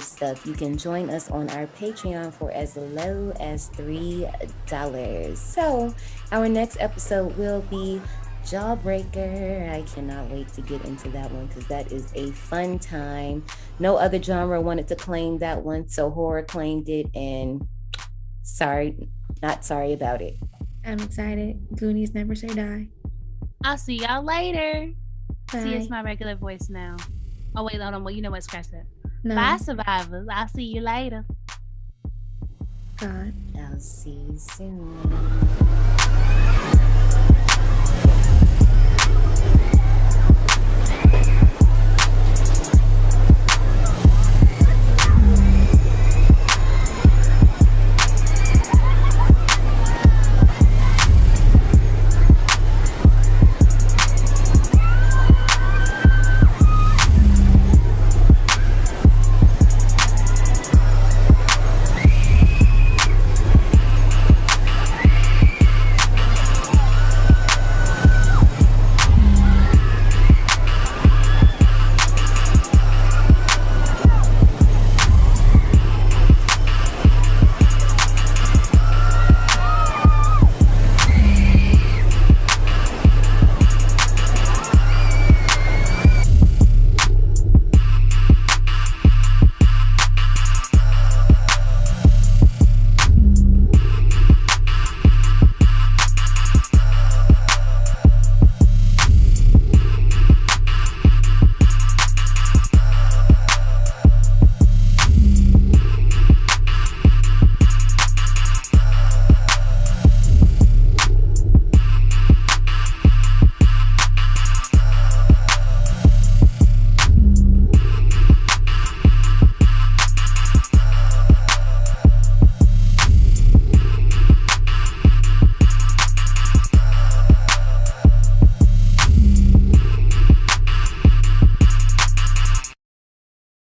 stuff, you can join us on our Patreon for as low as $3. So our next episode will be Jawbreaker. I cannot wait to get into that one because that is a fun time. No other genre wanted to claim that one, so horror claimed it, and not sorry about it. I'm excited. Goonies never say die. I'll see y'all later. Bye. See, it's my regular voice now. Oh wait, hold on. Well, you know what? Scratch that. No. Bye, survivors. I'll see you later. God. I'll see you soon.